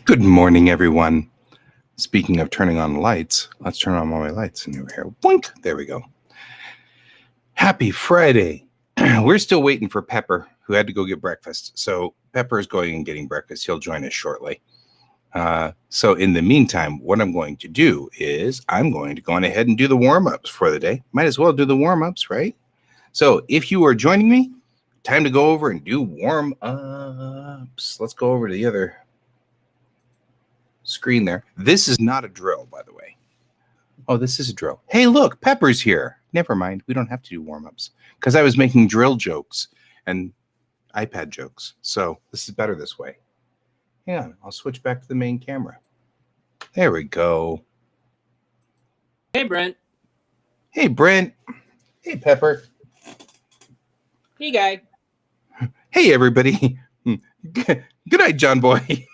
Good morning, everyone. Speaking of turning on lights, let's turn on all my lights in your hair. Boink! There we go. Happy Friday. We're still waiting for Pepper, who had to go get breakfast. So Pepper is going and getting breakfast. He'll join us shortly. So in the meantime, what I'm going to do is I'm going to go on ahead and do the warm-ups for the day. Might as well do the warm-ups, right? So if you are joining me, time to go over and do warm-ups. Let's go over to the other screen there. This is not a drill, by the way. Oh, this is a drill. Hey, look, Pepper's here. Never mind. We don't have to do warm-ups because I was making drill jokes and iPad jokes. So this is better this way. Hang on. I'll switch back to the main camera. There we go. Hey, Brent. Hey, Brent. Hey, Pepper. Hey, Guy. Hey, everybody. Good night, John Boy.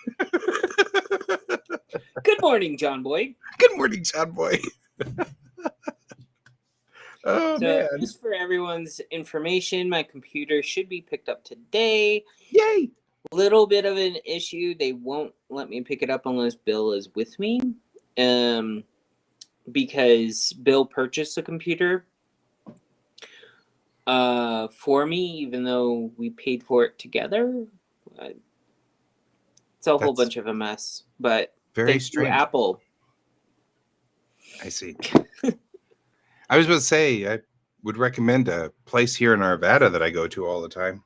Good morning, John Boy. Good morning, John Boy. Oh, So, man. just for everyone's information, my computer should be picked up today. Yay. Little bit of an issue. They won't let me pick it up unless Bill is with me. Because Bill purchased a computer for me, even though we paid for it together. It's a whole bunch of a mess. But Very strange. Apple. I see. I was about to say, I would recommend a place here in Arvada that I go to all the time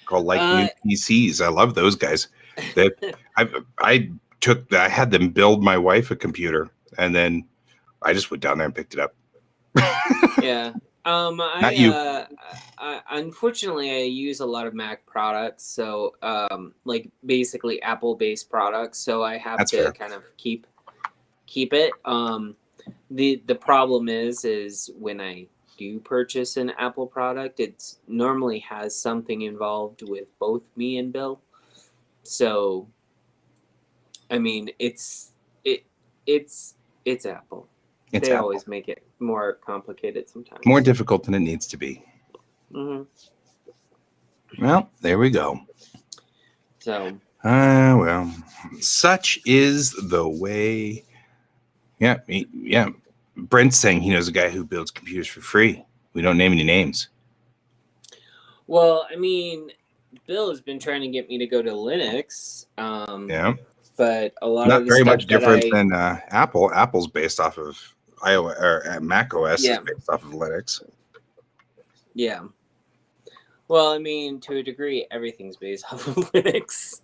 called New PCs. I love those guys. I had them build my wife a computer, and then I just went down there and picked it up. Yeah. Not you. Unfortunately, I use a lot of Mac products, so like basically Apple-based products. So I have That's to fair. kind of keep it. The problem is when I do purchase an Apple product, it normally has something involved with both me and Bill. So, I mean, it's Apple. They Apple. always make it more complicated sometimes. More difficult than it needs to be. Mm-hmm. Well, there we go. So. Well, such is the way. Yeah. Brent's saying he knows a guy who builds computers for free. We don't name any names. Well, I mean, Bill has been trying to get me to go to Linux. Yeah. But a lot Not of the very stuff much different than Apple. Apple's based off of iOS or Mac OS is based off of Linux. Yeah. Well, I mean, to a degree, everything's based off of Linux.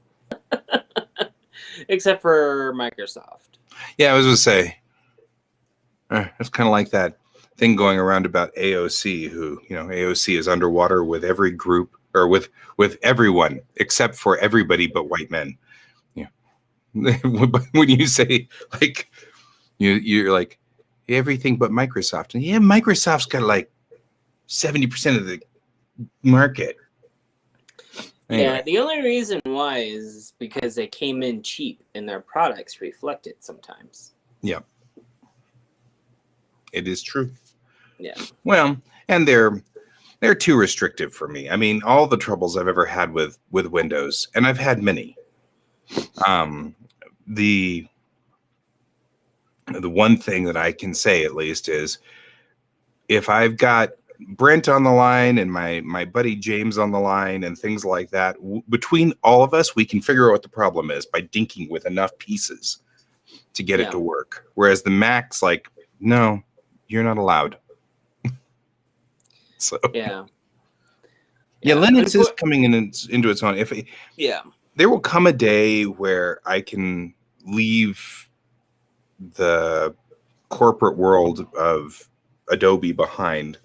Except for Microsoft. Yeah, I was going to say, it's kind of like that thing going around about AOC, who, AOC is underwater with every group or with everyone except for everybody but white men. Yeah. When you say, like, you're like, everything but Microsoft. And yeah, Microsoft's got like 70% of the market. Anyway. Yeah, the only reason why is because they came in cheap and their products reflect it sometimes. Yeah. It is true. Yeah. Well, and they're too restrictive for me. I mean, all the troubles I've ever had with Windows, and I've had many. The one thing that I can say at least is if I've got Brent on the line and my buddy James on the line and things like that, between all of us, we can figure out what the problem is by dinking with enough pieces to get it to work. Whereas the Mac's like, no, you're not allowed. So yeah, Linux is coming into its own. There will come a day where I can leave the corporate world of Adobe behind,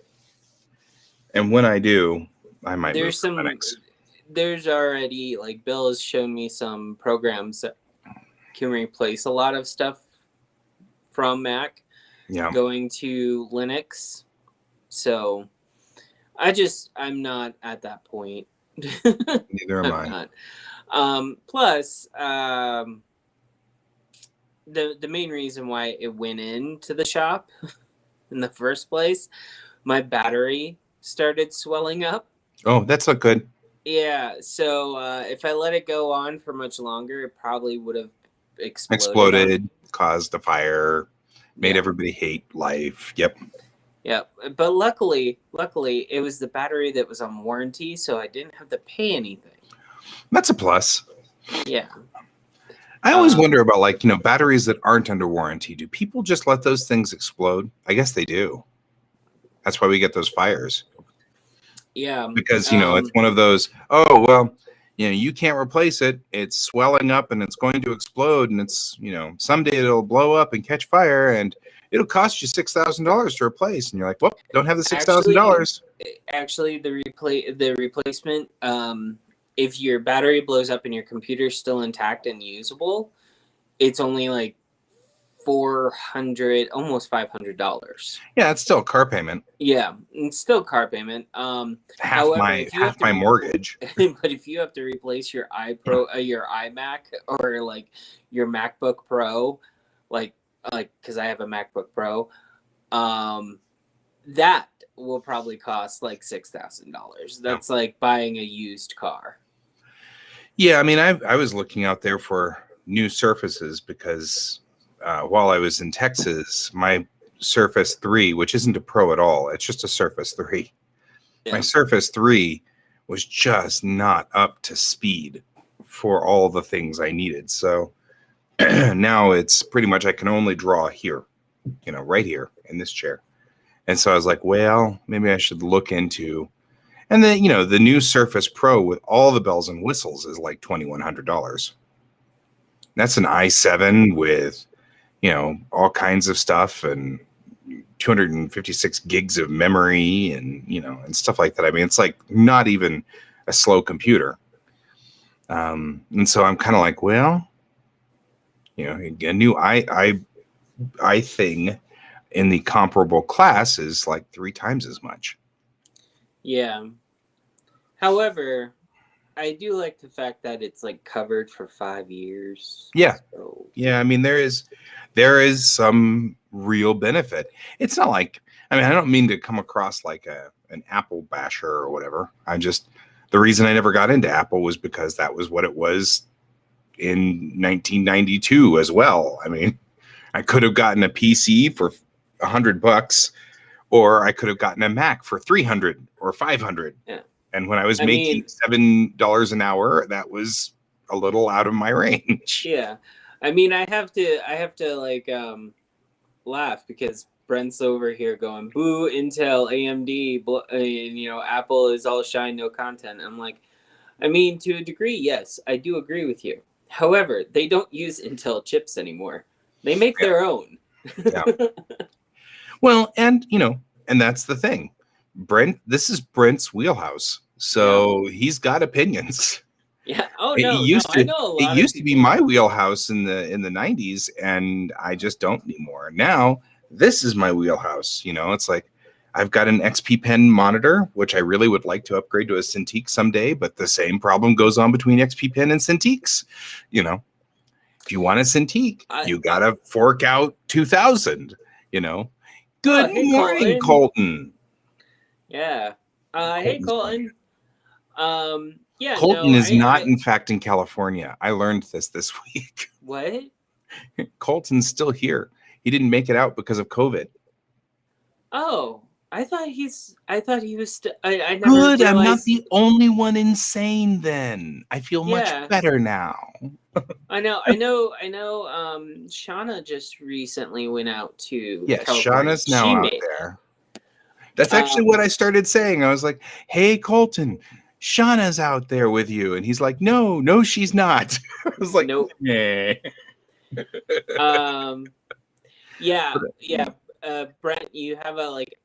and when I do, I might move to Linux. There's already, like, Bill has shown me some programs that can replace a lot of stuff from Mac going to Linux. So I'm not at that point. Neither am I. Plus, the main reason why it went into the shop in the first place, my battery started swelling up. Oh, that's not good. Yeah, so if I let it go on for much longer, it probably would have exploded, caused a fire, made Yeah. everybody hate life. Yep. Yeah, but luckily, it was the battery that was on warranty, so I didn't have to pay anything. That's a plus. Yeah. I always wonder about, like, batteries that aren't under warranty. Do people just let those things explode? I guess they do. That's why we get those fires. Yeah. Because, it's one of those, oh, well, you can't replace it. It's swelling up and it's going to explode. And it's, someday it'll blow up and catch fire and it'll cost you $6,000 to replace. And you're like, well, don't have the $6,000. Actually, the replacement, if your battery blows up and your computer's still intact and usable, it's only like $400, almost $500. Yeah, it's still a car payment. Yeah, it's still car payment. Half my mortgage. But if you have to replace your your iMac or like your MacBook Pro, like because I have a MacBook Pro, that will probably cost like $6,000. That's like buying a used car. Yeah, I mean, I was looking out there for new Surfaces because while I was in Texas, my Surface 3, which isn't a Pro at all, it's just a Surface 3. Yeah. My Surface 3 was just not up to speed for all the things I needed. So now it's pretty much I can only draw here, right here in this chair. And so I was like, well, maybe I should look into. And then, the new Surface Pro with all the bells and whistles is like $2,100. That's an i7 with, all kinds of stuff and 256 gigs of memory and, and stuff like that. I mean, it's like not even a slow computer. And so I'm kind of like, well, a new i thing in the comparable class is like 3 times as much. Yeah. However, I do like the fact that it's like covered for 5 years. Yeah. So. Yeah. I mean, there is some real benefit. It's not like, I don't mean to come across like an Apple basher or whatever. The reason I never got into Apple was because that was what it was in 1992 as well. I mean, I could have gotten a PC for $100, or I could have gotten a Mac for $300 or $500. Yeah. And when I was making $7 an hour, that was a little out of my range. Yeah. I mean, I have to like laugh because Brent's over here going, boo, Intel, AMD, and, Apple is all shine, no content. I'm like, I mean, to a degree, yes, I do agree with you. However, they don't use Intel chips anymore. They make their own. Yeah. Well, and, and that's the thing. This is Brent's wheelhouse. So he's got opinions. Yeah. Oh, no. It used to be my wheelhouse in the 90s, and I just don't anymore. Now, this is my wheelhouse. It's like I've got an XP Pen monitor, which I really would like to upgrade to a Cintiq someday, but the same problem goes on between XP Pen and Cintiqs. If you want a Cintiq, you got to fork out $2,000, Good morning, Colton. Yeah. Hey, Colton. Yeah. Colton is not, in fact, in California. I learned this week. What? Colton's still here. He didn't make it out because of COVID. Oh, I thought he was. I never Good. realized. I'm not the only one insane. Then I feel much better now. I know. Shauna just recently went out to. Yes, Shauna's now out there. That's actually what I started saying. I was like, "Hey, Colton, Shauna's out there with you," and he's like, "No, she's not." I was like, "Nope." Yeah. Yeah. Brent, you have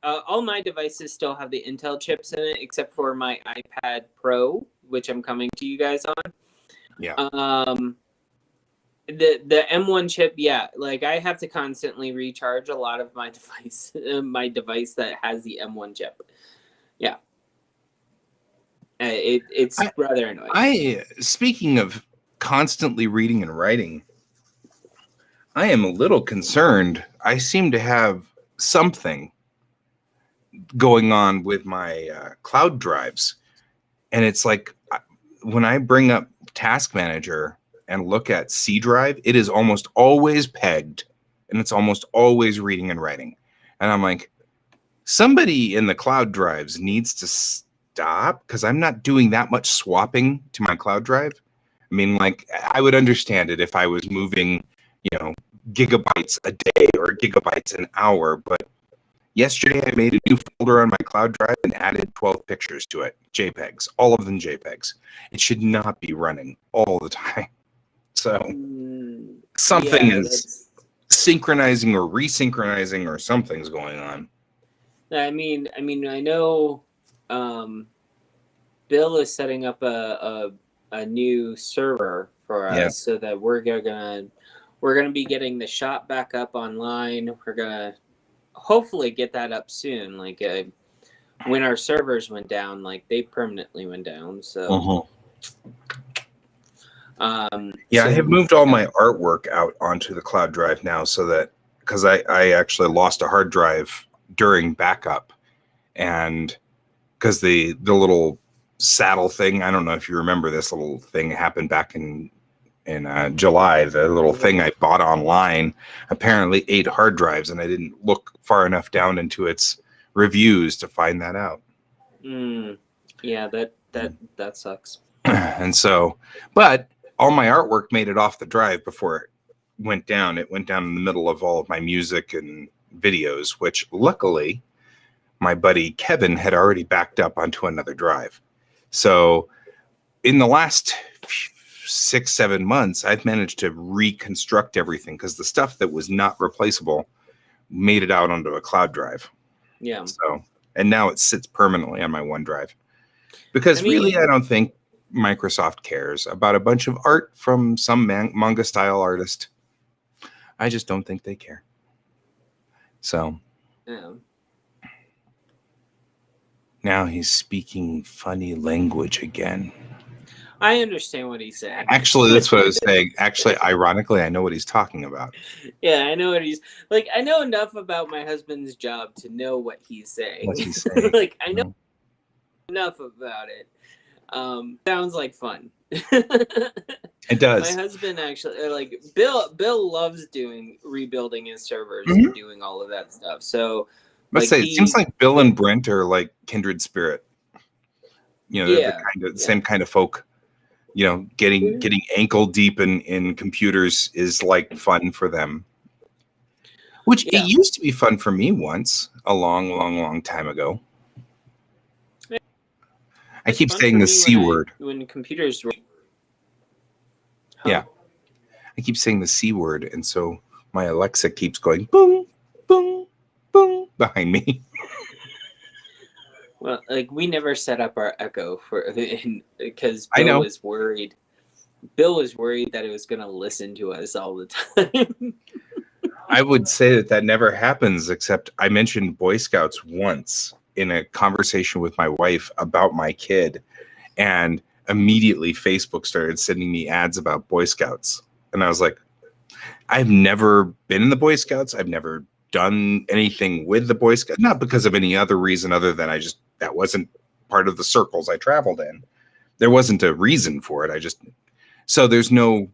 all my devices still have the Intel chips in it, except for my iPad Pro, which I'm coming to you guys on. Yeah. The M1 chip, I have to constantly recharge a lot of my device, that has the M1 chip. Yeah. It's rather annoying. Speaking of constantly reading and writing, I am a little concerned. I seem to have something going on with my cloud drives. And it's like when I bring up Task Manager, and look at C drive, it is almost always pegged and it's almost always reading and writing. And I'm like, somebody in the cloud drives needs to stop, because I'm not doing that much swapping to my cloud drive. I mean, like, I would understand it if I was moving, gigabytes a day or gigabytes an hour. But yesterday I made a new folder on my cloud drive and added 12 pictures to it, JPEGs, all of them JPEGs. It should not be running all the time. So something is synchronizing or resynchronizing, or something's going on. I mean, I know Bill is setting up a new server for us, so that we're gonna be getting the shop back up online. We're gonna hopefully get that up soon. Like when our servers went down, like they permanently went down. So I have moved all my artwork out onto the cloud drive now, so that, because I actually lost a hard drive during backup, and because the little saddle thing, I don't know if you remember, this little thing happened back in July. The little thing I bought online apparently ate hard drives, and I didn't look far enough down into its reviews to find that out. Yeah, that sucks. And so, but all my artwork made it off the drive before it went down. It went down in the middle of all of my music and videos, which luckily my buddy Kevin had already backed up onto another drive. So in the last 6-7 months, I've managed to reconstruct everything, because the stuff that was not replaceable made it out onto a cloud drive. Yeah. So, and now it sits permanently on my OneDrive, because really, I don't think Microsoft cares about a bunch of art from some manga style artist. I just don't think they care. So now he's speaking funny language again. I understand what he's saying. Actually, that's what I was saying. Actually, ironically, I know what he's talking about. Yeah, I know what he's like. I know enough about my husband's job to know what he's saying. What's he saying? Like, I know enough about it. Sounds like fun. It does. My husband actually, like, Bill loves rebuilding his servers and doing all of that stuff. So Let's say it seems like Bill and Brent are like kindred spirit. They're the same kind of folk. Getting ankle deep in computers is like fun for them. Which it used to be fun for me once, a long time ago. I keep saying the C word. When computers were... Yeah. I keep saying the C word, and so my Alexa keeps going boom, boom, boom behind me. Well, like, we never set up our Echo because Bill was worried. Bill was worried that it was going to listen to us all the time. I would say that never happens, except I mentioned Boy Scouts once in a conversation with my wife about my kid, and immediately Facebook started sending me ads about Boy Scouts. And I was like, I've never been in the Boy Scouts. I've never done anything with the Boy Scouts, not because of any other reason other than that wasn't part of the circles I traveled in. There wasn't a reason for it. So there's no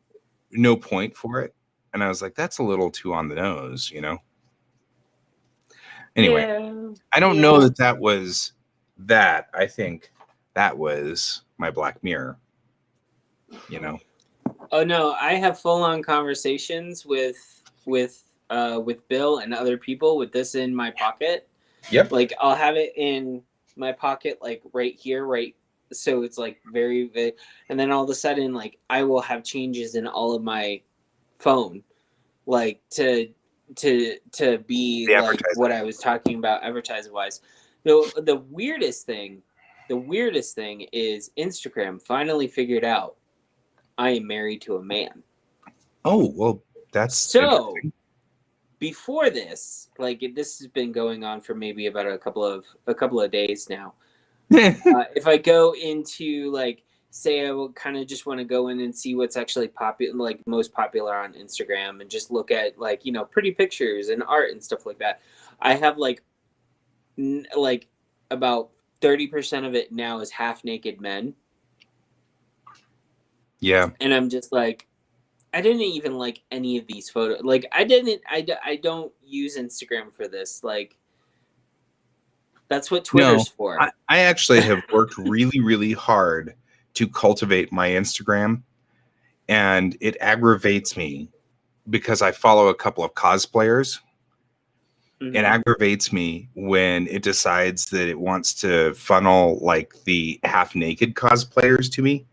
point for it. And I was like, that's a little too on the nose, Anyway, I don't know that was that. I think that was my Black Mirror, Oh no, I have full-on conversations with Bill and other people with this in my pocket. Yep. Like, I'll have it in my pocket, like right here, right. So it's like very, and then all of a sudden, like, I will have changes in all of my phone, like to be like what I was talking about advertising wise. The weirdest thing is Instagram finally figured out I am married to a man. Oh, well, that's so before this, like, this has been going on for maybe about a couple of days now. If I go into, like, say I will kind of just want to go in and see what's actually popular, like most popular on Instagram, and just look at, like, pretty pictures and art and stuff like that. I have like about 30% of it now is half naked men. Yeah. And I'm just like, I didn't even like any of these photos. Like I don't use Instagram for this. Like that's what No, Twitter's for. I actually have worked really, really hard to cultivate my Instagram, and it aggravates me because I follow a couple of cosplayers. It Mhm. aggravates me when it decides that it wants to funnel like the half naked cosplayers to me.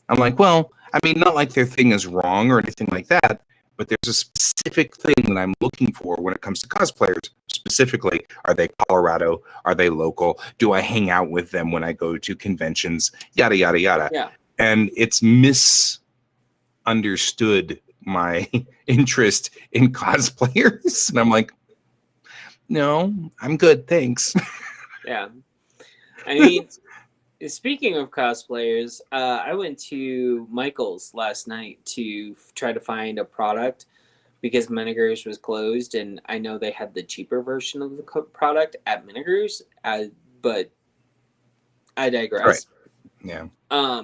I'm like, well, I mean, not like their thing is wrong or anything like that, but there's a specific thing that I'm looking for when it comes to cosplayers. Specifically, are they Colorado? Are they local? Do I hang out with them when I go to conventions? Yada, yada, yada. Yeah. And it's misunderstood my interest in cosplayers. And I'm like, no, I'm good. Thanks. Yeah. I mean, speaking of cosplayers, I went to Michael's last night to try to find a product because Menegers was closed, and I know they had the cheaper version of the product at Menegers, but I digress. Right. Yeah.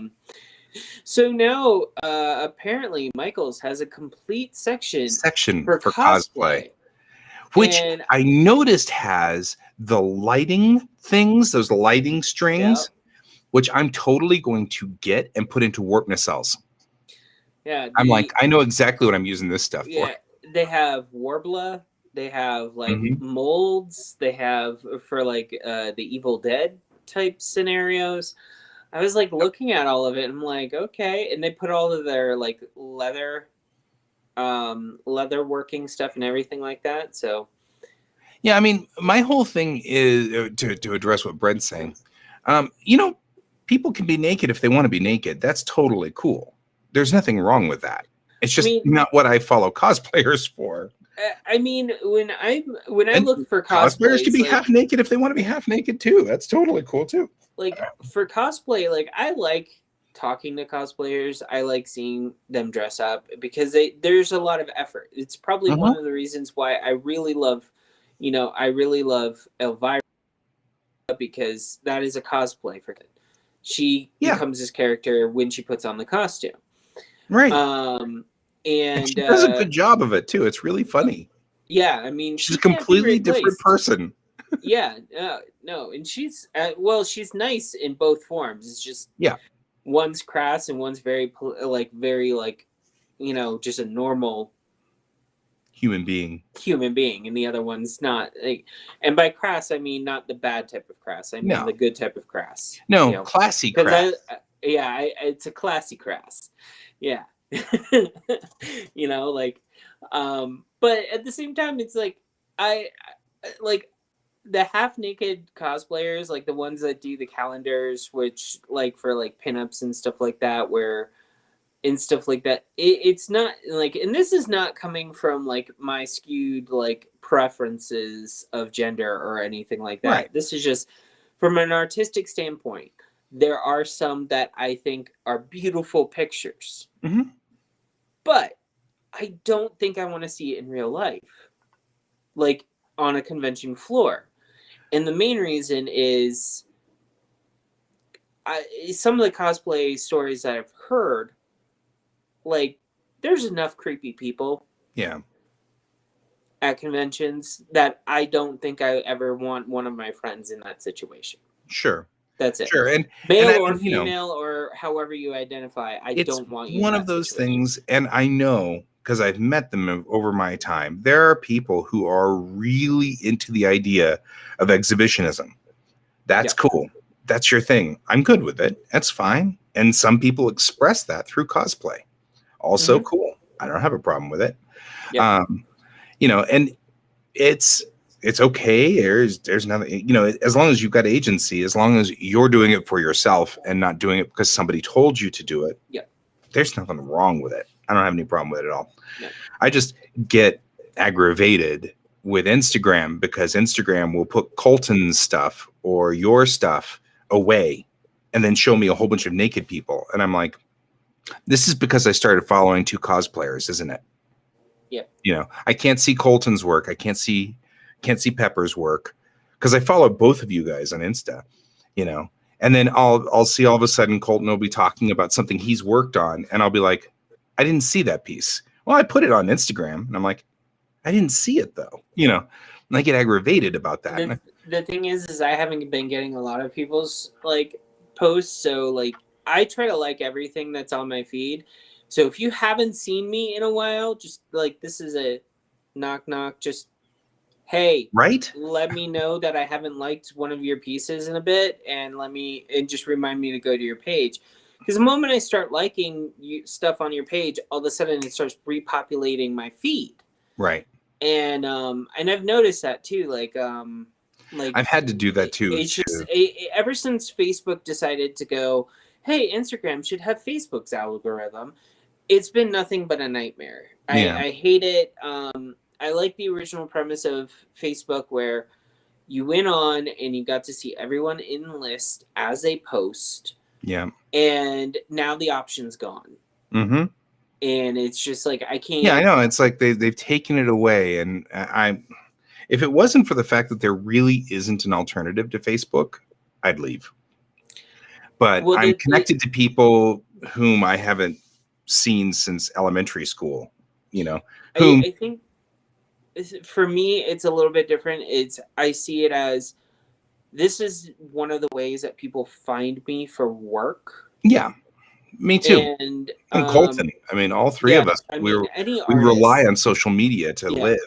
So now, apparently, Michael's has a complete section For cosplay. Which And- I noticed has the lighting things, those lighting strings, which I'm totally going to get and put into warp nacelles. Yeah, I'm like, I know exactly what I'm using this stuff for. They have Warbler, they have like molds, they have for like the Evil Dead type scenarios. I was like looking at all of it, and I'm like, okay, and they put all of their like leather working stuff and everything like that. So yeah, I mean, my whole thing is to address what Brent's saying. People can be naked if they want to be naked. That's totally cool. There's nothing wrong with that. It's just not what I follow cosplayers for. I mean, when I look for cosplayers can be half naked if they want to be half naked too. That's totally cool too. Like for cosplay, like I like talking to cosplayers. I like seeing them dress up because there's a lot of effort. It's probably one of the reasons why I really love Elvira, because that is a cosplay for it. She becomes this character when she puts on the costume. Right. And she does a good job of it too. It's really funny. Yeah, I mean, she's a completely different person. Yeah, no, and she's she's nice in both forms. It's just one's crass and one's very just a normal human being, and the other one's not. And by crass, I mean not the bad type of crass. I mean the good type of crass. No, classy crass. It's a classy crass. Yeah. But at the same time, it's like I like the half naked cosplayers, like the ones that do the calendars, which like for like pinups and stuff like that, it's not like, and this is not coming from like my skewed like preferences of gender or anything like that. Right. This is just from an artistic standpoint. There are some that I think are beautiful pictures, but I don't think I want to see it in real life, like on a convention floor. And the main reason is some of the cosplay stories that I've heard, like there's enough creepy people at conventions that I don't think I ever want one of my friends in that situation. Sure. That's it. Sure. And male or female or however you identify, I don't want you. It's one of those things, and I know because I've met them over my time. There are people who are really into the idea of exhibitionism. That's cool. That's your thing. I'm good with it. That's fine. And some people express that through cosplay. Also cool. I don't have a problem with it. And it's okay. There's nothing, as long as you've got agency, as long as you're doing it for yourself and not doing it because somebody told you to do it. Yeah. There's nothing wrong with it. I don't have any problem with it at all. No. I just get aggravated with Instagram because Instagram will put Colton's stuff or your stuff away and then show me a whole bunch of naked people. And I'm like, this is because I started following two cosplayers, isn't it? Yeah. I can't see Colton's work. I can't see Pepper's work because I follow both of you guys on Insta, and then I'll see all of a sudden Colton will be talking about something he's worked on, and I'll be like, I didn't see that piece. Well, I put it on Instagram, and I'm like, I didn't see it though. And I get aggravated about that. The thing is I haven't been getting a lot of people's like posts, so like I try to like everything that's on my feed. So if you haven't seen me in a while, just like this is a knock knock, just hey, right? let me know that I haven't liked one of your pieces in a bit, and just remind me to go to your page. Because the moment I start liking stuff on your page, all of a sudden it starts repopulating my feed. Right. And I've noticed that too. Like I've had to do that too. It's just ever since Facebook decided to go, hey, Instagram should have Facebook's algorithm. It's been nothing but a nightmare. Yeah. I hate it. I like the original premise of Facebook where you went on and you got to see everyone in list as they post. Yeah. And now the option's gone. Mm-hmm. And it's just like I can't. Yeah, I know. It's like they've taken it away, and if it wasn't for the fact that there really isn't an alternative to Facebook, I'd leave. But I'm connected to people whom I haven't seen since elementary school. I think for me it's a little bit different. I see it as this is one of the ways that people find me for work. Yeah, me too. And Colton. I mean, all three of us. We rely on social media to live.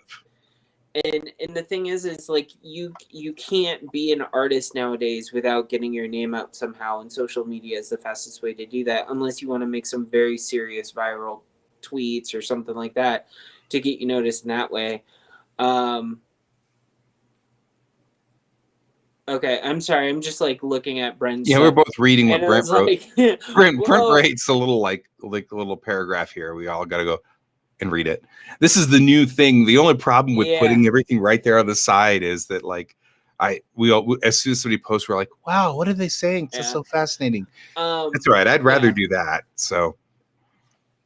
And the thing is like you can't be an artist nowadays without getting your name out somehow, and social media is the fastest way to do that, unless you want to make some very serious viral tweets or something like that to get you noticed in that way. Okay, I'm sorry. I'm just like looking at Brent's. Yeah, we're both reading what Brent wrote. Like, Brent writes a little like a little paragraph here. We all got to go and read it. This is the new thing. The only problem with putting everything right there on the side is that like as soon as somebody posts, we're like, wow, what are they saying? It's so fascinating. That's all right. I'd rather do that. So.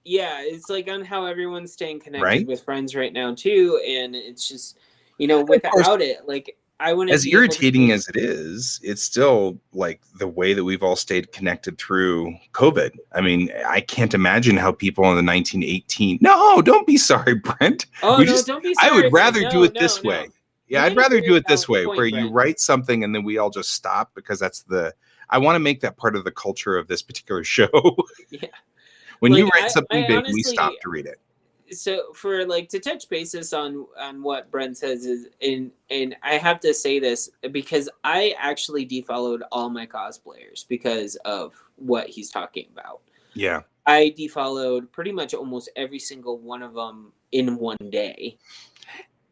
Yeah, it's like on how everyone's staying connected with friends right now too, and it's just without it, like I wouldn't. As irritating as it is, it's still like the way that we've all stayed connected through COVID. I mean, I can't imagine how people in the 1918. No, don't be sorry, Brent. Oh don't be sorry. I would rather do it this way. Yeah, I'd rather do it this way, where you write something and then we all just stop, because I want to make that part of the culture of this particular show. Yeah. When you write something big, we stop to read it. So for like to touch basis on what Brent says is, and I have to say this because I actually defollowed all my cosplayers because of what he's talking about. Yeah. I defollowed pretty much almost every single one of them in one day.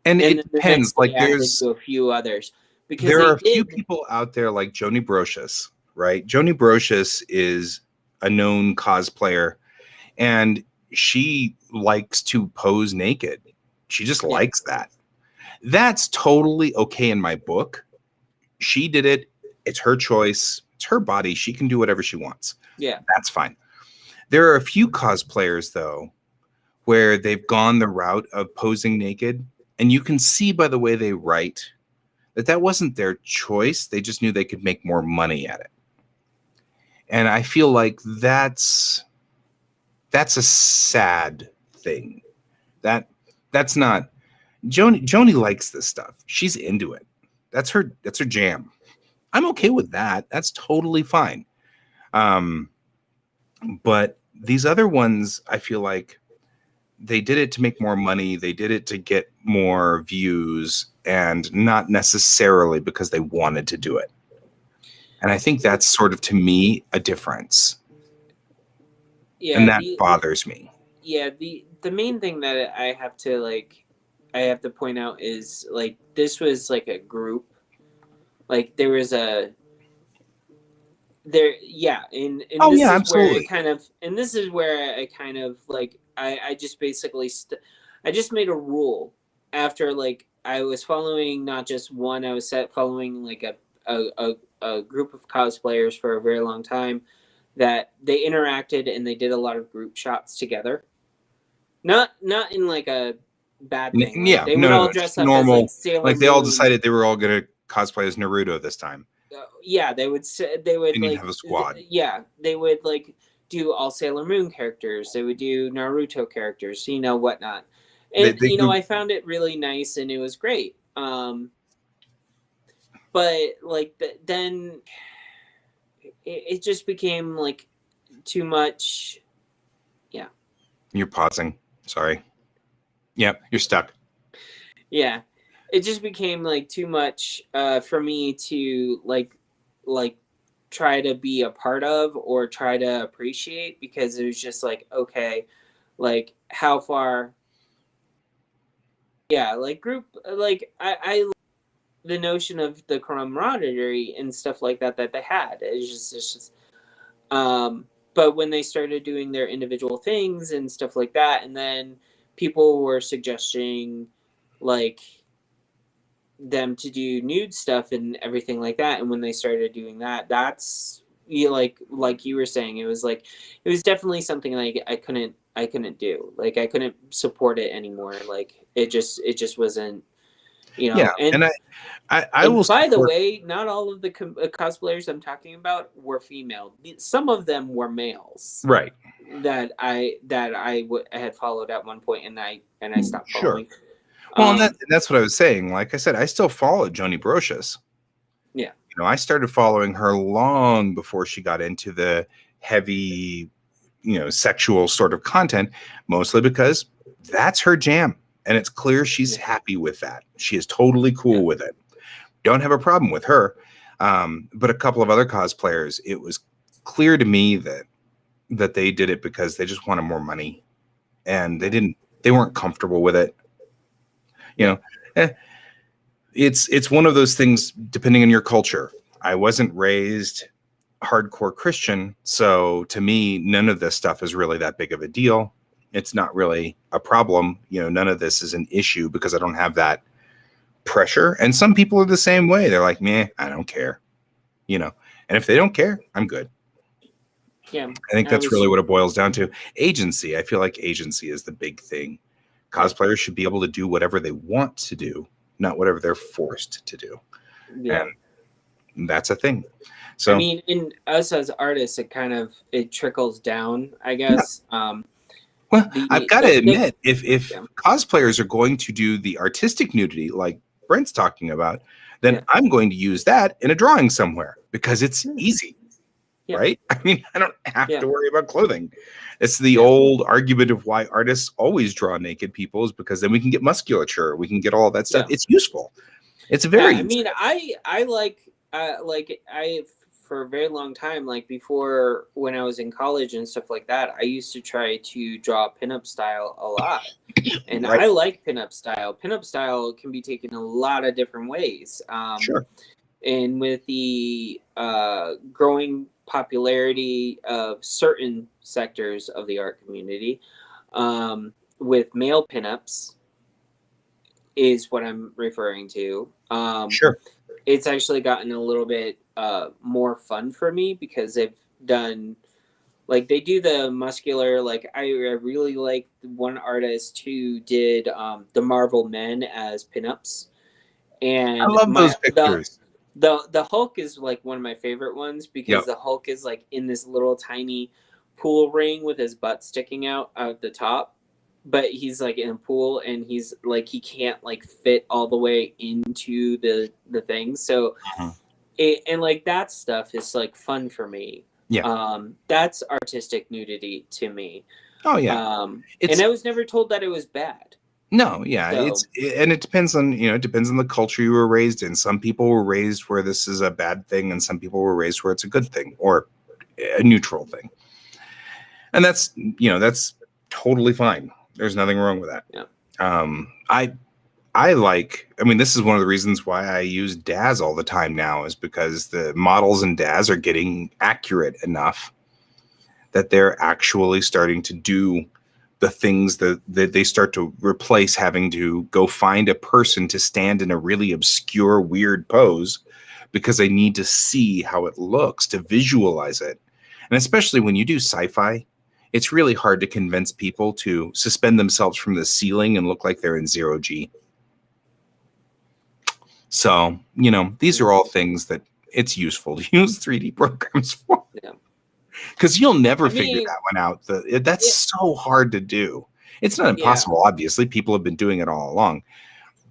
And it depends. Like there's a few others. Because there are a few people out there like Joni Brocious, right? Joni Brocious is a known cosplayer. And she likes to pose naked. She just likes that. That's totally okay in my book. She did it. It's her choice. It's her body. She can do whatever she wants. Yeah. That's fine. There are a few cosplayers, though, where they've gone the route of posing naked. And you can see by the way they write that wasn't their choice. They just knew they could make more money at it. And I feel like that's a sad thing. That's not Joni likes this stuff. She's into it. That's her jam. I'm okay with that. That's totally fine. But these other ones, I feel like they did it to make more money. They did it to get more views, and not necessarily because they wanted to do it. And I think that's sort of, to me, a difference. Yeah, and that bothers me. Yeah, the main thing that I have to point out is like this was like a group. Like there was and this is absolutely. This is where I kind of like I just basically I just made a rule after like I was following not just one, I was following like a group of cosplayers for a very long time, that they interacted and they did a lot of group shots together. Not in like a bad thing. Like they would all dress up normal, as like Sailor like they all decided they were all going to cosplay as Naruto this time. Yeah, they would they need like to have a squad. They would like do all Sailor Moon characters. They would do Naruto characters, whatnot. They, And they grew- I found it really nice, and it was great. But like then it just became like too much. Yeah. You're pausing. Sorry. Yep, you're stuck. Yeah. It just became like too much for me to like try to be a part of or try to appreciate, because it was just like, okay, like how far. Yeah, like group, like I the notion of the camaraderie and stuff like that they had. It's just but when they started doing their individual things and stuff like that, and then people were suggesting like them to do nude stuff and everything like that, and when they started doing that, that's like you were saying, it was definitely something like I couldn't do. Like I couldn't support it anymore. Like it just wasn't, Yeah, and I and will by the support- way, not all of the cosplayers I'm talking about were female. Some of them were males right. that I had followed at one point, and I stopped Sure. following. Well, and that's what I was saying. Like I said, I still follow Joni Brocious. Yeah. I started following her long before she got into the heavy, sexual sort of content, mostly because that's her jam. And it's clear she's happy with that. She is totally cool with it. Don't have a problem with her. But a couple of other cosplayers, it was clear to me that they did it because they just wanted more money, and they weren't comfortable with it. It's one of those things, depending on your culture. I wasn't raised hardcore Christian, so to me, none of this stuff is really that big of a deal. It's not really a problem. None of this is an issue because I don't have that pressure. And some people are the same way. They're like, meh, I don't care. And if they don't care, I'm good. Yeah. I think that's really what it boils down to. Agency. I feel like agency is the big thing. Cosplayers should be able to do whatever they want to do, not whatever they're forced to do. Yeah. And that's a thing. So I mean, in us as artists, it trickles down, I guess. Well, I've got to admit, if cosplayers are going to do the artistic nudity like Brent's talking about, then I'm going to use that in a drawing somewhere because it's easy, right? I mean, I don't have to worry about clothing. It's the old argument of why artists always draw naked people, is because then we can get musculature, we can get all that stuff. It's useful. It's very. I mean, I for a very long time, like before when I was in college and stuff like that, I used to try to draw pinup style a lot. And I like pinup style. Pinup style can be taken a lot of different ways. Sure. And with the growing popularity of certain sectors of the art community, with male pinups is what I'm referring to. Sure. It's actually gotten a little bit more fun for me because they've done, like, they do the muscular, like, I really like one artist who did the Marvel Men as pinups. And I love those pictures. The Hulk is like one of my favorite ones because the Hulk is like in this little tiny pool ring with his butt sticking out the top, but he's like in a pool and he's like, he can't like fit all the way into the thing. So and like that stuff is like fun for me. That's artistic nudity to me. Oh yeah. And I was never told that it was bad. No, yeah, and it depends on, it depends on the culture you were raised in. Some people were raised where this is a bad thing, and some people were raised where it's a good thing or a neutral thing. And that's totally fine. There's nothing wrong with that. Yeah. I mean, this is one of the reasons why I use DAZ all the time now, is because the models in DAZ are getting accurate enough that they're actually starting to do the things that they start to replace having to go find a person to stand in a really obscure, weird pose, because they need to see how it looks, to visualize it. And especially when you do sci-fi, it's really hard to convince people to suspend themselves from the ceiling and look like they're in zero G. So, these are all things that it's useful to use 3D programs for. Yeah. because you'll never I figure mean, that one out. That's yeah, so hard to do. It's not yeah, impossible, obviously. People have been doing it all along,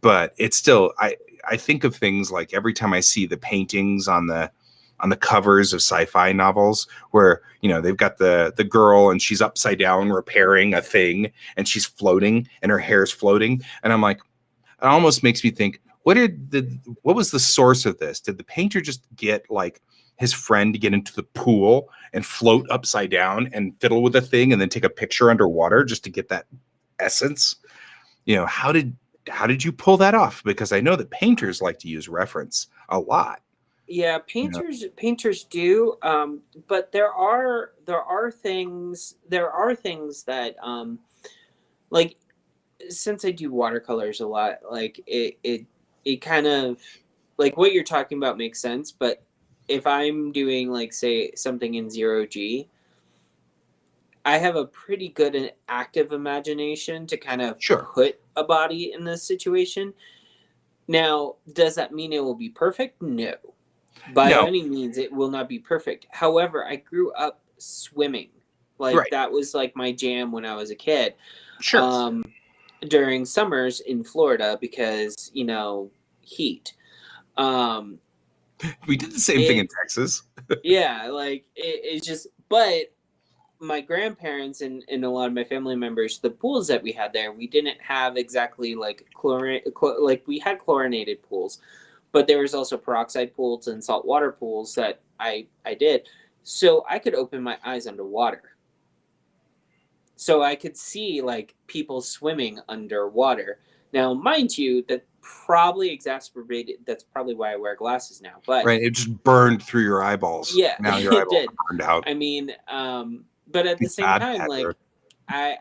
but it's still. I think of things like every time I see the paintings on the covers of sci-fi novels where they've got the girl and she's upside down repairing a thing and she's floating and her hair's floating, and I'm like, it almost makes me think, what was the source of this? Did the painter just get like his friend to get into the pool and float upside down and fiddle with the thing and then take a picture underwater just to get that essence? How did you pull that off? Because I know that painters like to use reference a lot. yeah. You know? Painters do, but there are things that like, since I do watercolors a lot, like it kind of, like, what you're talking about makes sense. But if I'm doing, like, say, something in 0G, I have a pretty good and active imagination to kind of Sure. put a body in this situation. Now, does that mean it will be perfect? No. By No. any means, it will not be perfect. However, I grew up swimming. Like, Right. that was like my jam when I was a kid. Sure. During summers in Florida, because, heat. Um, We did the same thing in it Texas. Yeah, like, it's just, but my grandparents and a lot of my family members, the pools that we had there, we didn't have exactly like like, we had chlorinated pools, but there was also peroxide pools and saltwater pools that I did, so I could open my eyes underwater, so I could see, like, people swimming underwater. Now, mind you, that probably exacerbated. That's probably why I wear glasses now. But Right. It just burned through your eyeballs. yeah, Now your it eyeballs did. are burned out. I mean, but at the same Bad, time, bad. like, I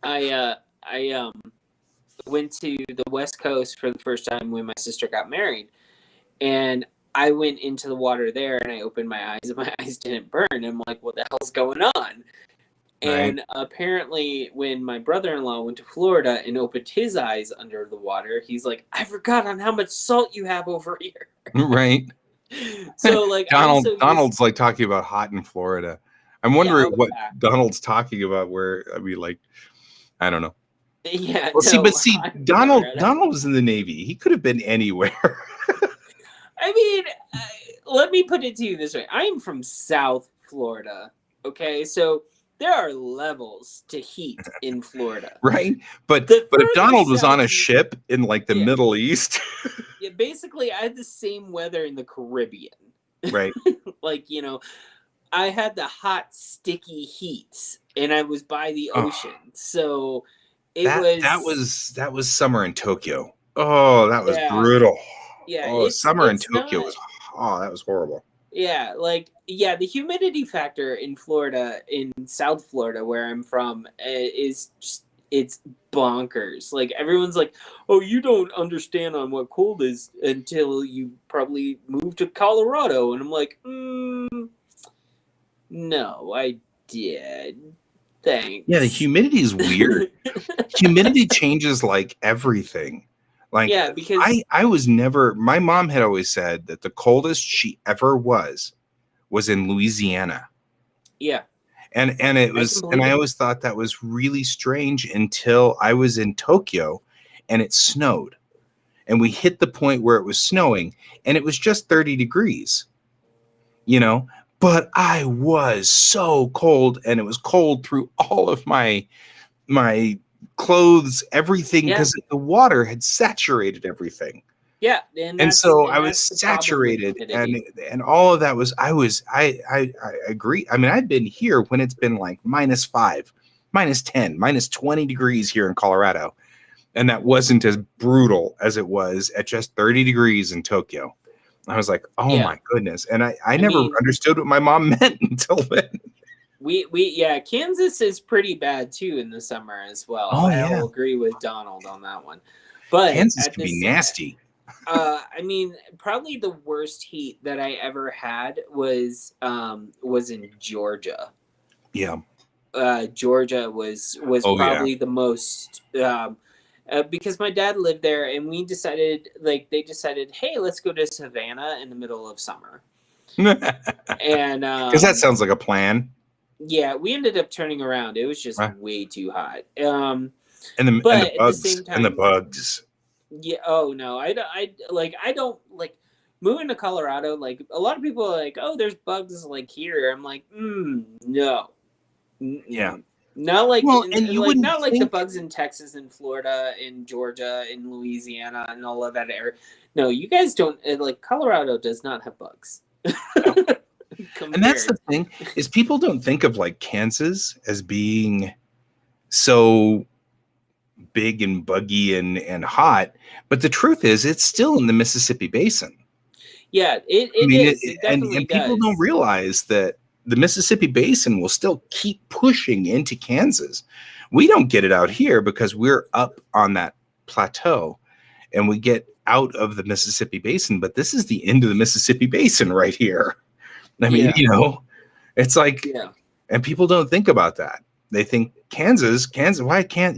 I went to the West Coast for the first time when my sister got married, and I went into the water there, and I opened my eyes, and my eyes didn't burn. I'm like, what the hell's going on? Right. And apparently, when my brother-in-law went to Florida and opened his eyes under the water, he's like, I forgot on how much salt you have over here. Right. So, like, I'm so used. Donald's like talking about hot in Florida. I'm Yeah, wondering oh what yeah, Donald's talking about. Where I mean, like, I don't know. yeah, Well, see, but no, see, hot in Donald Florida. Donald was in the Navy. He could have been anywhere. I mean, let me put it to you this way: I am from South Florida. Okay, so there are levels to heat in Florida. Right? But The if further Donald was on south a you, ship in like the yeah, Middle East, yeah, basically, I had the same weather in the Caribbean. right? Like, I had the hot, sticky heats, and I was by the Oh, ocean, so it that was, was summer in Tokyo. Oh, that was yeah, brutal. yeah. Oh, It's summer in it's Tokyo not, was that was horrible. yeah, like, yeah. The humidity factor in Florida, in South Florida, where I'm from, is just, it's bonkers. Like, everyone's like, "Oh, you don't understand on what cold is until you probably move to Colorado," and I'm like, "No, I did. Yeah, the Thanks." humidity is weird. Humidity changes like everything. Like Yeah, because I was never my mom had always said that the coldest she ever was in Louisiana. yeah, And I can and believe I it. always thought that was really strange until I was in Tokyo and it snowed. And we hit the point where it was snowing and it was just 30 degrees, you know, but I was so cold and it was cold through all of my clothes, everything, Yeah, because the water had saturated everything. yeah, and And that's so I and was that's the problem with saturated humidity. and all of that was I agree. I mean, I've been here when it's been like -5, -10, -20 degrees here in Colorado. And that wasn't as brutal as it was at just 30 degrees in Tokyo. I was like, oh Yeah, my goodness. And I I never mean, understood what my mom meant until then. we yeah, Kansas is pretty bad too in the summer as well. Oh I yeah. will agree with Donald on that one. But Kansas at can be this, nasty. I mean, probably the worst heat that I ever had was in Georgia. Yeah. Georgia was Oh yeah. probably the most, because my dad lived there, and we decided, like, they decided, hey, let's go to Savannah in the middle of summer. And Because that sounds like a plan. yeah, we ended up turning around. It was just Right. way too hot. And But the at the bugs same and the time, bugs. yeah. Oh no, I don't like moving to Colorado. Like a lot of people are like, oh, there's bugs like here. I'm like, no, Yeah. mm-mm. Not like Well, and you wouldn't not like the think. bugs in Texas and Florida and Georgia and Louisiana and all of that area. No, you guys don't like Colorado does not have bugs. And that's the Compared. thing is people don't think of like Kansas as being so big and buggy and hot, but the truth is it's still in the Mississippi Basin. Yeah, I it mean, is. It definitely and people don't does. realize that the Mississippi Basin will still keep pushing into Kansas. We don't get it out here because we're up on that plateau and we get out of the Mississippi Basin, but this is the end of the Mississippi Basin right here. I mean, Yeah. it's like, Yeah. and people don't think about that. They think Kansas, why can't,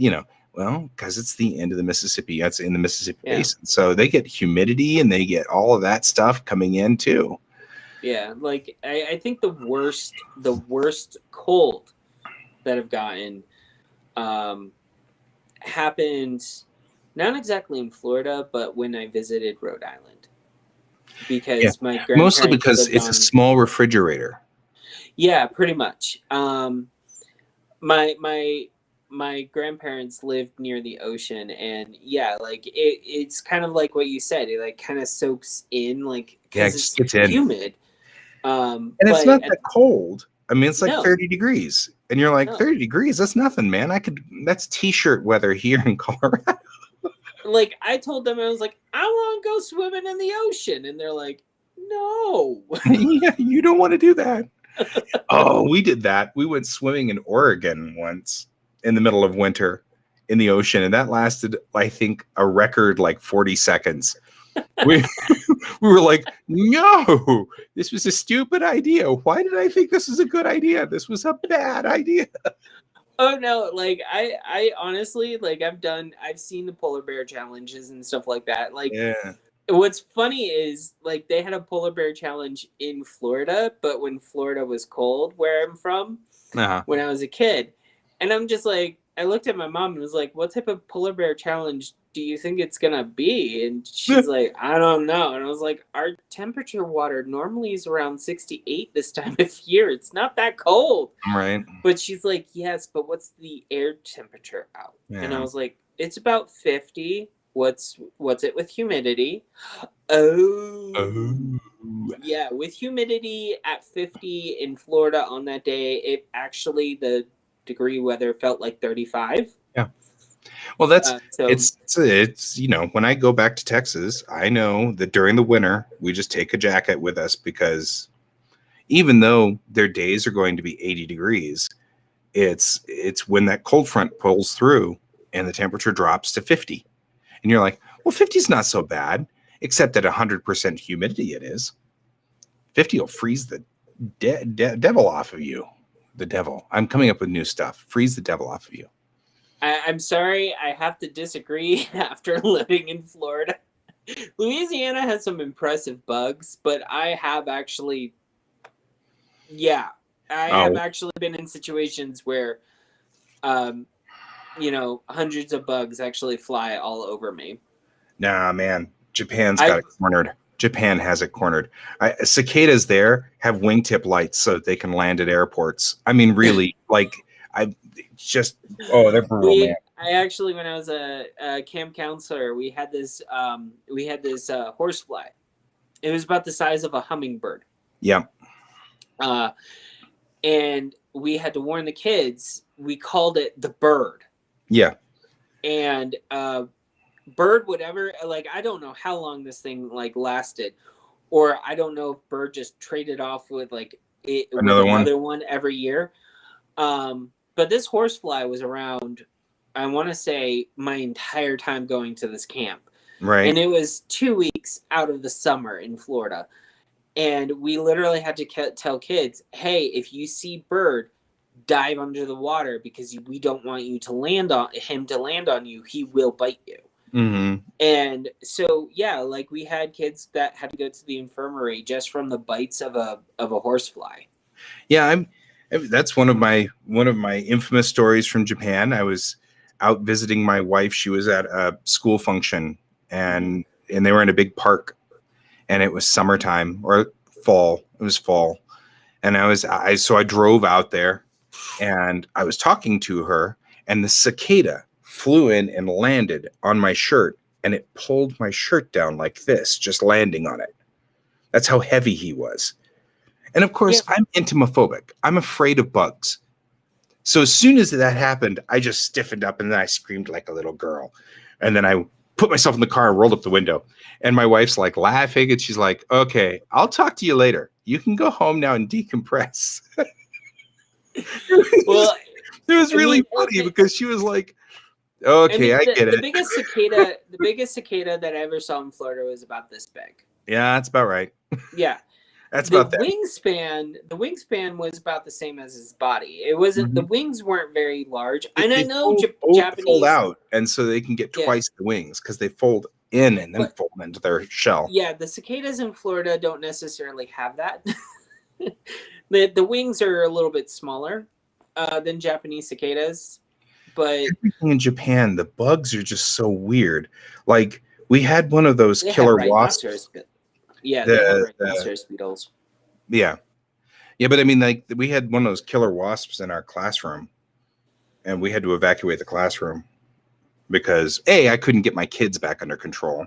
well, because it's the end of the Mississippi. That's in the Mississippi Yeah. Basin. So they get humidity and they get all of that stuff coming in too. Yeah. Like I think the worst cold that I've gotten happened not exactly in Florida, but when I visited Rhode Island. Because my grandparents Mostly because lived it's a small refrigerator. Yeah, pretty much. My grandparents lived near the ocean, and yeah, like it's kind of like what you said. It like kind of soaks in, like Yeah, it because just it's gets in. humid. And it's But not that cold. I mean, it's like No. 30 degrees. And you're like, No. 30 degrees? That's nothing, man. That's t-shirt weather here in Colorado. like I told them, I was like, I want to go swimming in the ocean, and they're like, no. Yeah, you don't want to do that. Oh, we did that. We went swimming in Oregon once in the middle of winter in the ocean, and that lasted, I think, a record like 40 seconds. We were like, no, this was a stupid idea. Why did I think this was a good idea? This was a bad idea. Oh no, like I honestly like I've seen the polar bear challenges and stuff like that. Like Yeah. what's funny is like they had a polar bear challenge in Florida, but when Florida was cold, where I'm from, Uh-huh. when I was a kid. And I'm just like, I looked at my mom and was like, what type of polar bear challenge do you think it's gonna be? And she's like, I don't know. And I was like, our temperature water normally is around 68 this time of year. It's not that cold. Right. But she's like, yes, but what's the air temperature out? Yeah. And I was like, it's about 50. What's it with humidity? Oh. Yeah, with humidity at 50 in Florida on that day, it actually the degree weather felt like 35. Yeah. Well, that's So it's when I go back to Texas, I know that during the winter we just take a jacket with us because even though their days are going to be 80 degrees, it's when that cold front pulls through and the temperature drops to 50. And you're like, well, 50 is not so bad, except at 100% humidity it is. 50 will freeze the devil off of you. The devil. I'm coming up with new stuff. Freeze the devil off of you. I'm sorry, I have to disagree after living in Florida. Louisiana has some impressive bugs, but I have actually, have actually been in situations where, hundreds of bugs actually fly all over me. Nah, man, Japan's got it cornered. Japan has it cornered. Cicadas there have wingtip lights so that they can land at airports. I mean, really, like they're brutal, man. I actually, when I was a camp counselor, we had this horsefly. It was about the size of a hummingbird. Yeah. And we had to warn the kids. We called it the bird. Yeah. And bird, whatever. Like I don't know how long this thing like lasted, or I don't know if bird just traded off with another one every year. But this horsefly was around, I want to say, my entire time going to this camp. Right. And it was 2 weeks out of the summer in Florida. And we literally had to tell kids, hey, if you see bird, dive under the water because we don't want you to land on him to land on you. He will bite you. Mm-hmm. And so, yeah, like we had kids that had to go to the infirmary just from the bites of a horsefly. Yeah, that's one of my infamous stories from Japan. I was out visiting my wife. She was at a school function, and they were in a big park, and it was summertime or fall. It was fall, and so I drove out there, and I was talking to her, and the cicada flew in and landed on my shirt, and it pulled my shirt down like this, just landing on it. That's how heavy he was. And of course, I'm entomophobic. I'm afraid of bugs. So as soon as that happened, I just stiffened up and then I screamed like a little girl. And then I put myself in the car and rolled up the window. And my wife's like laughing and she's like, okay, I'll talk to you later. You can go home now and decompress. Well, it was really funny because she was like, okay, I get it. The biggest cicada that I ever saw in Florida was about this big. Yeah, that's about right. Yeah. That's about that. The wingspan was about the same as his body. It wasn't, the wings weren't very large. And I know Japanese fold out, and so they can get twice the wings because they fold in and then fold into their shell. Yeah, the cicadas in Florida don't necessarily have that. The wings are a little bit smaller than Japanese cicadas, but everything in Japan, the bugs are just so weird. Like we had one of those killer wasps. Yeah, they have rhinoceros beetles. Yeah. Yeah, but I mean, like, we had one of those killer wasps in our classroom, and we had to evacuate the classroom because, A, I couldn't get my kids back under control,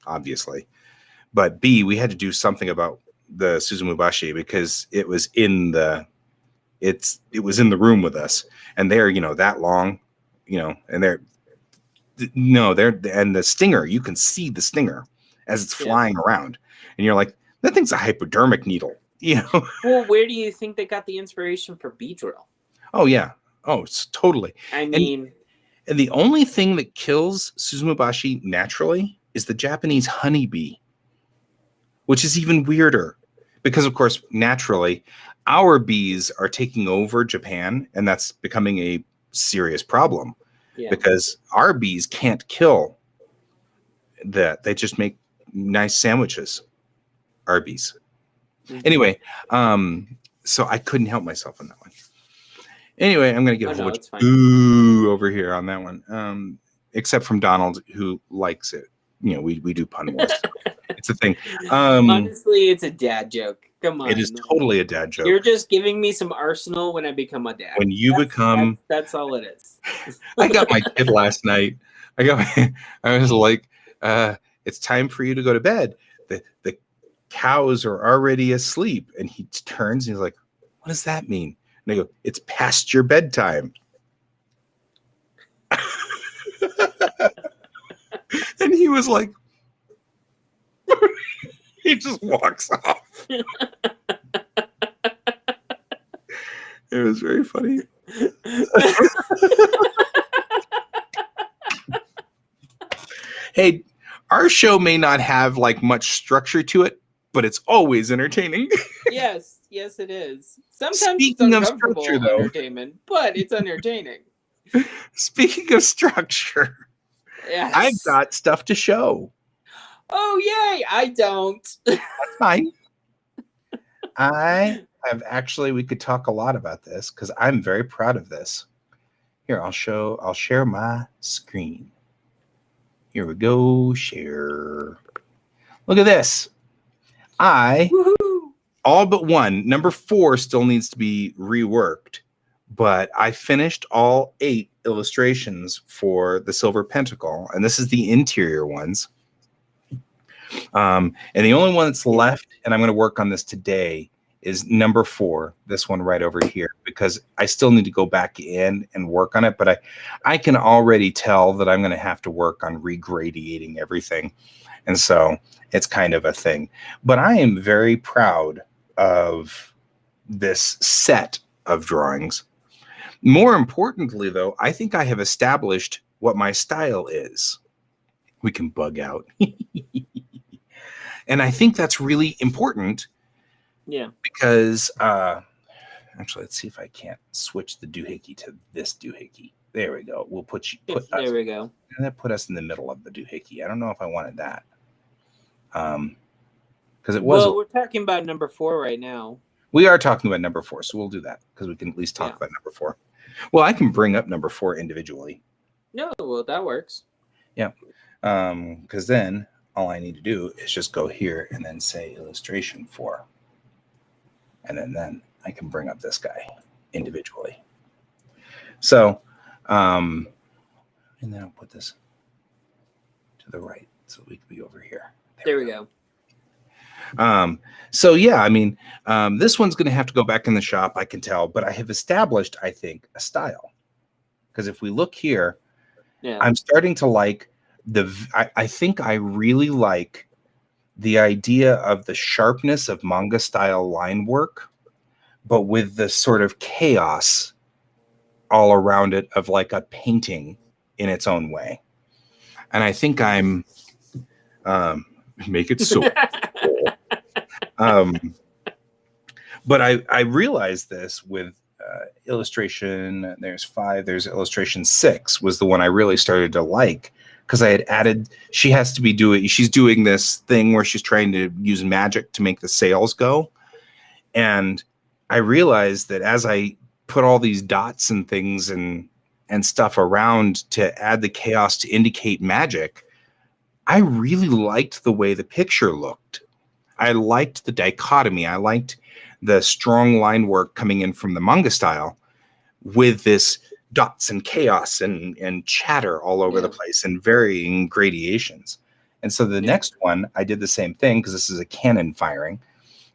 obviously. But B, we had to do something about the Suzumubashi because it was in the room with us. And they're, that long, and and the stinger, you can see the stinger as it's flying around. And you're like, that thing's a hypodermic needle, Well, where do you think they got the inspiration for Beedrill? Oh, yeah. Oh, it's totally. I mean... And the only thing that kills Suzumubashi naturally is the Japanese honeybee, which is even weirder. Because, of course, naturally, our bees are taking over Japan, and that's becoming a serious problem. Yeah. Because our bees can't kill that. They just make nice sandwiches. Arby's. Anyway, so I couldn't help myself on that one. Anyway, I'm going to get a whole bunch of ooh over here on that one. Except from Donald, who likes it. We do pun wars. It's a thing. Honestly, it's a dad joke. Come on. It is totally a dad joke. You're just giving me some arsenal when I become a dad. When you become... That's all it is. I got my kid last night. I was like, it's time for you to go to bed. The cows are already asleep. And he turns and he's like, what does that mean? And I go, it's past your bedtime. And he was like, he just walks off. It was very funny. Hey, our show may not have like much structure to it, but it's always entertaining. Yes, it is. Sometimes it's uncomfortable entertainment, but it's entertaining. Speaking of structure, yes. I've got stuff to show. Oh, yay! I don't. That's fine. I have actually, we could talk a lot about this because I'm very proud of this. Here, I'll share my screen. Here we go, share. Look at this. All but one, number 4 still needs to be reworked, but I finished all 8 illustrations for the Silver Pentacle, and this is the interior ones. And the only one that's left, and I'm going to work on this today, is number 4, this one right over here, because I still need to go back in and work on it, but I can already tell that I'm going to have to work on regradiating everything. And so it's kind of a thing. But I am very proud of this set of drawings. More importantly, though, I think I have established what my style is. We can bug out. And I think that's really important. Yeah. Because, actually, let's see if I can't switch the doohickey to this doohickey. There we go. We'll put There we go. And that put us in the middle of the doohickey. I don't know if I wanted that. Because it was. Well, we're talking about number 4 right now. We are talking about number 4, so we'll do that because we can at least talk about number 4. Well, I can bring up number 4 individually. No, well, that works. Yeah. Because then all I need to do is just go here and then say illustration 4. And then I can bring up this guy individually. So, and then I'll put this to the right so we can be over here. There we go. So yeah, I mean, this one's going to have to go back in the shop, I can tell, but I have established, I think, a style. Because if we look here, I'm starting to like I think I really like the idea of the sharpness of manga style line work, but with the sort of chaos all around it of like a painting in its own way. And I think I'm make it so but I realized this with illustration. There's 5. There's illustration 6 was the one I really started to like because I had added. She's doing this thing where she's trying to use magic to make the sails go, and I realized that as I put all these dots and things and stuff around to add the chaos to indicate magic, I really liked the way the picture looked. I liked the dichotomy. I liked the strong line work coming in from the manga style with this dots and chaos and chatter all over the place and varying gradations. And so the next one, I did the same thing because this is a cannon firing.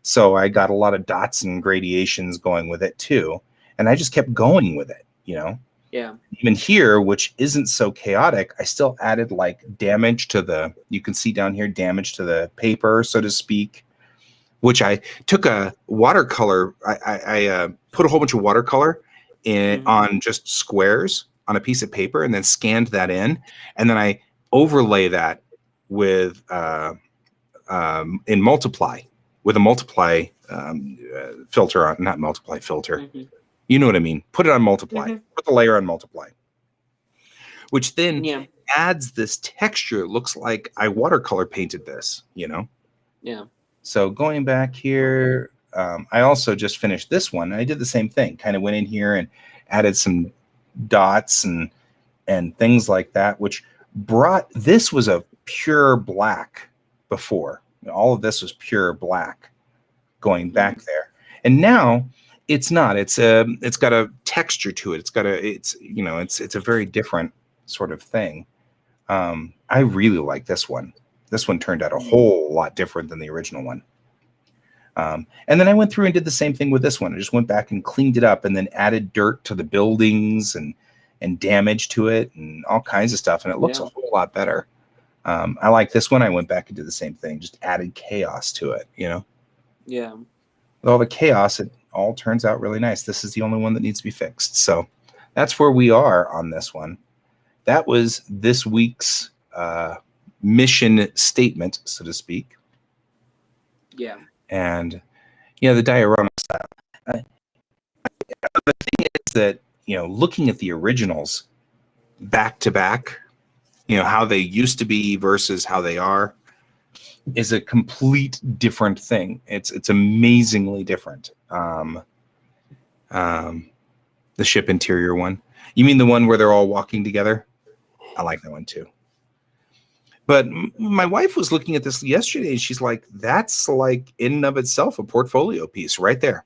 So I got a lot of dots and gradations going with it too. And I just kept going with it, you know? Yeah. Even here, which isn't so chaotic, I still added like damage to the, you can see down here, damage to the paper, so to speak, which I took a watercolor. I put a whole bunch of watercolor in on just squares on a piece of paper and then scanned that in. And then I overlay that with in multiply with a multiply filter on, not multiply filter. You know what I mean? Put it on multiply, put the layer on multiply, which then adds this texture. It looks like I watercolor painted this, you know? Yeah. So going back here, I also just finished this one. I did the same thing, kind of went in here and added some dots and things like that, which brought, this was a pure black before. All of this was pure black going back there. And now it's not, it's got a texture to it. It's a very different sort of thing. I really like this one. This one turned out a whole lot different than the original one. And then I went through and did the same thing with this one. I just went back and cleaned it up and then added dirt to the buildings and damage to it and all kinds of stuff. And it looks a whole lot better. I like this one. I went back and did the same thing, just added chaos to it, you know? Yeah. With all the chaos, it all turns out really nice. This is the only one that needs to be fixed. So that's where we are on this one. That was this week's mission statement, so to speak. Yeah. And, you know, the diorama style. The thing is that, you know, looking at the originals back to back, you know, how they used to be versus how they are is a complete different thing. It's amazingly different. The ship interior one. You mean the one where they're all walking together? I like that one too. But my wife was looking at this yesterday and she's like, that's like in and of itself a portfolio piece right there.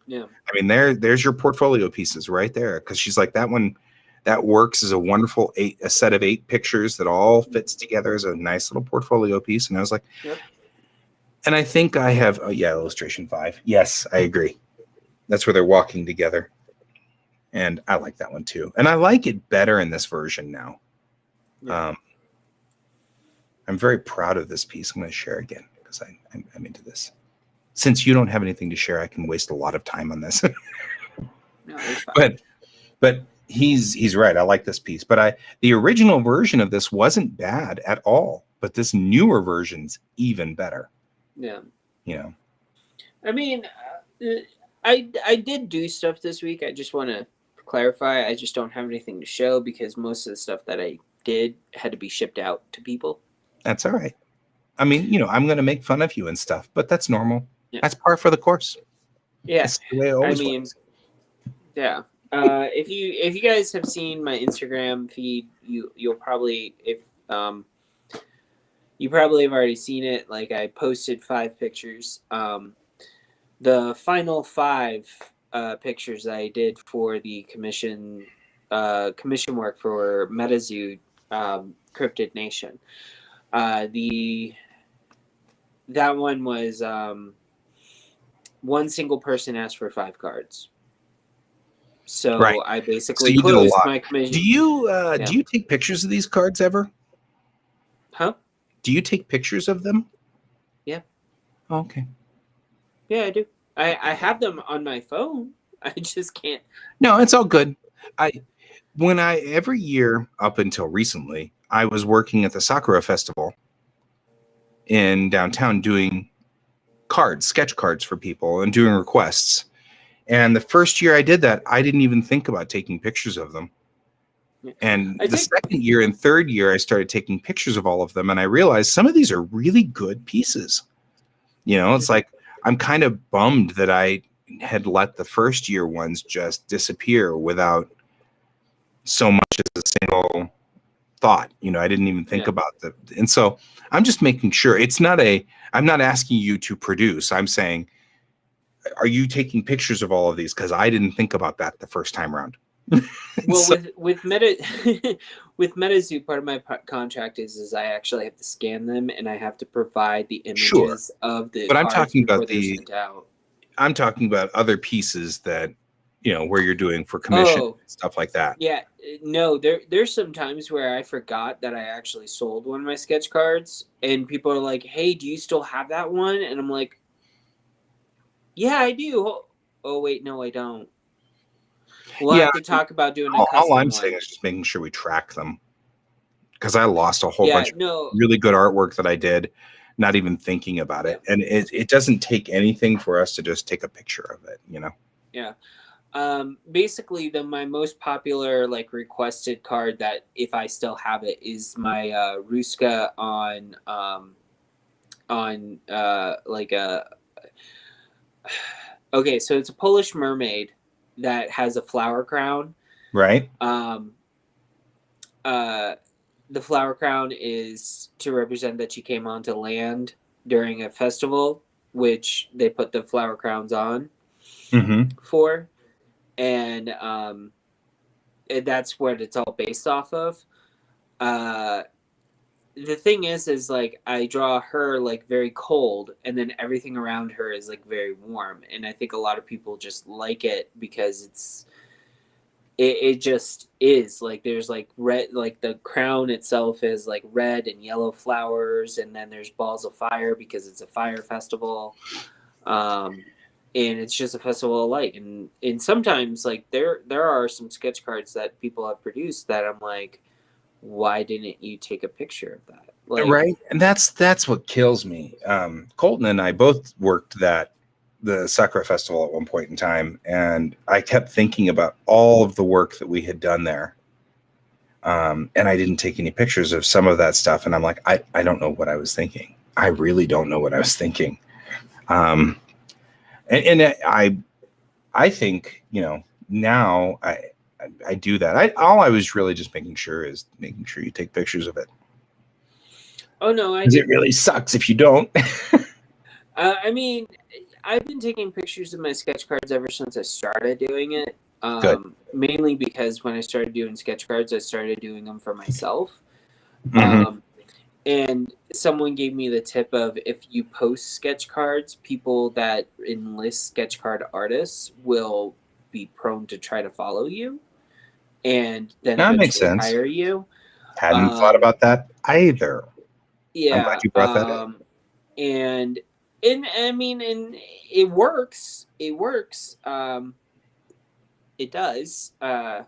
Yeah. I mean, there's your portfolio pieces right there. Cause she's like, that one, that works as a wonderful a set of 8 pictures that all fits together as a nice little portfolio piece. And I was like, and I think I have, illustration 5. Yes, I agree. That's where they're walking together. And I like that one too. And I like it better in this version now. Yeah. I'm very proud of this piece. I'm going to share again because I'm into this. Since you don't have anything to share, I can waste a lot of time on this. No, it's fine. But he's right. I like this piece. But the original version of this wasn't bad at all. But this newer version's even better. Yeah. You know. I mean, I did do stuff this week. I just want to clarify, I just don't have anything to show because most of the stuff that I did had to be shipped out to people. That's all right. I mean, I'm going to make fun of you and stuff, but that's normal. Yeah. That's par for the course. Yeah, It's the way it I always mean, works. yeah. If you guys have seen my Instagram feed, you'll probably you probably have already seen it. Like I posted 5 pictures. The final 5 pictures I did for the commission work for MetaZoo Cryptid Nation. That one was one single person asked for 5 cards. So Right. I So basically you did a closed lot. my commission. Do you take pictures of these cards ever? Huh? Do you take pictures of them? Yeah. Oh, okay. Yeah, I do. I have them on my phone. I just can't. No, it's all good. Every year up until recently, I was working at the Sakura Festival in downtown doing sketch cards for people and doing requests. And the first year I did that, I didn't even think about taking pictures of them. And the second year and third year, I started taking pictures of all of them. And I realized some of these are really good pieces. It's like, I'm kind of bummed that I had let the first year ones just disappear without so much as a single thought. I didn't even think about and so I'm just making sure I'm not asking you to produce. I'm saying, are you taking pictures of all of these? Because I didn't think about that the first time around. Well, so, with MetaZoo, part of my contract is I actually have to scan them and I have to provide the images of the. But I'm talking about I'm talking about other pieces that where you're doing for commission stuff like that. Yeah, no, there's some times where I forgot that I actually sold one of my sketch cards, and people are like, "Hey, do you still have that one?" And I'm like, "Yeah, I do." Oh wait, no, I don't. We'll have to talk about doing a custom all I'm one. saying is just making sure we track them, because I lost a whole bunch of really good artwork that I did, not even thinking about it. And it doesn't take anything for us to just take a picture of it, Yeah. Basically, my most popular requested card that if I still have it is my Ruska on okay, so it's a Polish mermaid that has a flower crown. Right. The flower crown is to represent that she came onto land during a festival, which they put the flower crowns on for. And that's what it's all based off of. The thing is like I draw her very cold, and then everything around her is very warm, and I think a lot of people just like it because it just is there's red, the crown itself is red and yellow flowers, and then there's balls of fire because it's a fire festival. And it's just a festival of light, and sometimes there are some sketch cards that people have produced that I'm like, why didn't you take a picture of that? Right. And that's what kills me. Colton and I both worked the Sakura Festival at one point in time, and I kept thinking about all of the work that we had done there. And I didn't take any pictures of some of that stuff, and I'm like, I don't know what I was thinking. I really don't know what I was thinking. And I think, now I do that. All I was really just making sure you take pictures of it. Oh no, it really sucks if you don't. I mean, I've been taking pictures of my sketch cards ever since I started doing it. Good. Mainly because when I started doing sketch cards, I started doing them for myself. And someone gave me the tip of, if you post sketch cards, people that enlist sketch card artists will be prone to try to follow you, and then that makes sense. Hire you. Hadn't thought about that either. Yeah, I'm glad you brought that up. And I mean, and it works. It works. It does. But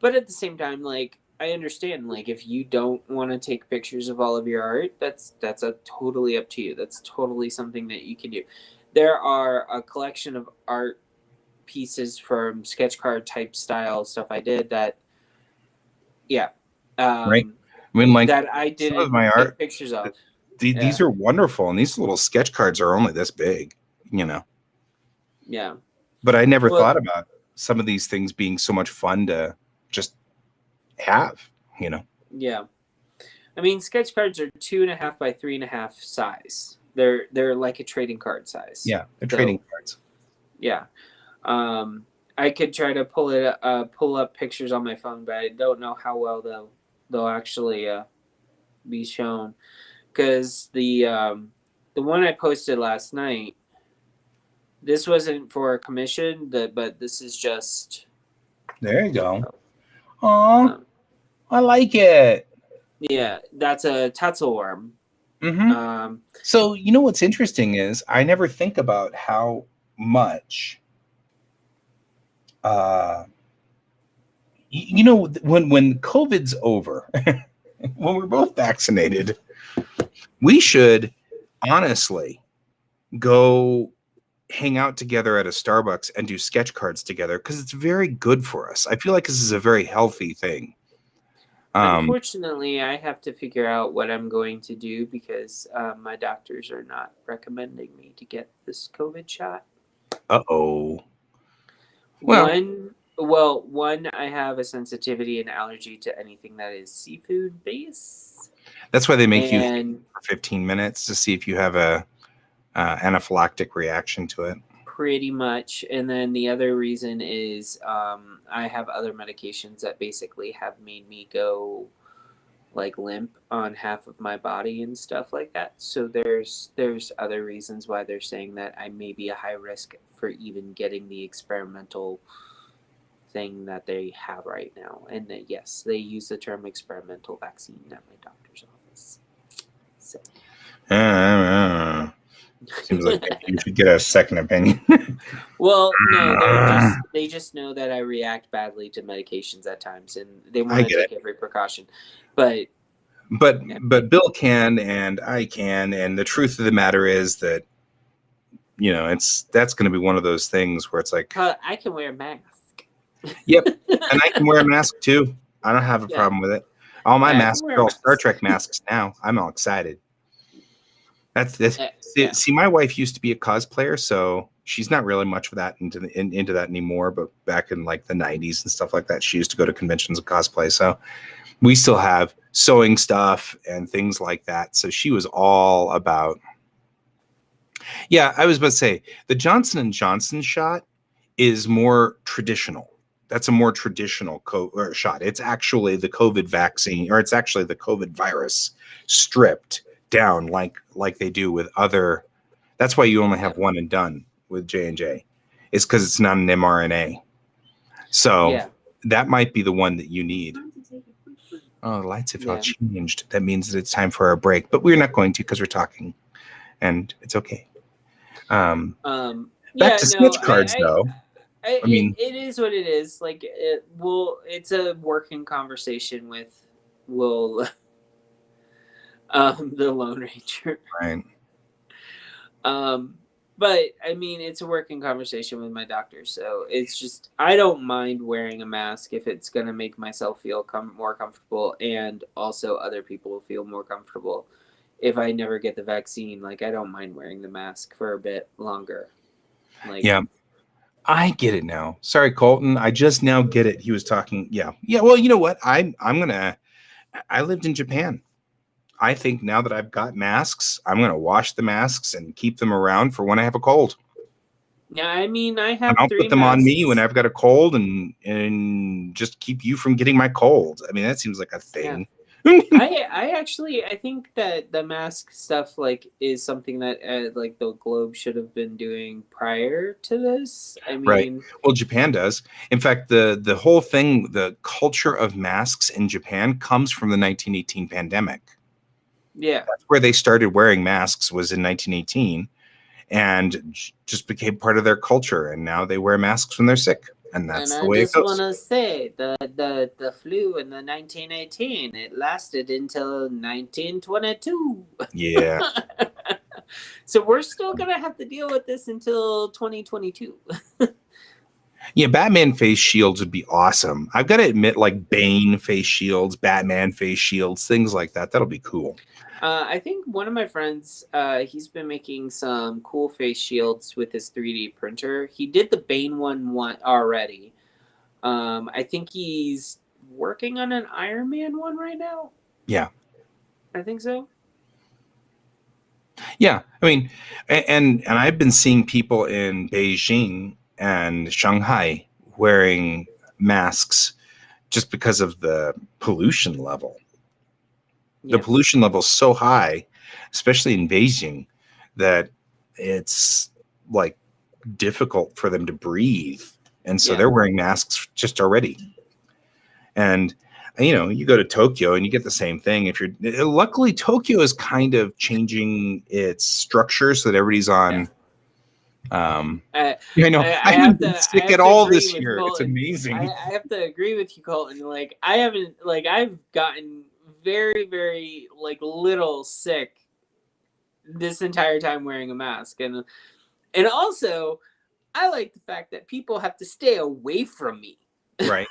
at the same time, I understand, if you don't want to take pictures of all of your art, that's totally up to you. That's totally something that you can do. There are a collection of art pieces from sketch card type style stuff I did that, Right. I mean, like that I some of didn't my take art, pictures of. these are wonderful, and these little sketch cards are only this big, you know. Yeah. But I never Well, thought about some of these things being so much fun to just have, you know. yeah. I mean, sketch cards are 2.5 by 3.5 size. They're like a trading card size. Yeah, they're So, trading cards. Yeah. I could try to pull up pictures on my phone, but I don't know how well they'll actually be shown, because the one I posted last night, this wasn't for a commission, but this is just There you go. Oh, um, I like it. yeah, that's a Tatzelworm. Mm-hmm. So, you know what's interesting is I never think about how much, you know, when COVID's over, when we're both vaccinated, we should honestly go hang out together at a Starbucks and do sketch cards together, because it's very good for us. I feel like this is a very healthy thing. Unfortunately, I have to figure out what I'm going to do, because my doctors are not recommending me to get this COVID shot. Uh-oh. Well, One, I have a sensitivity and allergy to anything that is seafood based. That's why they make you And for 15 minutes to see if you have a anaphylactic reaction to it. pretty much. And then the other reason is I have other medications that basically have made me go like limp on half of my body and stuff like that. So there's other reasons why they're saying that I may be a high risk for even getting the experimental thing that they have right now. And that, yes, they use the term experimental vaccine at my doctor's office. So Seems like maybe you should get a second opinion. well, no, they just know that I react badly to medications at times, and they want to take every precaution. But Bill can, and I can, and the truth of the matter is that, you know, that's going to be one of those things where it's like, I can wear a mask. Yep, and I can wear a mask too. I don't have a problem with it. All my masks are all Star Trek masks now. I'm all excited. That's this. See, my wife used to be a cosplayer, so she's not really much of that into that anymore. But back in like the 90s and stuff like that, she used to go to conventions and cosplay. So we still have sewing stuff and things like that. So she was all about. Yeah, I was about to say the Johnson & Johnson shot is more traditional. That's a more traditional shot. It's actually the COVID vaccine, or it's actually the COVID virus stripped down like they do with other. That's why you only have one and done with J&J. It's because it's not an mRNA. So that might be the one that you need. Oh, the lights have all changed. That means that it's time for our break, but we're not going to, because we're talking, and it's okay. Back to sketch cards, though. I mean, it is what it is. Like, it's a working conversation with Will, the Lone Ranger. Right. But I mean, it's a working conversation with my doctor, so it's just, I don't mind wearing a mask if it's gonna make myself feel more comfortable, and also other people will feel more comfortable. If I never get the vaccine, like, I don't mind wearing the mask for a bit longer. Like, yeah, I get it now. Sorry, Colton. I just now get it. He was talking. Yeah. Well, you know what? I lived in Japan. I think now that I've got masks, I'm gonna wash the masks and keep them around for when I have a cold. Yeah, I mean, I have. I'll put them on me when I've got a cold, and just keep you from getting my cold. I mean, that seems like a thing. Yeah. I think that the mask stuff, like, is something that like the Globe should have been doing prior to this. I mean, right. Well, Japan does. In fact, the whole thing, the culture of masks in Japan comes from the 1918 pandemic. Yeah, that's where they started wearing masks, was in 1918, and just became part of their culture. And now they wear masks when they're sick. And that's the way it goes. I just want to say the flu in the 1918, it lasted until 1922. Yeah. So we're still gonna have to deal with this until 2022. Yeah, Batman face shields would be awesome. I've got to admit, like Bane face shields, Batman face shields, things like that. That'll be cool. I think one of my friends, he's been making some cool face shields with his 3D printer. He did the Bane one already. I think he's working on an Iron Man one right now. Yeah. I think so. Yeah, I mean, and I've been seeing people in Beijing and Shanghai wearing masks just because of the pollution level. Yeah. The pollution level is so high, especially in Beijing, that it's like difficult for them to breathe, and so Yeah. they're wearing masks just already. And you know, you go to Tokyo and you get the same thing. If you're luckily, Tokyo is kind of changing its structure so that everybody's on. I know I haven't been sick at all this year. Colton. It's amazing. I have to agree with you, Colton. Like I haven't, like I've gotten very, very like little sick this entire time wearing a mask, and also I like the fact that people have to stay away from me. Right.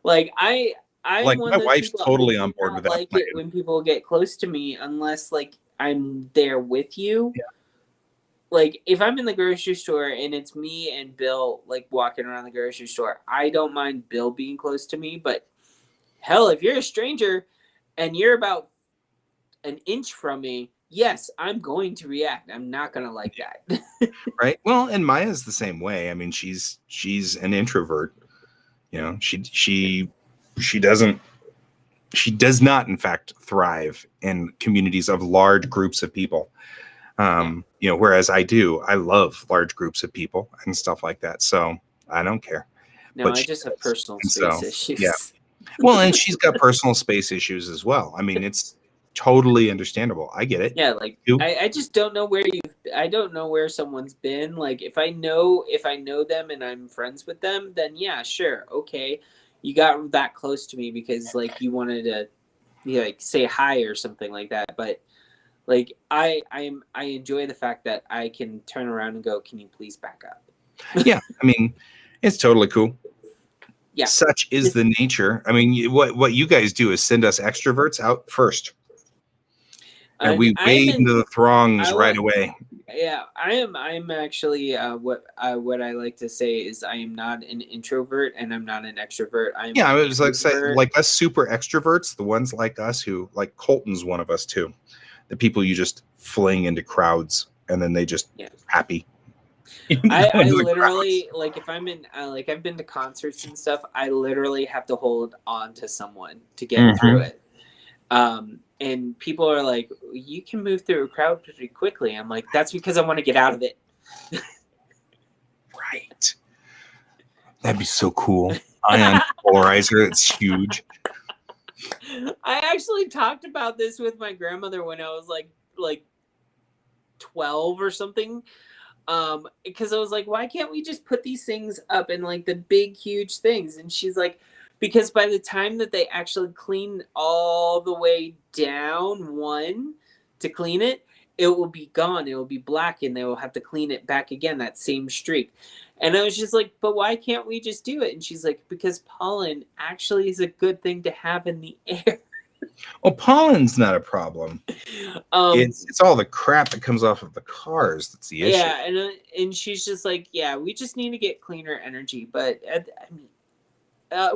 Like I'm like one my of those wife's people, totally I do on board not with that like plan. it when people get close to me unless like I'm there with you. Yeah. Like if I'm in the grocery store and it's me and Bill like walking around the grocery store, I don't mind Bill being close to me, but hell, if you're a stranger and you're about an inch from me, yes, I'm going to react. I'm not going to like that. Right. Well, and Maya's the same way. I mean, she's an introvert. You know, she does not, in fact, thrive in communities of large groups of people. You know, whereas I do. I love large groups of people and stuff like that. So I don't care. No, But I just have personal and space so, issues. yeah. Well, and she's got personal space issues as well. I mean, it's totally understandable. I get it. Yeah, like I just don't know where I don't know where someone's been. Like if I know them and I'm friends with them, then yeah, sure, okay. You got that close to me because like you wanted to like say hi or something like that. But like I enjoy the fact that I can turn around and go, "Can you please back up?" Yeah, I mean, it's totally cool. Yeah. Such is the nature. I mean, what you guys do is send us extroverts out first. And we wade into the throngs right away. Yeah, I'm actually what I like to say is I am not an introvert and I'm not an extrovert. I was like say like us super extroverts, the ones like us who like Colton's one of us too. The people you just fling into crowds and then they just happy. I literally like if I'm in like I've been to concerts and stuff, I literally have to hold on to someone to get through it. And people are like, you can move through a crowd pretty quickly. I'm like, that's because I want to get out of it. Right. That'd be so cool. Ion polarizer, it's huge. I actually talked about this with my grandmother when I was like 12 or something. Because I was like, why can't we just put these things up in like the big, huge things? And she's like, because by the time that they actually clean all the way down one to clean it, it will be gone. It will be black and they will have to clean it back again, that same streak. And I was just like, but why can't we just do it? And she's like, because pollen actually is a good thing to have in the air. Well, pollen's not a problem. It's all the crap that comes off of the cars that's the issue. Yeah, and she's just like, yeah, we just need to get cleaner energy. But I mean,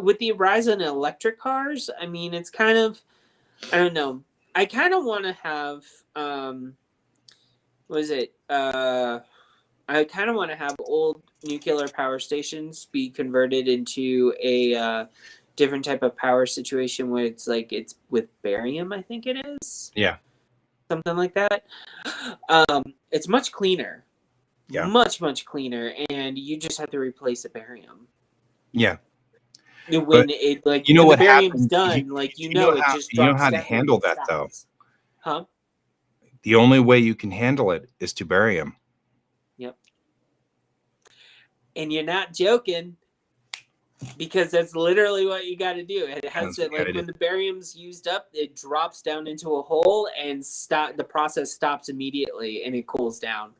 with the rise in electric cars, I mean, it's kind of, I don't know. I kind of want to have, I kind of want to have old nuclear power stations be converted into a different type of power situation where it's like it's with barium, I think it is. Yeah. Something like that. It's much cleaner. Yeah. Much cleaner, and you just have to replace the barium. Yeah. When it like you know when what the barium's happens, done, like it just drops. You know how to handle that though. Huh? The only way you can handle it is to barium. Yep. And you're not joking, because that's literally what you got to do. It has to, like, when the barium's used up, it drops down into a hole and the process stops immediately and it cools down.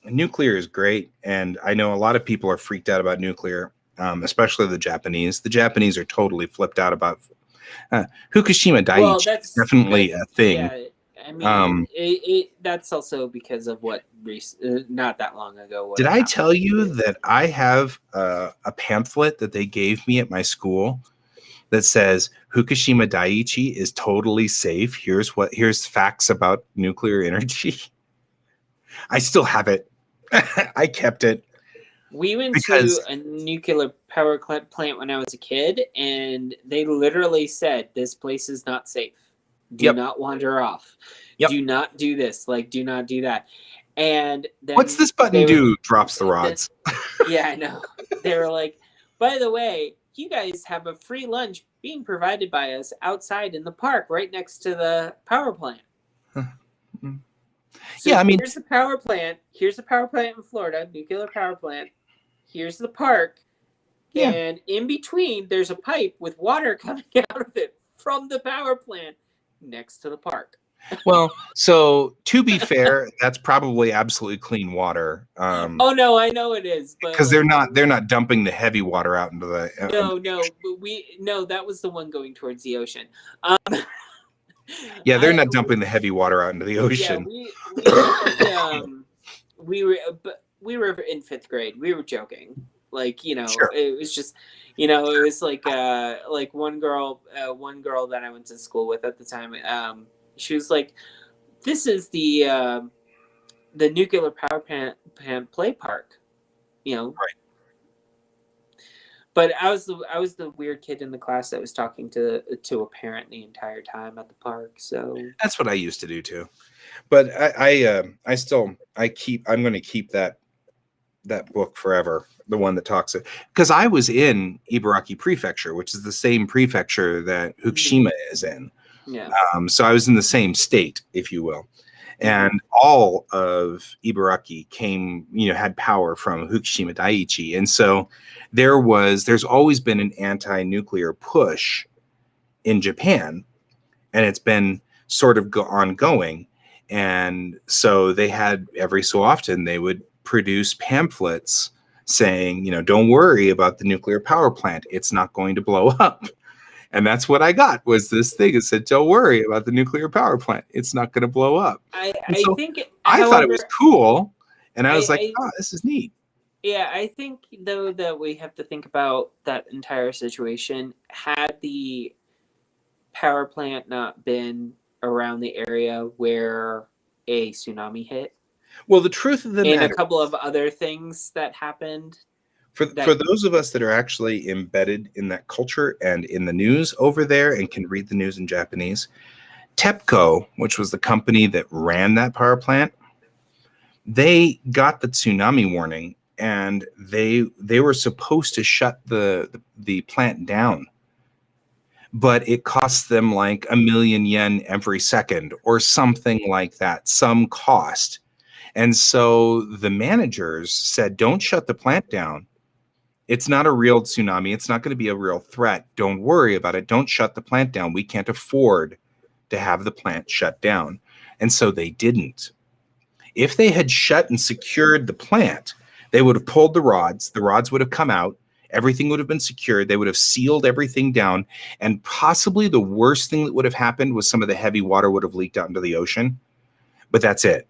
nuclear is great, and I know a lot of people are freaked out about nuclear, especially the Japanese. The Japanese are totally flipped out about Fukushima Well, Daiichi. that's Definitely a thing. yeah. I Um, mean, that's also because of what not that long ago. What did had I happened. tell you that I have a pamphlet that they gave me at my school that says Fukushima Daiichi is totally safe? Here's facts about nuclear energy. I still have it. I kept it We went to because a nuclear power plant when I was a kid, and they literally said, "This place is not safe. Do Yep. not wander off. Yep. Do not do this. Like, do not do that." And then what's this button do? Drops the rods. Yeah, I know. They were like, "By the way, you guys have a free lunch being provided by us outside in the park, right next to the power plant." So Yeah, I mean, here's the power plant. Here's the power plant in Florida, nuclear power plant. Here's the park. yeah. And in between, there's a pipe with water coming out of it from the power plant next to the park. Well, so to be fair, that's probably absolutely clean water. Oh no, I know it is, but because they're not dumping the heavy water out into the. no, that was the one going towards the ocean. Yeah, they're not dumping the heavy water out into the ocean. Yeah, we were in 5th grade. We were joking, like Sure. it was just it was like one girl that I went to school with at the time. She was like, "This is the nuclear power plant play park," Right. But I was the weird kid in the class that was talking to a parent the entire time at the park. So That's what I used to do too. But I'm going to keep that book forever. The one that talks it, because I was in Ibaraki Prefecture, which is the same prefecture that Fukushima is in. yeah. So I was in the same state, if you will. And all of Ibaraki had power from Fukushima Daiichi. And so there's always been an anti-nuclear push in Japan, and it's been sort of ongoing. And so they had, every so often, they would produce pamphlets saying, don't worry about the nuclear power plant. It's not going to blow up. And that's what I got, was this thing that said, don't worry about the nuclear power plant. It's not going to blow up. I thought it was cool. And I was like, oh, this is neat. Yeah, I think, though, that we have to think about that entire situation. Had the power plant not been around the area where a tsunami hit, well, the truth of the matter, and a couple of other things that happened. For those of us that are actually embedded in that culture and in the news over there and can read the news in Japanese, TEPCO, which was the company that ran that power plant, they got the tsunami warning, and they were supposed to shut the plant down. But it cost them like 1 million yen every second or something like that, some cost. And so the managers said, don't shut the plant down. It's not a real tsunami. It's not going to be a real threat. Don't worry about it. Don't shut the plant down. We can't afford to have the plant shut down. And so they didn't. If they had shut and secured the plant, they would have pulled the rods. The rods would have come out. Everything would have been secured. They would have sealed everything down. And possibly the worst thing that would have happened was some of the heavy water would have leaked out into the ocean. But that's it.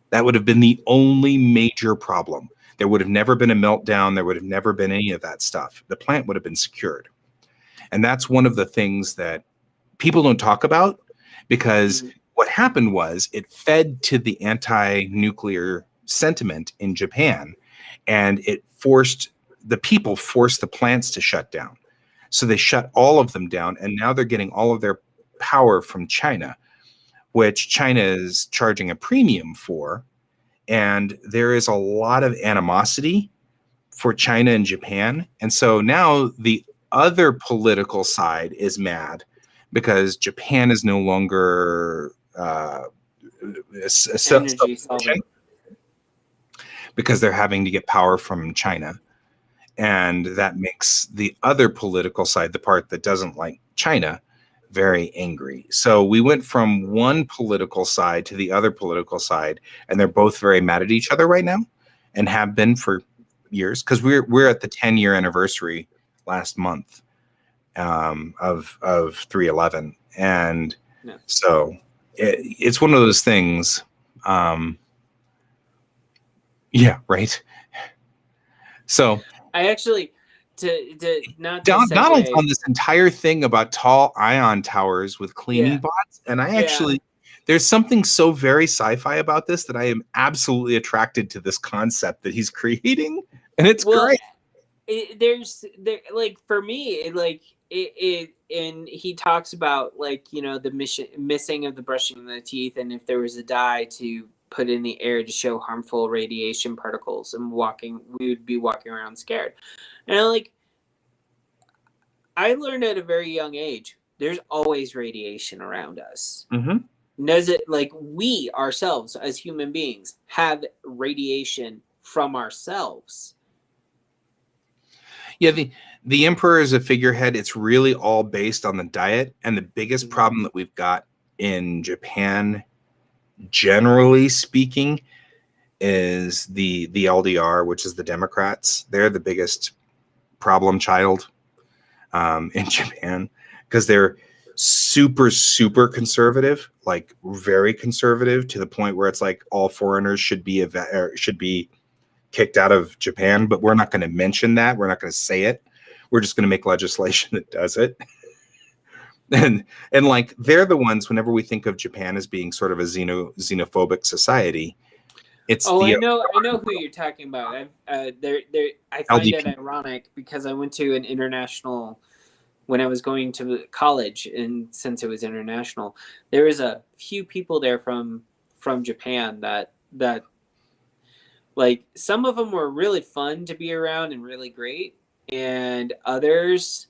That would have been the only major problem. There would have never been a meltdown. There would have never been any of that stuff. The plant would have been secured. And that's one of the things that people don't talk about, because what happened was it fed to the anti-nuclear sentiment in Japan, and it forced the plants to shut down. So they shut all of them down, and now they're getting all of their power from China, which China is charging a premium for. And there is a lot of animosity for China and Japan. And so now the other political side is mad because Japan is no longer because they're having to get power from China. And that makes the other political side, the part that doesn't like China, very angry. So we went from one political side to the other political side, and they're both very mad at each other right now. and have been for years, because we're at the 10-year anniversary last month of 3/11, and Yeah. so it's one of those things. Yeah, right. So I actually to not to Donald's segue. on this entire thing about tall ion towers with cleaning Yeah. bots, and I Yeah. actually there's something so very sci-fi about this that I am absolutely attracted to this concept that he's creating, and it's great. There like for me and he talks about like the missing of the brushing of the teeth, and if there was a dye to put in the air to show harmful radiation particles, and we would be walking around scared. And I learned at a very young age there's always radiation around us. Does it, like, we ourselves as human beings have radiation from ourselves? Yeah, the emperor is a figurehead. It's really all based on the diet, and the biggest problem that we've got in Japan, generally speaking, is the LDR, which is the Democrats. They're the biggest problem child in Japan, because they're super conservative, like very conservative, to the point where it's like all foreigners should be kicked out of Japan. But we're not going to mention that. We're not going to say it. We're just going to make legislation that does it. and like, they're the ones, whenever we think of Japan as being sort of a xenophobic society, it's I know who you're talking about. I find LDP. it ironic because I went to an international when I was going to college, and since it was international, there was a few people there from Japan that like, some of them were really fun to be around and really great, and others,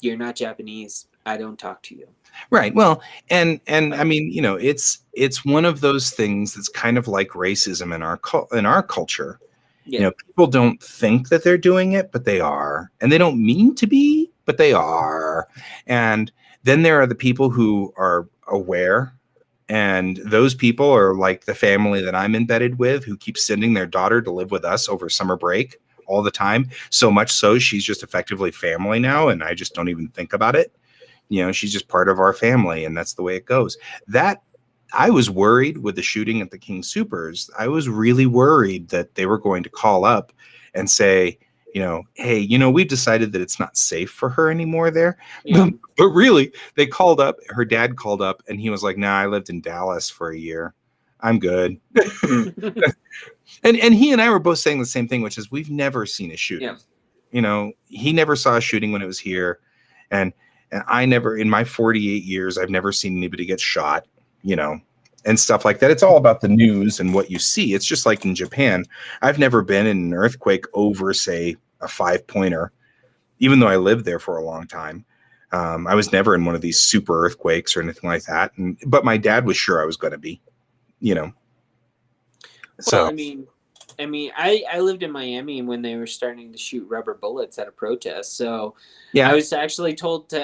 you're not Japanese, I don't talk to you. Right. Well, and I mean, it's one of those things that's kind of like racism in our culture. Yeah. People don't think that they're doing it, but they are, and they don't mean to be, but they are. And then there are the people who are aware, and those people are like the family that I'm embedded with, who keeps sending their daughter to live with us over summer break all the time. So much so she's just effectively family now, and I just don't even think about it. She's just part of our family, and that's the way it goes. That I was worried with the shooting at the King Soopers. I was really worried that they were going to call up and say, hey, we've decided that it's not safe for her anymore there. Yeah. But really, they called up, her dad called up, and he was like, nah, I lived in Dallas for a year. I'm good. and he and I were both saying the same thing, which is we've never seen a shooting. Yeah. He never saw a shooting when it was here. And I never, in my 48 years, I've never seen anybody get shot, and stuff like that. It's all about the news and what you see. It's just like in Japan. I've never been in an earthquake over, say, a 5-pointer, even though I lived there for a long time. I was never in one of these super earthquakes or anything like that. But my dad was sure I was going to be, So, well, I mean, I lived in Miami when they were starting to shoot rubber bullets at a protest. So yeah, I was actually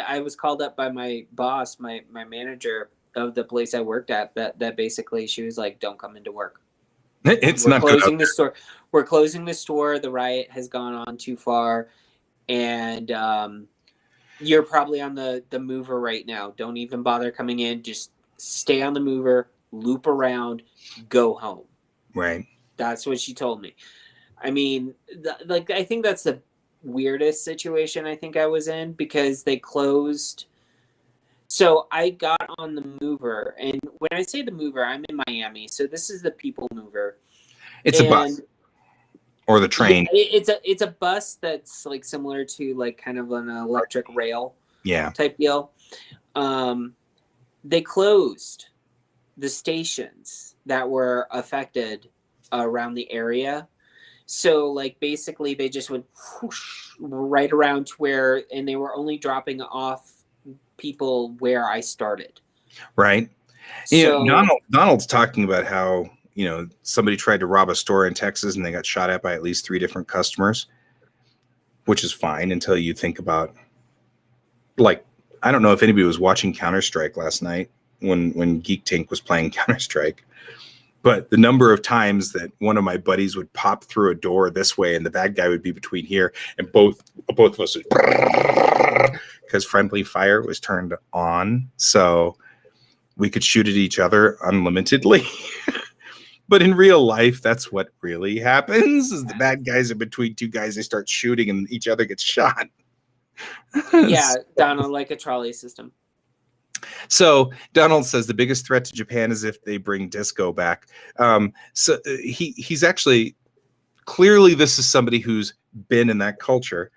I was called up by my boss, my manager of the place I worked at, that basically she was like, don't come into work. We're not closing the store. We're closing the store. The riot has gone on too far. And you're probably on the mover right now. Don't even bother coming in. Just stay on the mover, loop around, go home. Right. That's what she told me. I mean, I think that's the weirdest situation I think I was in, because they closed. So I got on the mover, and when I say the mover, I'm in Miami. So this is the people mover. It's a bus or the train. Yeah, it's a bus that's like similar to like kind of an electric rail type deal. They closed the stations that were affected around the area. So like basically they just went whoosh, right around to where, and they were only dropping off people where I started. Right. So Donald's talking about how, somebody tried to rob a store in Texas and they got shot at by at least 3 different customers, which is fine until you think about, like, I don't know if anybody was watching Counter-Strike last night when Geek Tank was playing Counter-Strike, But the number of times that one of my buddies would pop through a door this way and the bad guy would be between here, and both of us would, because friendly fire was turned on, so we could shoot at each other unlimitedly. But in real life, that's what really happens: is the bad guys are between two guys, they start shooting, and each other gets shot. Yeah, down on like a trolley system. So Donald says the biggest threat to Japan is if they bring disco back. He's actually, clearly this is somebody who's been in that culture,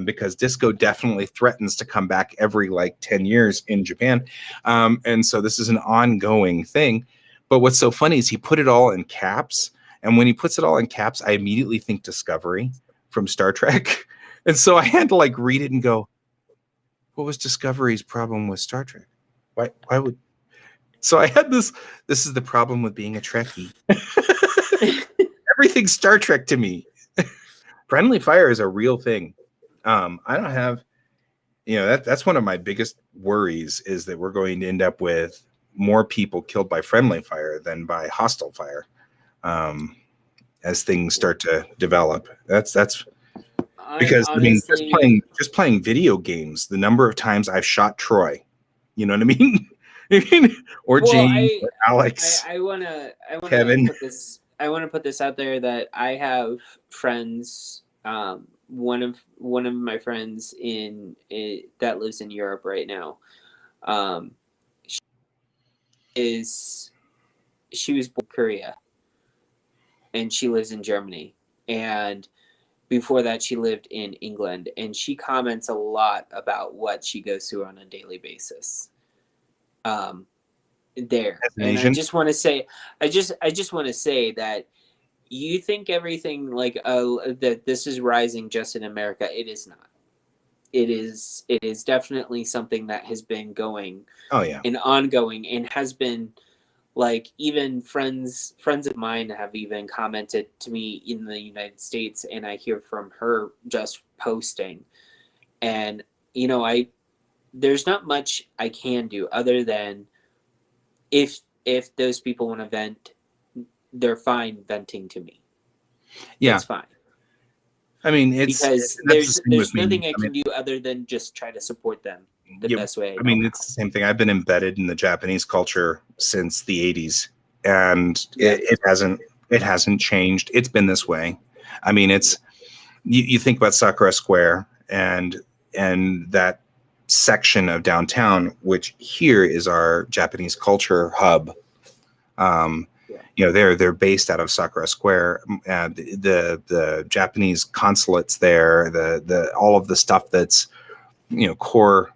because disco definitely threatens to come back every like 10 years in Japan. And so this is an ongoing thing. But what's so funny is he put it all in caps. And when he puts it all in caps, I immediately think Discovery from Star Trek. And so I had to like read it and go, what was Discovery's problem with Star Trek? Why would? So I had this is the problem with being a Trekkie. Everything's Star Trek to me. Friendly fire is a real thing. I don't have, that's one of my biggest worries, is that we're going to end up with more people killed by friendly fire than by hostile fire, as things start to develop. That's because honestly, I mean, just playing video games, the number of times I've shot Troy, you know what I mean? Or well, James, or Alex, I wanna Kevin. I want to put this out there that I have friends. One of my friends that lives in Europe right now. She was born in Korea, and she lives in Germany, and before that she lived in England, and she comments a lot about what she goes through on a daily basis. There, and I just want to say, I just want to say that you think everything like that this is rising just in America. It is not. It is definitely something that has been going. Oh yeah, and ongoing, and has been like, even friends of mine have even commented to me in the United States, and I hear from her just posting, and there's not much I can do other than if those people want to vent, they're fine venting to me. Yeah, it's fine. I mean, because there's nothing I can do other than just try to support them the best way. I mean, it's the same thing. I've been embedded in the Japanese culture since the 80s, and it hasn't changed. It's been this way. I mean, it's you think about Sakura Square and that section of downtown, which here is our Japanese culture hub. They're based out of Sakura Square. The Japanese consulates there, the all of the stuff that's core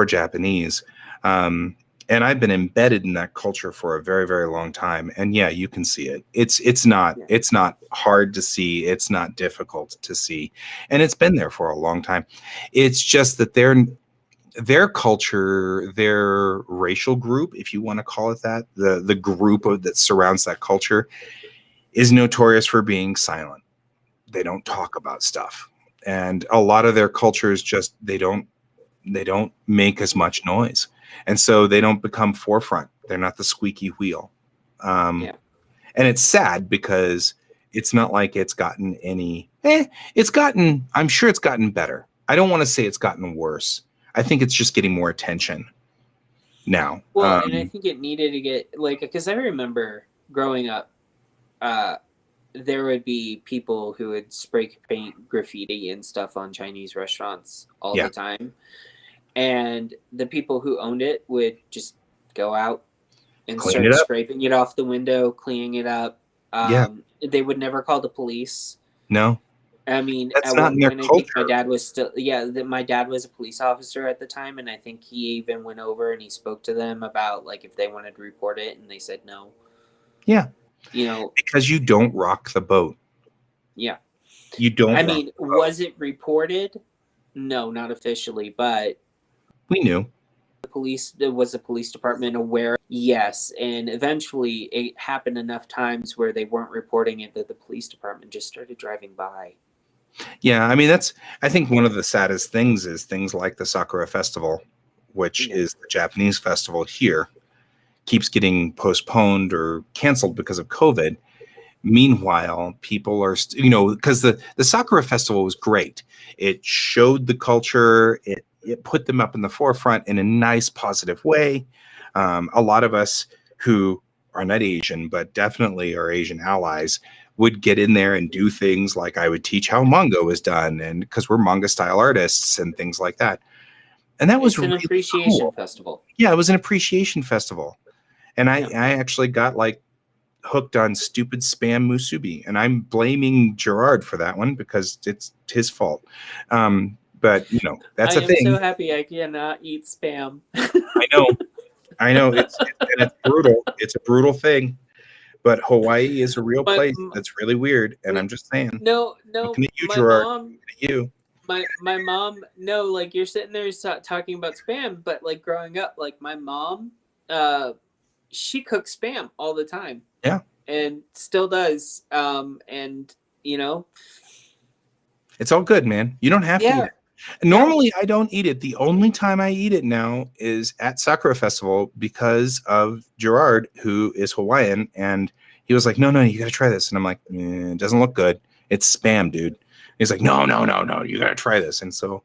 Japanese. And I've been embedded in that culture for a very, very long time. And yeah, you can see it. It's not hard to see. It's not difficult to see. And it's been there for a long time. It's just that their culture, their racial group, if you want to call it that, the group that surrounds that culture is notorious for being silent. They don't talk about stuff. And a lot of their cultures just, they don't make as much noise. And so they don't become forefront. They're not the squeaky wheel. And it's sad because it's not like it's gotten any, I'm sure it's gotten better. I don't want to say it's gotten worse. I think it's just getting more attention now. Well, and I think it needed to get, because I remember growing up, there would be people who would spray paint graffiti and stuff on Chinese restaurants all the time. And the people who owned it would just go out and start scraping it off the window, cleaning it up. They would never call the police. No. I mean, that's not in their culture. I think my dad was still, my dad was a police officer at the time, and I think he even went over and he spoke to them about if they wanted to report it, and they said no. Yeah. Because you don't rock the boat. Yeah. You don't. I mean, was it reported? No, not officially, but we knew. Was the police department aware? Yes, and eventually it happened enough times where they weren't reporting it that the police department just started driving by. Yeah, I mean, I think one of the saddest things is things like the Sakura Festival, which is the Japanese festival here, keeps getting postponed or canceled because of COVID. Meanwhile, people are, because the Sakura Festival was great. It showed the culture. It put them up in the forefront in a nice, positive way. A lot of us who are not Asian, but definitely are Asian allies, would get in there and do things like I would teach how manga was done, and because we're manga style artists and things like that. And that was It's an really appreciation cool. festival. Yeah, it was an appreciation festival. And I Yeah. actually got like hooked on stupid spam musubi, and I'm blaming Gerard for that one because it's his fault. But that's a I am thing. so happy I cannot eat spam. I know it's brutal. It's a brutal thing. But Hawaii is a real But place that's really weird, and I'm just saying. No, Looking at you, my Gerard. mom, Looking at you. my mom, no, like you're sitting there talking about spam, but like growing up, like my mom, she cooks spam all the time. Yeah. And still does. And it's all good, man. You don't have to eat it. Normally, I don't eat it. The only time I eat it now is at Sakura Festival because of Gerard, who is Hawaiian, and he was like, no, you got to try this. And I'm like, it doesn't look good. It's spam, dude. He's like, no, you got to try this. And so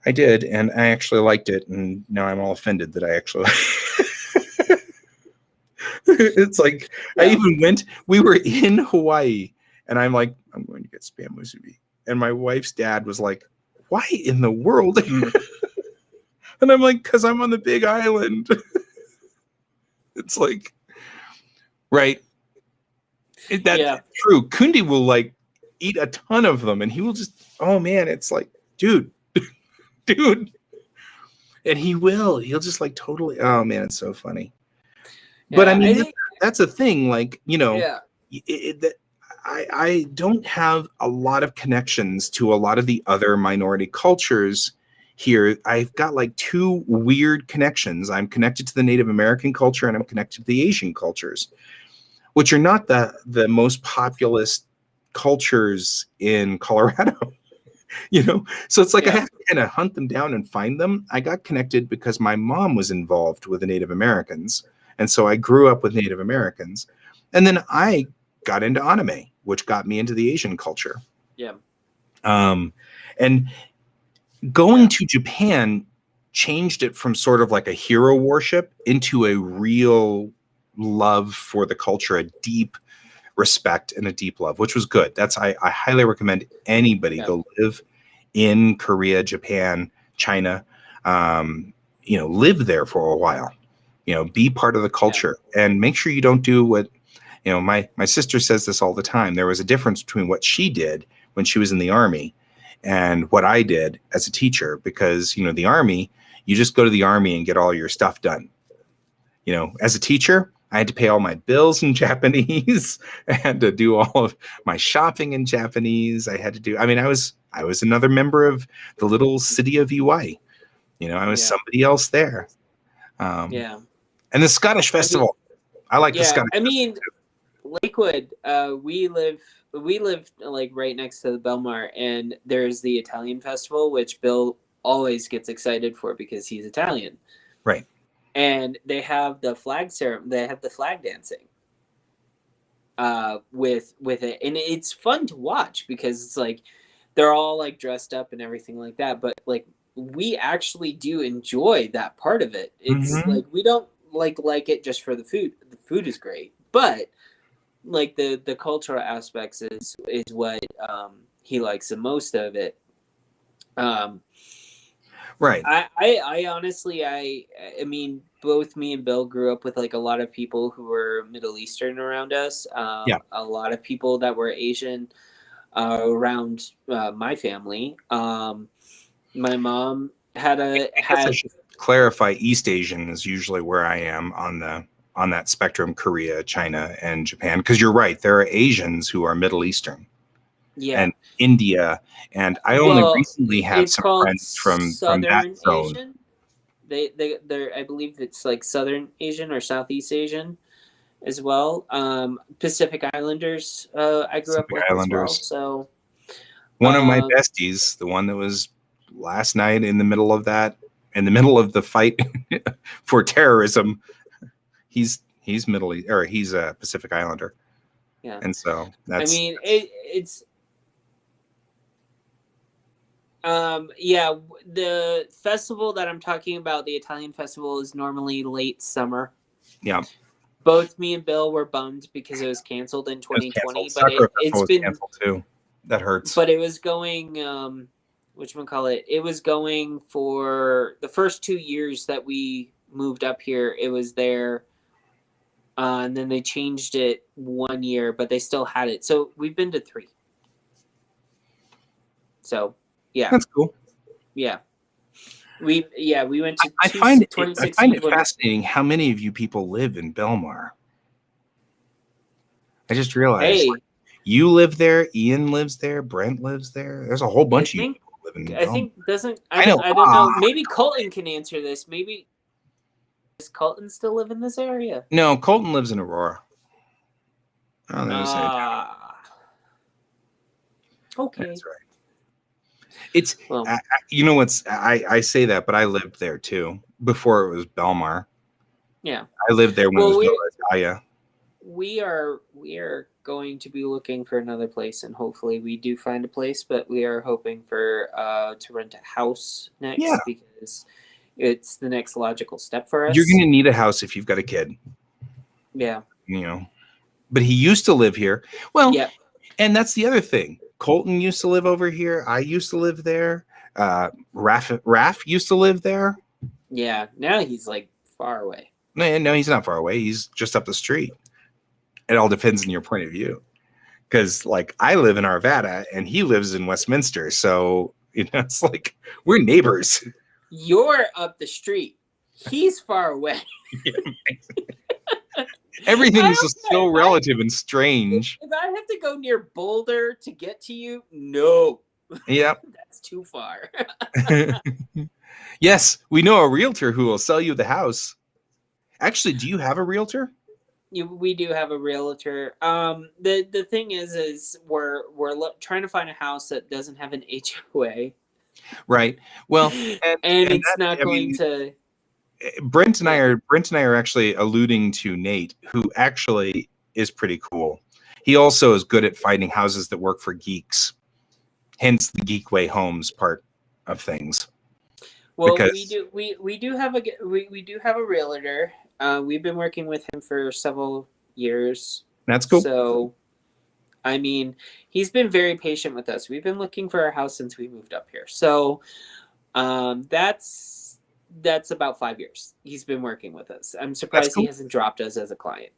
I did, and I actually liked it, and now I'm all offended that I actually... It's like, I even we were in Hawaii, and I'm like, I'm going to get spam musubi. And my wife's dad was like, why in the world? And I'm like, because I'm on the big island. It's like, right. That's true. Kundi will like eat a ton of them, and he will just, oh man, it's like, dude. And he'll just like totally, oh man, it's so funny. But I mean, that's a thing, like, I don't have a lot of connections to a lot of the other minority cultures here. I've got like two weird connections. I'm connected to the Native American culture, and I'm connected to the Asian cultures, which are not the most populous cultures in Colorado. So it's like I have to kind of hunt them down and find them. I got connected because my mom was involved with the Native Americans, and so I grew up with Native Americans. And then I got into anime, which got me into the Asian culture. Yeah. And going to Japan changed it from sort of like a hero worship into a real love for the culture, a deep respect and a deep love, which was good. I highly recommend anybody go live in Korea, Japan, China, live there for a while, be part of the culture, and make sure you don't do what, my sister says this all the time. There was a difference between what she did when she was in the Army and what I did as a teacher, because, the Army, you just go to the Army and get all your stuff done. As a teacher, I had to pay all my bills in Japanese. I had to do all of my shopping in Japanese. I was another member of the little city of UI. I was somebody else there. And the Scottish Festival. I like the Scottish Festival too. Lakewood, we live like right next to the Belmar, and there's the Italian Festival, which Bill always gets excited for because he's Italian. Right. And they have the flag ceremony. They have the flag dancing. With it, and it's fun to watch because it's like they're all like dressed up and everything like that. But like we actually do enjoy that part of it. It's like we don't like it just for the food. The food is great, but like the cultural aspects is what he likes the most of it. Right. I honestly, I mean, both me and Bill grew up with like a lot of people who were Middle Eastern around us. A lot of people that were Asian around my family. My mom I should clarify, East Asian is usually where I am on that spectrum: Korea, China, and Japan. Because you're right, there are Asians who are Middle Eastern. Yeah. And India, and I only recently had some friends from that zone. Asian. They're I believe it's like Southern Asian or Southeast Asian as well. Pacific Islanders. I grew up with as well. So one of my besties, the one that was last night in the middle of the fight for terrorism, He's Middle East, or he's a Pacific Islander. Yeah. And so I that's mean, it's yeah, the festival that I'm talking about, the Italian festival, is normally late summer. yeah. Both me and Bill were bummed because it was canceled in It was 2020, canceled. but Sakura Festival it's was been canceled too. That hurts. but it was going whatchamacallit, it was going for the first 2 years that we moved up here. It was there, and then they changed it 1 year, but they still had it. So we've been to 3. So yeah, That's cool. yeah. We went to I find it 2016. fascinating how many of you people live in Belmar. I just realized Hey, you live there, Ian lives there, Brent lives there. There's a whole bunch of you people living in I Belmar. think doesn't I know. I don't know. Maybe Colton can answer this. Maybe does Colton still live in this area? No, Colton lives in Aurora. I don't know. Okay. That's right. It's Well, you know what's I say that, but I lived there too before it was Belmar. yeah. I lived there when it was Villa. We are going to be looking for another place, and hopefully we do find a place. But we are hoping for to rent a house next, because it's the next logical step for us. You're going to need a house if you've got a kid. Yeah. You know, but he used to live here. Well, yeah. And that's the other thing. Colton used to live over here. I used to live there. Raph used to live there. Yeah. Now he's like far away. No, he's not far away. He's just up the street. It all depends on your point of view. Because, like, I live in Arvada and he lives in Westminster. So, you know, it's like we're neighbors. You're up the street. He's far away. Everything is just so relative and strange. If I have to go near Boulder to get to you, no. Yep. That's too far. Yes, we know a realtor who will sell you the house. Actually, do you have a realtor? We do have a realtor. The thing is we're trying to find a house that doesn't have an HOA. Right. Well, and it's not going to. Brent and I are actually alluding to Nate, who actually is pretty cool. He also is good at finding houses that work for geeks, hence the Geek Way Homes part of things. Well, we do have a realtor. We've been working with him for several years. That's cool. So, I mean, he's been very patient with us. We've been looking for a house since we moved up here. So, that's about 5 years he's been working with us. I'm surprised he hasn't dropped us as a client.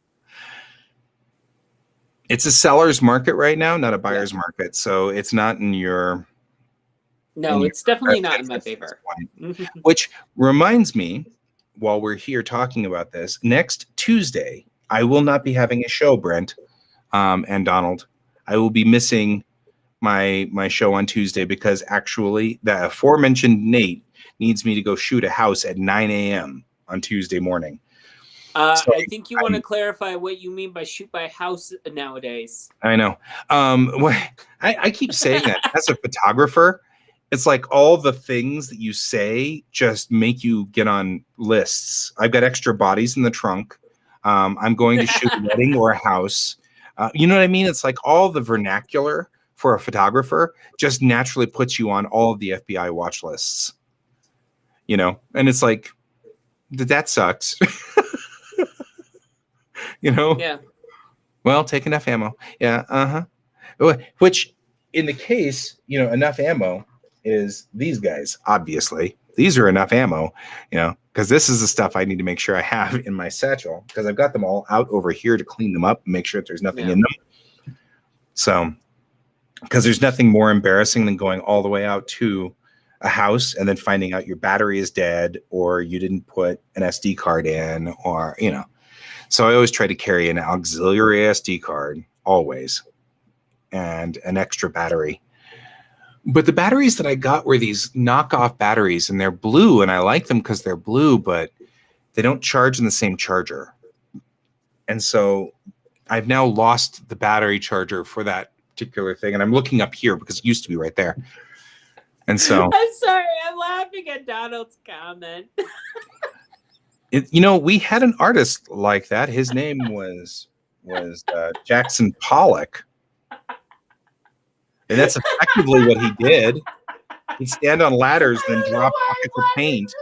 It's a seller's market right now, not a buyer's market. So it's not in your. No, it's definitely not in my favor. Which reminds me, while we're here talking about this, next Tuesday, I will not be having a show, Brent and Donald. I will be missing my show on Tuesday because actually the aforementioned Nate needs me to go shoot a house at 9 a.m. on Tuesday morning. So I think you want to clarify what you mean by shoot by house nowadays. I know. I keep saying that as a photographer, it's like all the things that you say just make you get on lists. I've got extra bodies in the trunk. I'm going to shoot a wedding or a house. You know what I mean? It's like all the vernacular for a photographer just naturally puts you on all of the FBI watch lists. You know, and it's like, that sucks. You know? Yeah. Well, take enough ammo. Yeah. Uh-huh. Which, in the case, you know, enough ammo is these guys, obviously. These are enough ammo, you know, because this is the stuff I need to make sure I have in my satchel because I've got them all out over here to clean them up and make sure that there's nothing in them. So, because there's nothing more embarrassing than going all the way out to a house and then finding out your battery is dead or you didn't put an SD card in or, you know. So I always try to carry an auxiliary SD card, always, and an extra battery. But the batteries that I got were these knockoff batteries, and they're blue, and I like them because they're blue, but they don't charge in the same charger. And so I've now lost the battery charger for that particular thing, and I'm looking up here because it used to be right there. And so I'm sorry, I'm laughing at Donald's comment. We had an artist like that. His name was Jackson Pollock, and that's effectively what he did. He'd stand on ladders, then drop buckets of paint,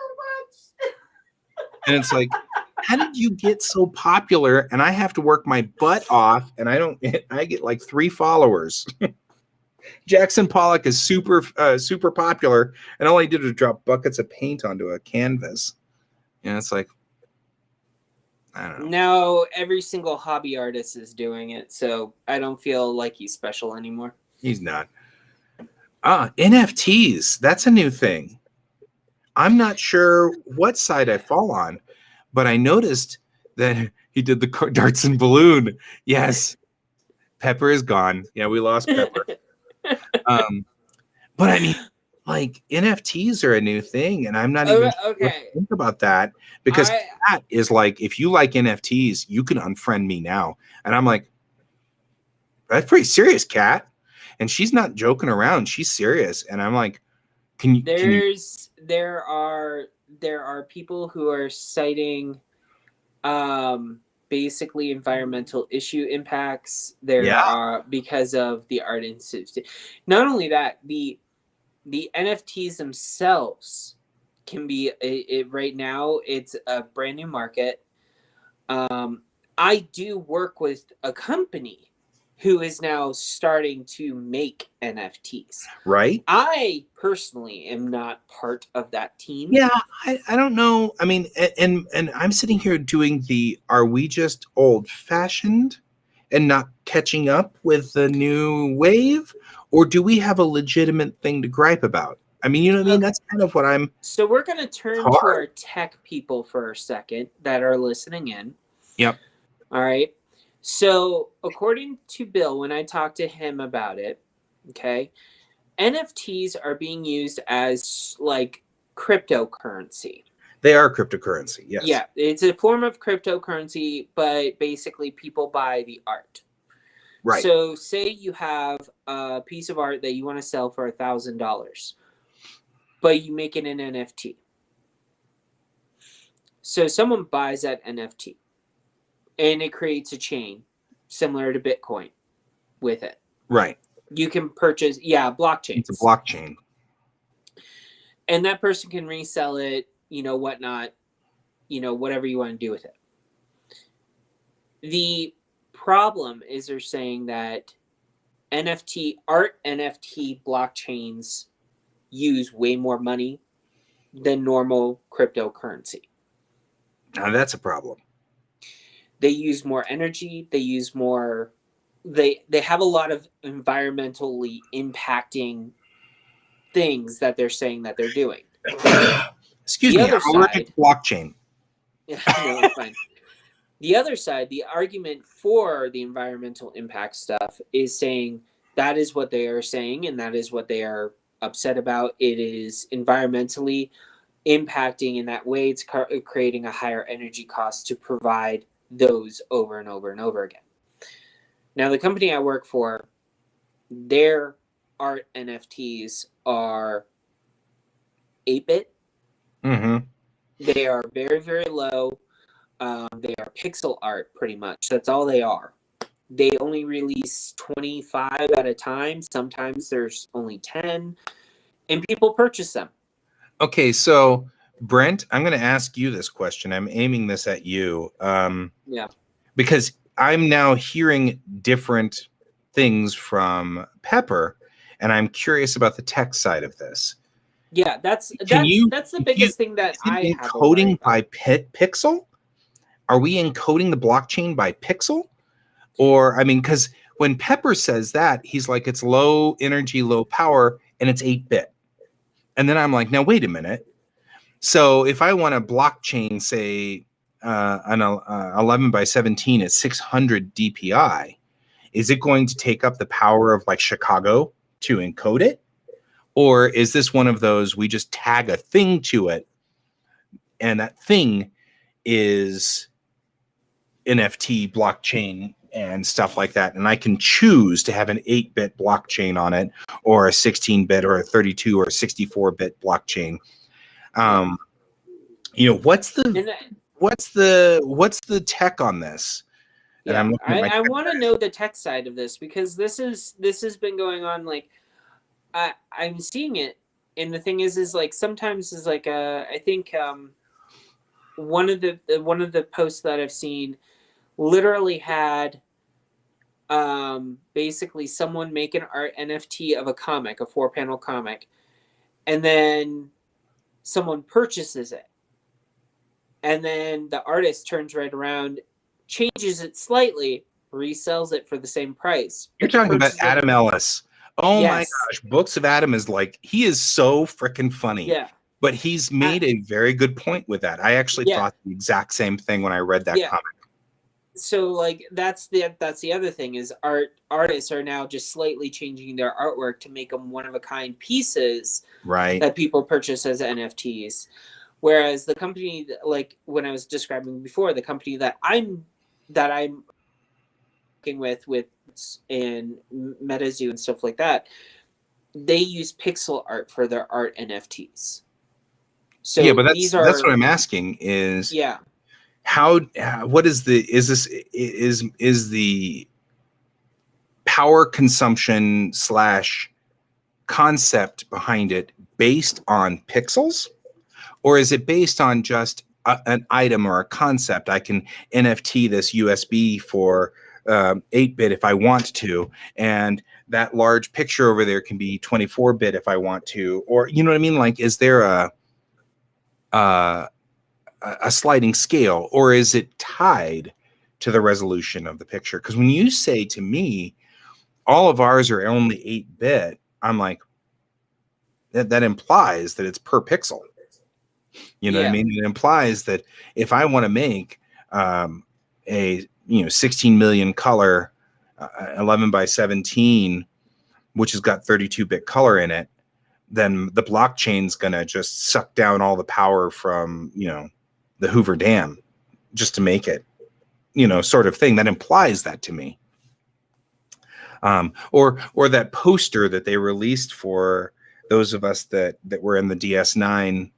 and it's like, how did you get so popular? And I have to work my butt off, and I get like 3 followers. Jackson Pollock is super popular, and all he did was drop buckets of paint onto a canvas. And it's like, I don't know. Now every single hobby artist is doing it, so I don't feel like he's special anymore. He's not. NFTs, that's a new thing. I'm not sure what side I fall on, but I noticed that he did the darts and balloon. Yes, Pepper is gone. Yeah, we lost Pepper. But I mean, like, NFTs are a new thing, and I'm not even sure what to think about that, because Kat is like, if you like NFTs, you can unfriend me now. And I'm like, that's pretty serious, Kat. And she's not joking around. She's serious. And I'm like, there are people who are citing basically environmental issue impacts. There are, because of the art institute. Not only that, the NFTs themselves can be right now. It's a brand new market. I do work with a company who is now starting to make NFTs. Right. I personally am not part of that team. Yeah, I don't know. I mean, and I'm sitting here doing are we just old-fashioned and not catching up with the new wave? Or do we have a legitimate thing to gripe about? I mean, you know what I mean? That's kind of what I'm... So we're going to turn to our tech people for a second that are listening in. Yep. All right. So according to Bill, when I talked to him about it, okay, NFTs are being used as like cryptocurrency. They are cryptocurrency, yes. Yeah, it's a form of cryptocurrency, but basically people buy the art. Right. So say you have a piece of art that you want to sell for $1,000, but you make it an NFT. So someone buys that NFT. And it creates a chain similar to Bitcoin with it. Right. You can purchase, blockchain. It's a blockchain. And that person can resell it, whatnot, whatever you want to do with it. The problem is they're saying that NFT blockchains use way more money than normal cryptocurrency. Now that's a problem. They use more energy. They use more. They have a lot of environmentally impacting things that they're saying that they're doing. Excuse me. I'm allergic to blockchain. No, it's fine. The other side, the argument for the environmental impact stuff is saying that is what they are saying, and that is what they are upset about. It is environmentally impacting in that way. It's creating a higher energy cost to provide those over and over and over again. Now, the company I work for, their art NFTs are 8-bit. Mm-hmm. They are very, very low. They are pixel art, pretty much. That's all they are. They only release 25 at a time. Sometimes there's only 10. And people purchase them. Okay, so Brent, I'm going to ask you this question. I'm aiming this at you. Because I'm now hearing different things from Pepper, and I'm curious about the tech side of this. Yeah, that's the biggest thing that I have. Encoding by pixel? Are we encoding the blockchain by pixel? Or, I mean, because when Pepper says that, he's like, it's low energy, low power, and it's 8-bit. And then I'm like, now, wait a minute. So if I want a blockchain, say, an 11 by 17 at 600 DPI, is it going to take up the power of like Chicago to encode it? Or is this one of those, we just tag a thing to it, and that thing is NFT blockchain and stuff like that, and I can choose to have an 8-bit blockchain on it, or a 16-bit, or a 32 or 64-bit blockchain. What's the what's the tech on this? And Yeah, I'm looking at my I want to know the tech side of this, because this has been going on. Like, I'm seeing it, and the thing is like sometimes is like I think one of the posts that I've seen literally had basically someone make an art NFT of a comic, a 4-panel comic, and then someone purchases it, and then the artist turns right around, changes it slightly, resells it for the same price. You're But the talking about purchaser, Adam Ellis. Oh my yes, gosh, Books of Adam is like, he is so freaking funny. yeah, But he's made a very good point with that. I actually yeah, thought the exact same thing when I read that yeah. comic. So like that's the other thing is artists are now just slightly changing their artwork to make them one of a kind pieces Right. that people purchase as NFTs. Whereas the company, like when I was describing before, the company that I'm working with and MetaZoo and stuff like that, they use pixel art for their art NFTs. Yeah, So but these that's what are, I'm asking is yeah, how what is is the power consumption slash concept behind it based on pixels, or is it based on just an item or a concept? I can NFT this USB for 8-bit if I want to, and that large picture over there can be 24-bit if I want to, or you know what I mean? Like, is there a a sliding scale, or is it tied to the resolution of the picture? Because when you say to me, all of ours are only 8-bit, I'm like, that implies that it's per pixel. You know what I yeah, mean? It implies that if I want to make a 16 million color 11 by 17, which has got 32-bit color in it, then the blockchain's gonna just suck down all the power from the Hoover Dam just to make it, sort of thing. That implies that to me. Or that poster that they released for those of us that were in the DS9,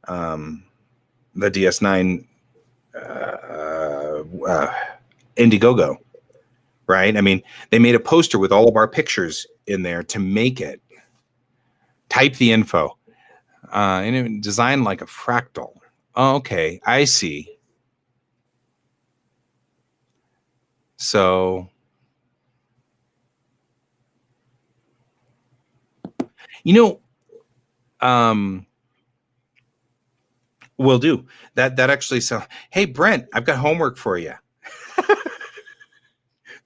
the DS9 Indiegogo, right? I mean, they made a poster with all of our pictures in there to make it. Type the info. And it designed like a fractal. Oh, okay, I see. So, you know, um, will do that. That actually. So, hey, Brent, I've got homework for you.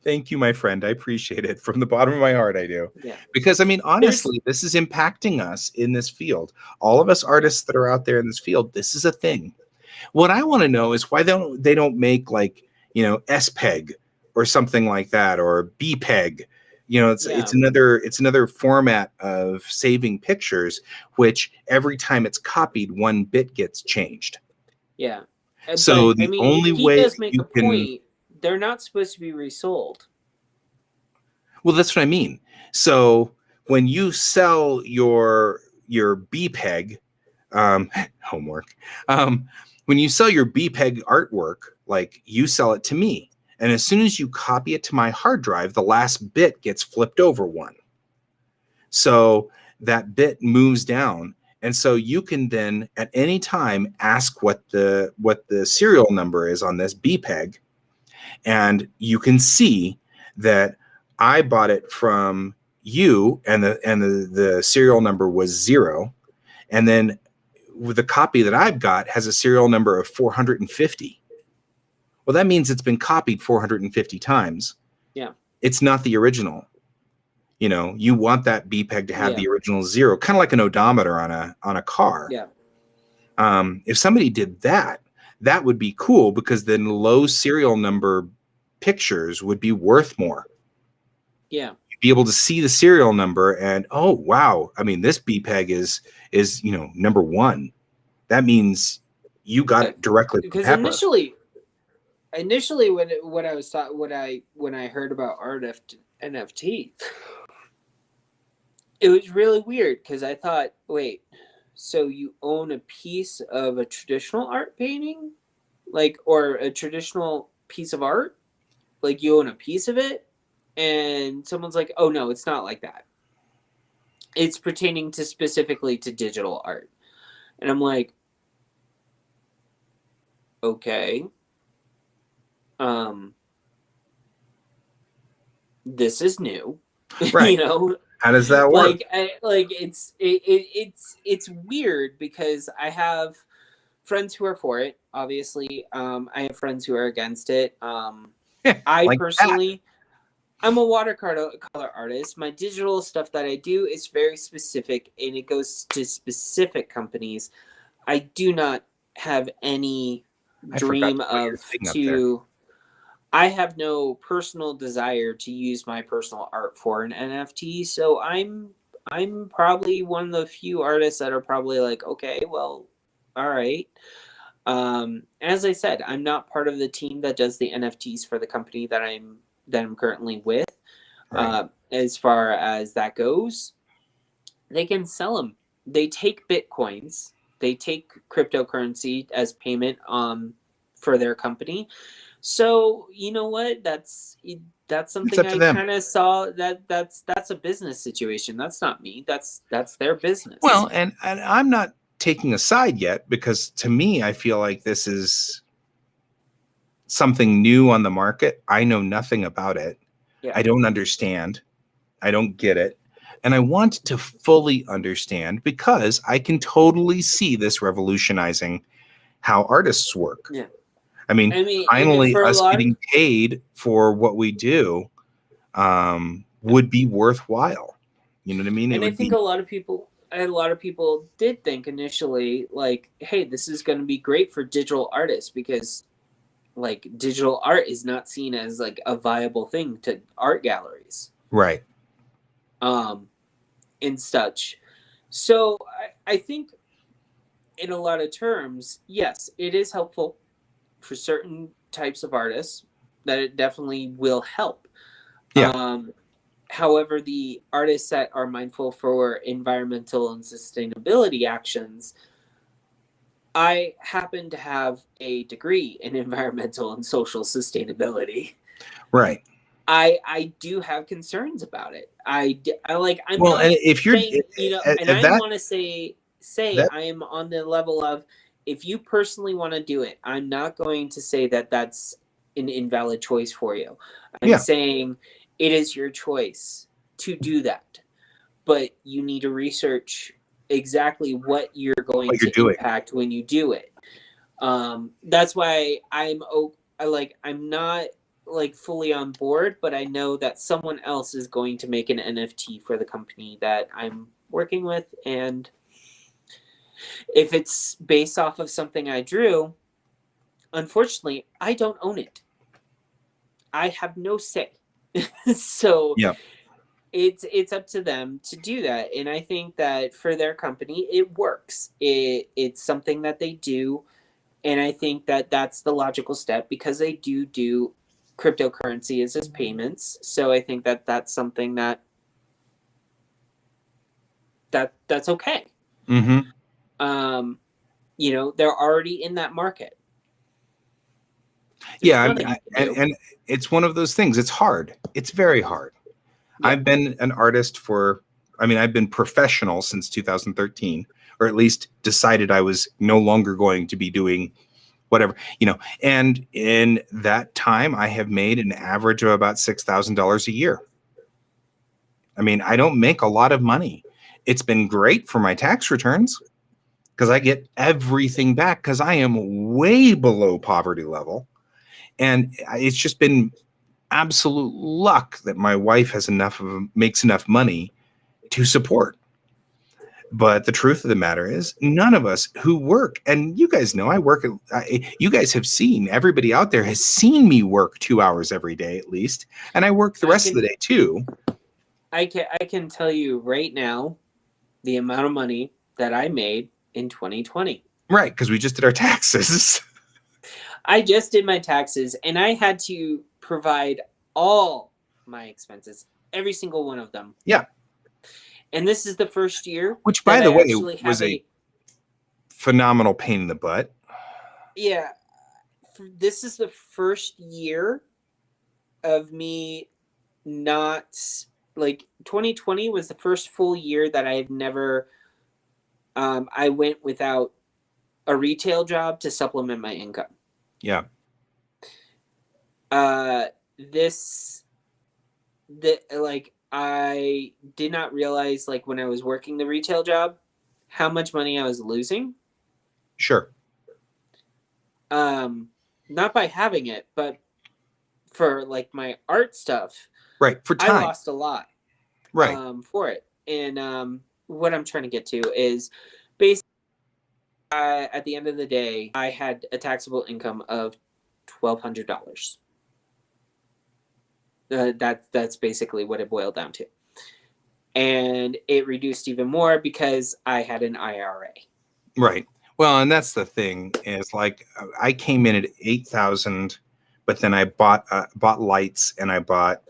Thank you, my friend. I appreciate it from the bottom of my heart. I do. yeah. Because I mean, There's honestly, this is impacting us in this field. All of us artists that are out there in this field, this is a thing. What I want to know is why they don't make like, SPEG or something like that, or BPEG. yeah, It's another format of saving pictures, which every time it's copied, 1 bit gets changed. yeah. But So I the mean, only he way does that make you a can, point. They're not supposed to be resold. well, that's what I mean. So when you sell your BPEG, homework, when you sell your BPEG artwork, like you sell it to me, and as soon as you copy it to my hard drive, the last bit gets flipped over one. So that bit moves down. And so you can then at any time ask what the serial number is on this BPEG, and you can see that I bought it from you, and the serial number was 0, and then with the copy that I've got has a serial number of 450. Well, that means it's been copied 450 times. Yeah, It's not the original. You want that BPEG to have yeah, the original 0, kind of like an odometer on a car. yeah, If somebody did that, that would be cool, because then low serial number pictures would be worth more. yeah. You'd be able to see the serial number and, oh wow, I mean, this BPEG is number 1. That means you got it directly from Because Pepper. initially when I was taught when I heard about NFT, it was really weird because I thought, wait, so you own a piece of a traditional art painting, like, or a traditional piece of art, like you own a piece of it, and someone's like, oh no, it's not like that. It's pertaining to specifically to digital art. And I'm like, okay. This is new. Right. You know, How does that work? it's weird because I have friends who are for it, obviously. I have friends who are against it. I Like that. personally, I'm a watercolor artist. My digital stuff that I do is very specific and it goes to specific companies. I do not have any I forgot dream to put your of thing up there. to. I have no personal desire to use my personal art for an NFT, so I'm probably one of the few artists that are probably like, okay, well, all right. As I said, I'm not part of the team that does the NFTs for the company that I'm currently with. Right. As far as that goes, they can sell them. They take bitcoins. They take cryptocurrency as payment for their company. So you know what? That's It's something up to I them. kind of saw. That's a business situation. That's not me. That's their business. Well, and I'm not taking a side yet because to me, I feel like this is something new on the market. I know nothing about it. Yeah. I don't understand. I don't get it. And I want to fully understand because I can totally see this revolutionizing how artists work. Yeah. I mean, and finally, for a us lot of getting paid for what we do would be worthwhile. You know what I mean? It and I would think be. a lot of people did think initially like, hey, this is going to be great for digital artists because like digital art is not seen as like a viable thing to art galleries Right. and such. So I think in a lot of terms, yes, it is helpful for certain types of artists that it definitely will help. Yeah. However, the artists that are mindful for environmental and sustainability actions, I happen to have a degree in environmental and social sustainability. Right. I do have concerns about it. I'm Well, not and if you're saying, you know, and at I that want to say that I am on the level of if you personally want to do it, I'm not going to say that that's an invalid choice for you. I'm yeah, saying it is your choice to do that, but you need to research exactly what you're going what you're to doing. impact when you do it. That's why I'm not like fully on board, but I know that someone else is going to make an NFT for the company that I'm working with, and if it's based off of something I drew, unfortunately, I don't own it. I have no say. So Yeah. it's up to them to do that, and I think that for their company it works. It's something that they do, and I think that that's the logical step because they do cryptocurrency as payments. So I think that that's something that's okay. Mm-hmm. You know, they're already in that market. There's Yeah, nothing you can do. and it's one of those things. It's hard. It's very hard. Yeah. I've been an artist I've been professional since 2013, or at least decided I was no longer going to be doing whatever, and in that time I have made an average of about $6,000 a year. I mean, I don't make a lot of money. It's been great for my tax returns because I get everything back because I am way below poverty level. And it's just been absolute luck that my wife makes enough money to support. But the truth of the matter is, none of us who work, and you guys know, you guys have seen, everybody out there has seen me work 2 hours every day at least. And I work the rest of the day too. I can tell you right now the amount of money that I made in 2020. Right, because we just did our taxes. I just did my taxes and I had to provide all my expenses, every single one of them. Yeah. And this is the first year, which, by the way, was a phenomenal pain in the butt. Yeah. this is the first year of me not, like, 2020 was the first full year that I've never, I went without a retail job to supplement my income. Yeah. Like, I did not realize, like, when I was working the retail job, how much money I was losing. Sure. Not by having it, but for, like, my art stuff, Right. For I time. lost a lot. Right. For it. And what I'm trying to get to is basically, at the end of the day, I had a taxable income of $1,200. That's basically what it boiled down to. And it reduced even more because I had an IRA. Right. Well, and that's the thing is, like, I came in at 8,000, but then I bought lights, and I bought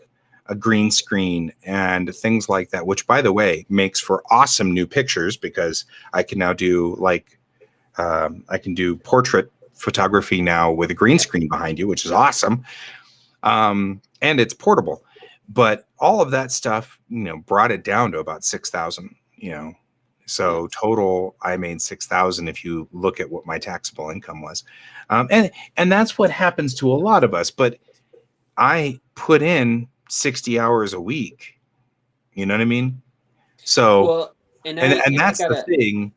a green screen and things like that, which, by the way, makes for awesome new pictures because I can now do, like, I can do portrait photography now with a green screen behind you, which is awesome. And it's portable. But all of that stuff, brought it down to about 6,000, So total, I made 6,000 if you look at what my taxable income was. And that's what happens to a lot of us. But I put in 60 hours a week. You know what I mean? So, well, and that's the thing.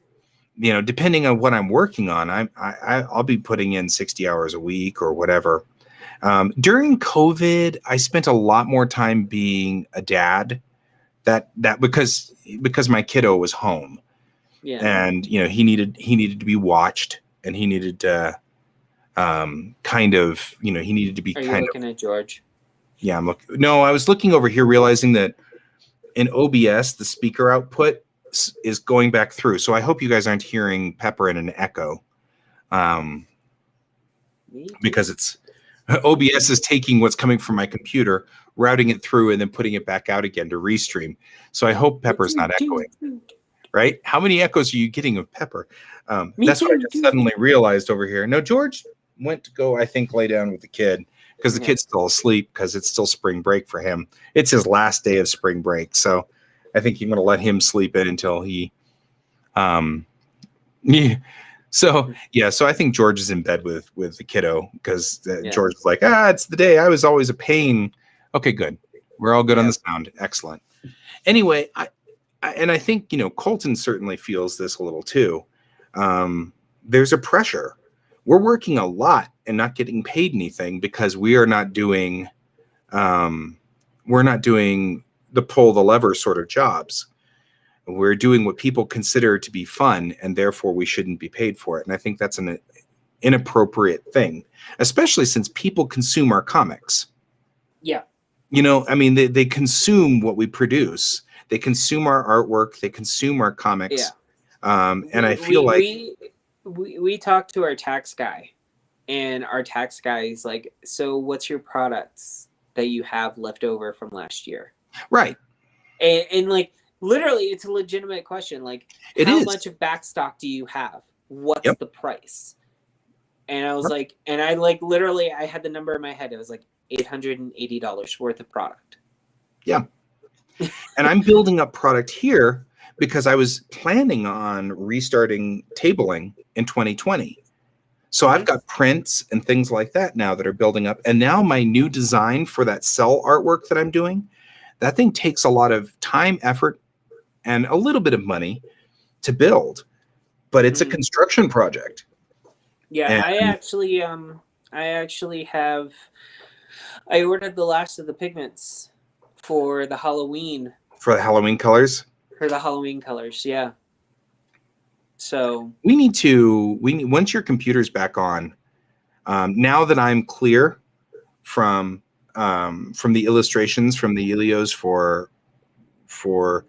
Depending on what I'm working on, I'll be putting in 60 hours a week or whatever. During COVID, I spent a lot more time being a dad. That because my kiddo was home, and he needed to be watched, and he needed to kind of he needed to be. Are you looking at George? Yeah, I'm looking. No, I was looking over here, realizing that in OBS the speaker output is going back through. So I hope you guys aren't hearing Pepper in an echo, because it's OBS is taking what's coming from my computer, routing it through, and then putting it back out again to restream. So I hope Pepper's not echoing. Right? How many echoes are you getting of Pepper? That's what I just suddenly realized over here. No, George went to go, I think, lay down with the kid because the kid's still asleep because it's still spring break for him. It's his last day of spring break. So I think you're going to let him sleep in until he So I think George is in bed with the kiddo because George is like, it's the day. I was always a pain. Okay, good. We're all good on the sound. Excellent. Anyway, I think, Colton certainly feels this a little too. There's a pressure. We're working a lot and not getting paid anything because we are not doing, we're not doing the pull the lever sort of jobs. We're doing what people consider to be fun, and therefore we shouldn't be paid for it. And I think that's an inappropriate thing, especially since people consume our comics. Yeah. I mean, they consume what we produce. They consume our artwork. They consume our comics. Yeah. And I feel like we talked to our tax guy, and our tax guy is like, so what's your products that you have left over from last year? Right. And like, literally, it's a legitimate question. Like, how much of backstock do you have? What's the price? And I was like, and I like literally, I had the number in my head. It was like $880 worth of product. Yeah. And I'm building up product here because I was planning on restarting tabling in 2020. So I've got prints and things like that now that are building up. And now my new design for that cell artwork that I'm doing, that thing takes a lot of time, effort, and a little bit of money to build, but it's a construction project. Yeah, and I ordered the last of the pigments for the Halloween. For the Halloween colors? For the Halloween colors, yeah. So we need once your computer's back on, now that I'm clear from the illustrations from the Ilios for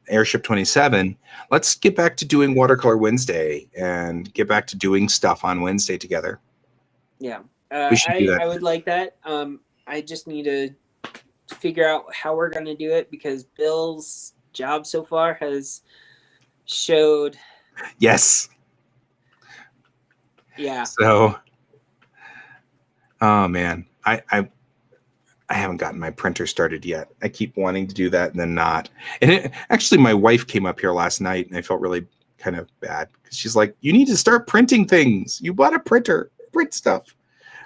Airship 27, let's get back to doing Watercolor Wednesday and get back to doing stuff on Wednesday together. Yeah, I would like that. I just need to figure out how we're going to do it because Bill's job so far has showed. Yes. Yeah. So Oh man, I haven't gotten my printer started yet. I keep wanting to do that and then not. And actually, my wife came up here last night, and I felt really kind of bad because she's like, "You need to start printing things. You bought a printer, print stuff."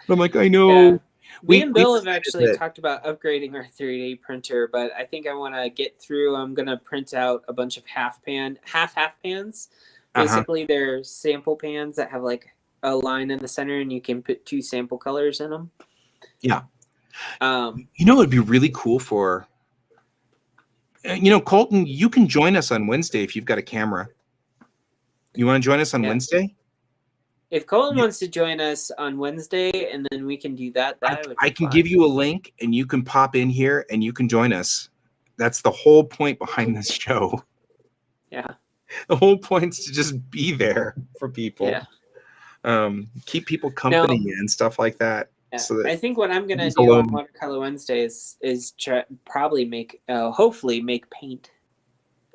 And I'm like, "I know." Yeah. Me and Bill have decided actually that- talked about upgrading our 3D printer, but I think I want to get through. I'm going to print out a bunch of half pans. Basically, they're sample pans that have like a line in the center, and you can put 2 sample colors in them. Yeah. Um, You know, it'd be really cool for. Colton, you can join us on Wednesday if you've got a camera. You want to join us on Yeah. Wednesday? if Colin Yeah. wants to join us on Wednesday, and then we can do that, would be I can fun. give you a link, and you can pop in here, and you can join us. That's the whole point behind this show. Yeah. The whole point's to just be there for people. Yeah. Keep people company and stuff like that. Yeah. So that I think what I'm gonna he's do alone. on Watercolor Wednesday is probably make hopefully make paint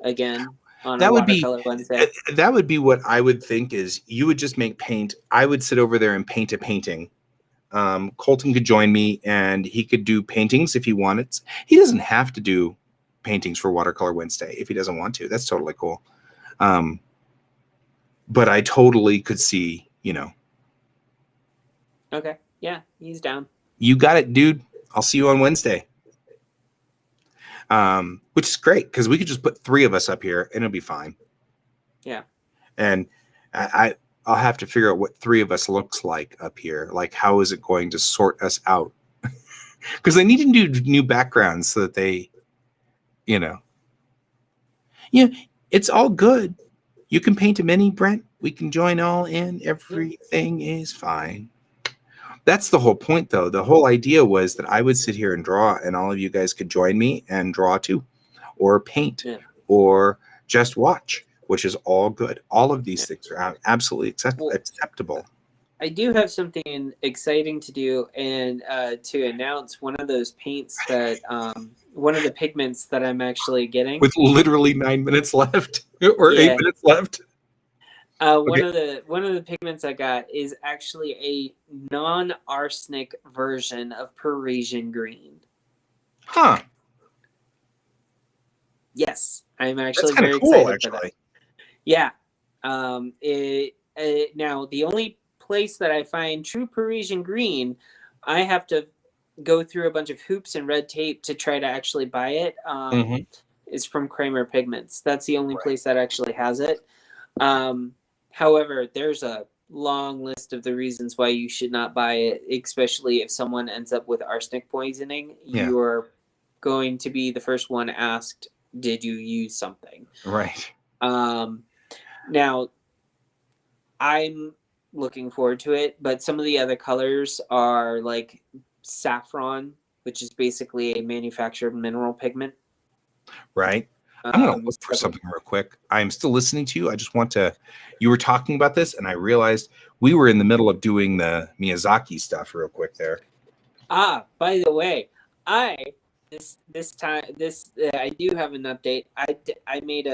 again on That a would be- Watercolor Wednesday. that would be what I would think is you would just make paint. I would sit over there and paint a painting. Colton could join me, and he could do paintings if he wanted. He doesn't have to do paintings for Watercolor Wednesday if he doesn't want to. That's totally cool. But I totally could see, Okay. Yeah, he's down. you got it, dude. I'll see you on Wednesday. Which is great because we could just put 3 of us up here and it'll be fine. Yeah. And I'll have to figure out what 3 of us looks like up here. Like, how is it going to sort us out? Because I need to do new backgrounds so that they, it's all good. You can paint a mini, Brent. We can join all in. Everything is fine. That's the whole point, though. The whole idea was that I would sit here and draw, and all of you guys could join me and draw too, or paint, or just watch, which is all good. All of these things are absolutely acceptable. I do have something exciting to do, and to announce one of those paints that one of the pigments that I'm actually getting with literally 9 minutes left or 8 minutes left. One of the pigments I got is actually a non-arsenic version of Parisian green. Huh. Yes, I'm actually That's very cool, excited for actually. that. Yeah. Now the only place that I find true Parisian green, I have to go through a bunch of hoops and red tape to try to actually buy it. Is from Kramer Pigments. That's the only place that actually has it. However, there's a long list of the reasons why you should not buy it, especially if someone ends up with arsenic poisoning. Yeah. You're going to be the first one asked, did you use something? Right. Now, I'm looking forward to it, but some of the other colors are like saffron, which is basically a manufactured mineral pigment. Right. I'm going to look for something real quick. I'm still listening to you. I just want to, you were talking about this, and I realized we were in the middle of doing the Miyazaki stuff real quick there. By the way, I do have an update. I made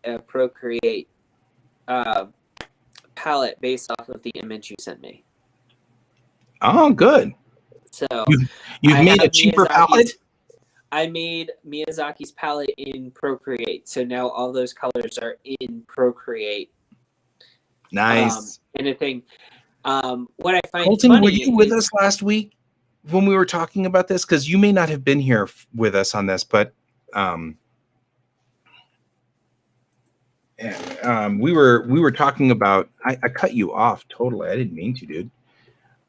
a Procreate palette based off of the image you sent me. Oh, good. So you've made a cheaper palette? I made Miyazaki's palette in Procreate, so now all those colors are in Procreate. Nice. Anything. What I find Colton, funny were you with us last week when we were talking about this? Because you may not have been here with us on this, but we were talking about. I cut you off totally. I didn't mean to, dude.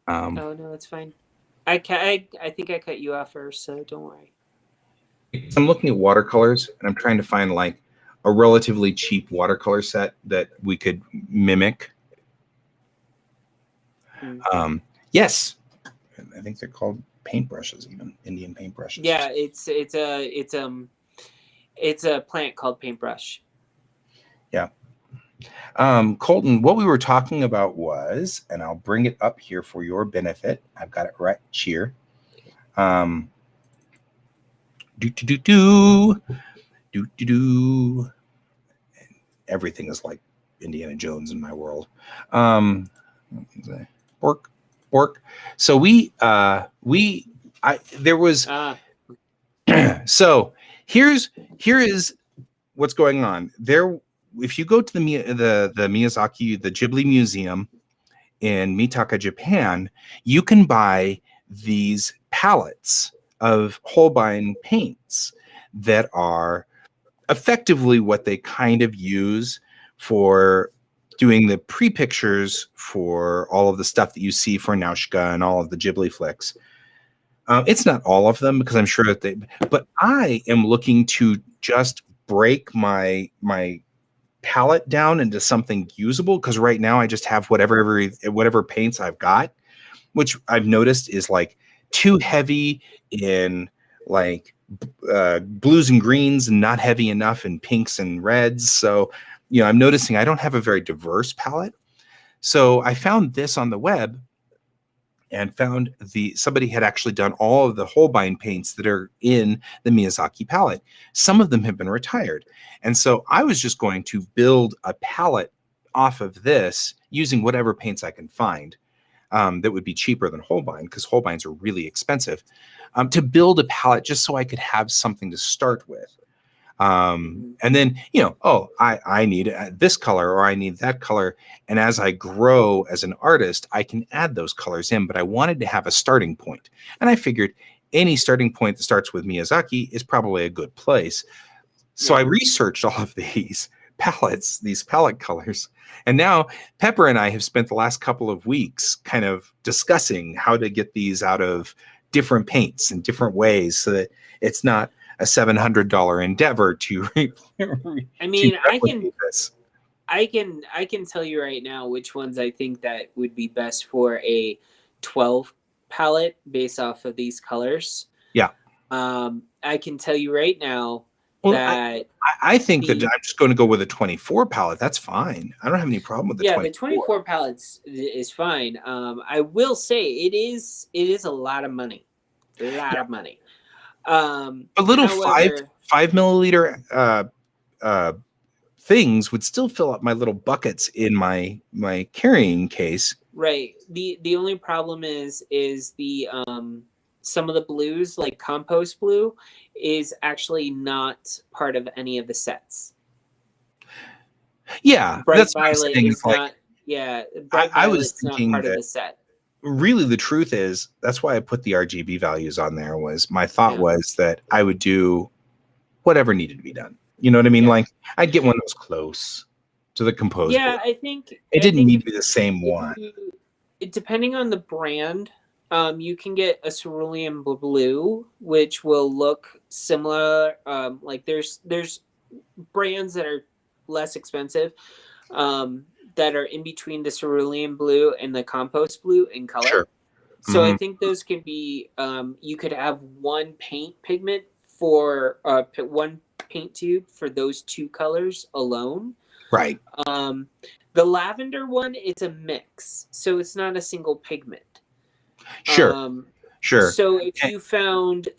Oh no, it's fine. I think I cut you off first, so don't worry. I'm looking at watercolors, and I'm trying to find like a relatively cheap watercolor set that we could mimic. Yes, I think they're called paintbrushes, even Indian paintbrushes. Yeah, it's a plant called paintbrush. Yeah. Colton, what we were talking about was, and I'll bring it up here for your benefit. I've got it right here. Everything is like Indiana Jones in my world. Pork. orc. So there was so here is what's going on there. If you go to the Miyazaki, the Ghibli Museum in Mitaka, Japan, you can buy these palettes of Holbein paints that are effectively what they kind of use for doing the pre-pictures for all of the stuff that you see for Nausicaa and all of the Ghibli flicks. It's not all of them because I'm sure that but I am looking to just break my palette down into something usable, because right now I just have whatever paints I've got, which I've noticed is like too heavy in like blues and greens and not heavy enough in pinks and reds. So, I'm noticing I don't have a very diverse palette. So I found this on the web and found somebody had actually done all of the Holbein paints that are in the Miyazaki palette. Some of them have been retired. And so I was just going to build a palette off of this using whatever paints I can find that would be cheaper than Holbein, because Holbeins are really expensive, to build a palette just so I could have something to start with. And then, I need this color or I need that color. And as I grow as an artist, I can add those colors in, but I wanted to have a starting point. And I figured any starting point that starts with Miyazaki is probably a good place. So I researched all of these palettes, these palette colors. And now Pepper and I have spent the last couple of weeks kind of discussing how to get these out of different paints in different ways so that it's not a $700 endeavor to I mean, I can tell you right now which ones I think that would be best for a 12 palette based off of these colors. Yeah. I can tell you right now that I think that I'm just going to go with a 24 palette. That's fine. I don't have any problem with the 24. The 24 palettes is fine. I will say it is a lot of money. A lot of money. A little 5 milliliter things would still fill up my little buckets in my carrying case. Right. The only problem is the some of the blues, like compost blue, is actually not part of any of the sets. Yeah, Bright that's Violet is not. I was thinking not part that of the set. Really, the truth is that's why I put the RGB values on there. Was my thought was that I would do whatever needed to be done. You know what I mean? Like I'd get one that was close to the composer. Yeah, I think it didn't need to be the same one. Depending on the brand, you can get a cerulean blue, which will look similar. Like there's brands that are less expensive, that are in between the cerulean blue and the compost blue in color. Sure. So I think those can be, you could have one paint pigment for one paint tube for those two colors alone. Right. The lavender one is a mix, so it's not a single pigment. Sure. Sure. So if you found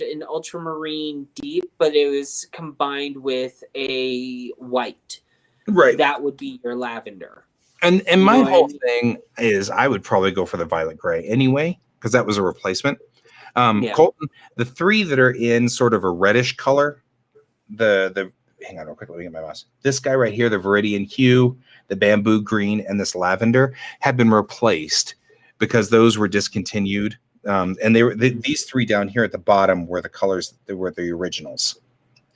an ultramarine deep, but it was combined with a white, right, that would be your lavender. And my whole thing is I would probably go for the violet gray anyway, because that was a replacement. Colton, the three that are in sort of a reddish color, hang on real quick, let me get my mouse. This guy right here, the Viridian Hue, the Bamboo Green, and this lavender had been replaced because those were discontinued. And these three down here at the bottom were the colors that were the originals.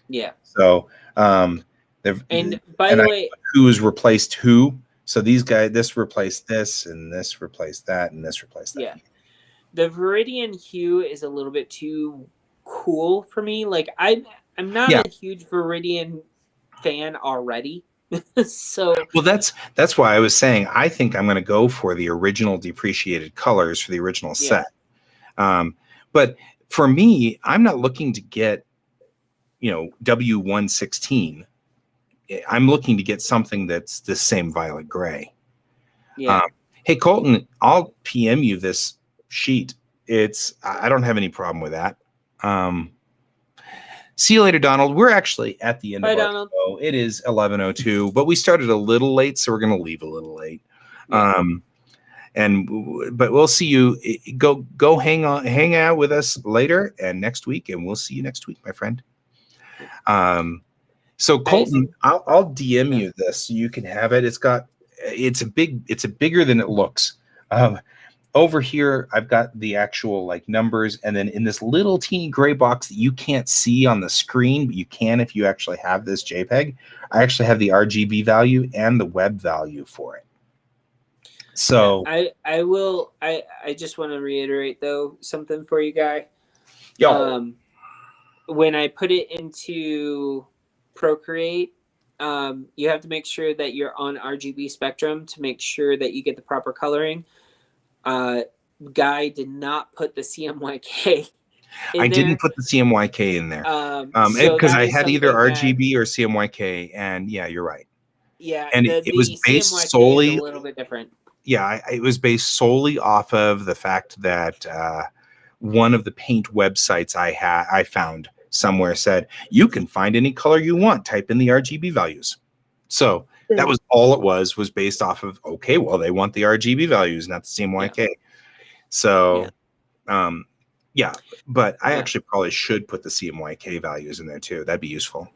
Yeah. So by the way, who's replaced who? So these guys, this replaced this, and this replaced that, and this replaced that. Yeah. The Viridian Hue is a little bit too cool for me. Like I'm not a huge Viridian fan already. So well, that's why I was saying I think I'm going to go for the original depreciated colors for the original set. But for me, I'm not looking to get W116. I'm looking to get something that's the same violet gray. Yeah. Hey Colton, I'll PM you this sheet. I don't have any problem with that. See you later, Donald. We're actually at the end of our show. It is 11:02, but we started a little late, so we're going to leave a little late. But we'll see you. Go hang out with us later and next week, and we'll see you next week, my friend. So Colton, I'll DM you this so you can have it. It's bigger than it looks. Over here, I've got the actual like numbers, and then in this little teeny gray box that you can't see on the screen, but you can if you actually have this JPEG. I actually have the RGB value and the web value for it. So I just want to reiterate though something for you, Guy. When I put it into Procreate, you have to make sure that you're on RGB spectrum to make sure that you get the proper coloring. Guy did not put the CMYK I didn't put the CMYK in there because I had either RGB or CMYK, and yeah, you're right. Yeah, and it was based CMYK solely is a little bit different. Yeah, it was based solely off of the fact that one of the Paint websites I found somewhere said you can find any color you want. Type in the RGB values. So that was all it was based off of, okay, well, they want the RGB values, not the CMYK. Yeah. So, but I actually probably should put the CMYK values in there too. That'd be useful.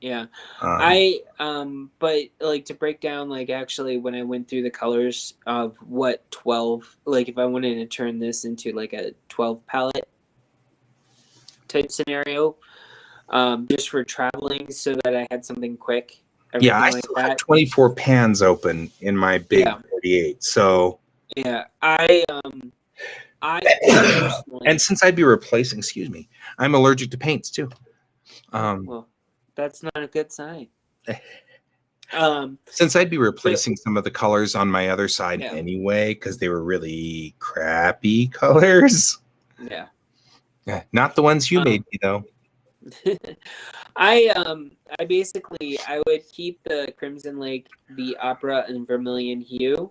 Yeah. But like to break down, like actually when I went through the colors of what 12, like if I wanted to turn this into like a 12 palette type scenario, just for traveling so that I had something quick. Yeah, I still have 24 pans open in my big 48. So yeah, I personally, and since I'd be replacing, I'm allergic to paints too. Well, that's not a good sign. Since I'd be replacing some of the colors on my other side anyway, because they were really crappy colors. Yeah. Not the ones you made me though. I basically I would keep the Crimson Lake, the Opera, and Vermilion hue,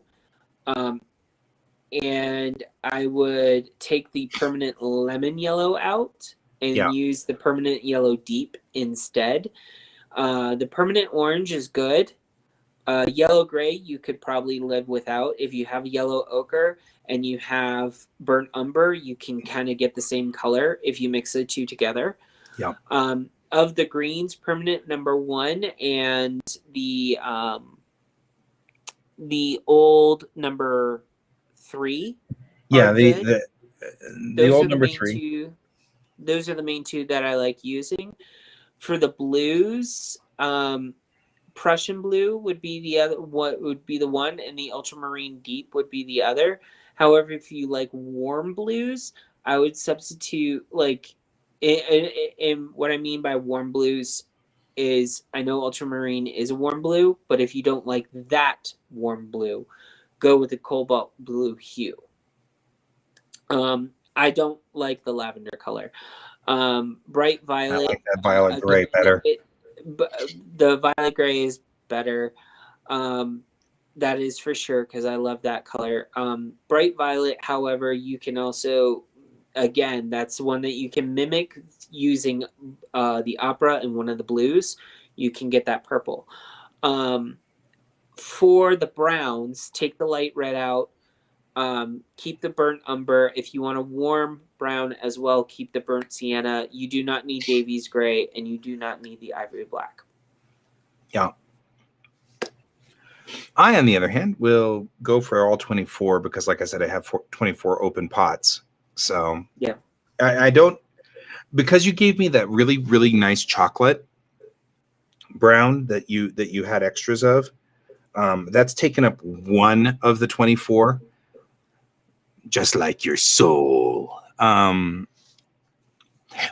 and I would take the permanent lemon yellow out and use the permanent yellow deep instead. The permanent orange is good. Yellow gray you could probably live without. If you have yellow ochre and you have burnt umber, you can kind of get the same color if you mix the two together. Yeah. Of the greens, permanent number 1 and the old number 3. Yeah, the old number 3. Those are the main two that I like using. For the blues, Prussian blue would be the other. What would be the one, and the ultramarine deep would be the other. However, if you like warm blues, I would substitute like. And what I mean by warm blues is I know ultramarine is a warm blue, but if you don't like that warm blue, go with the cobalt blue hue. I don't like the lavender color. Bright violet. I like that violet gray better. The violet gray is better. That is for sure because I love that color. Bright violet, however, you can also, again, that's one that you can mimic using the Opera and one of the blues. You can get that purple. For the browns, take the light red out. Keep the burnt umber. If you want a warm brown as well, keep the burnt sienna. You do not need Davies gray, and you do not need the ivory black. Yeah. I, on the other hand, will go for all 24 because, like I said, I have 24 open pots. So yeah, I don't, because you gave me that really, really nice chocolate brown that you had extras of. That's taken up one of the 24. Just like your soul.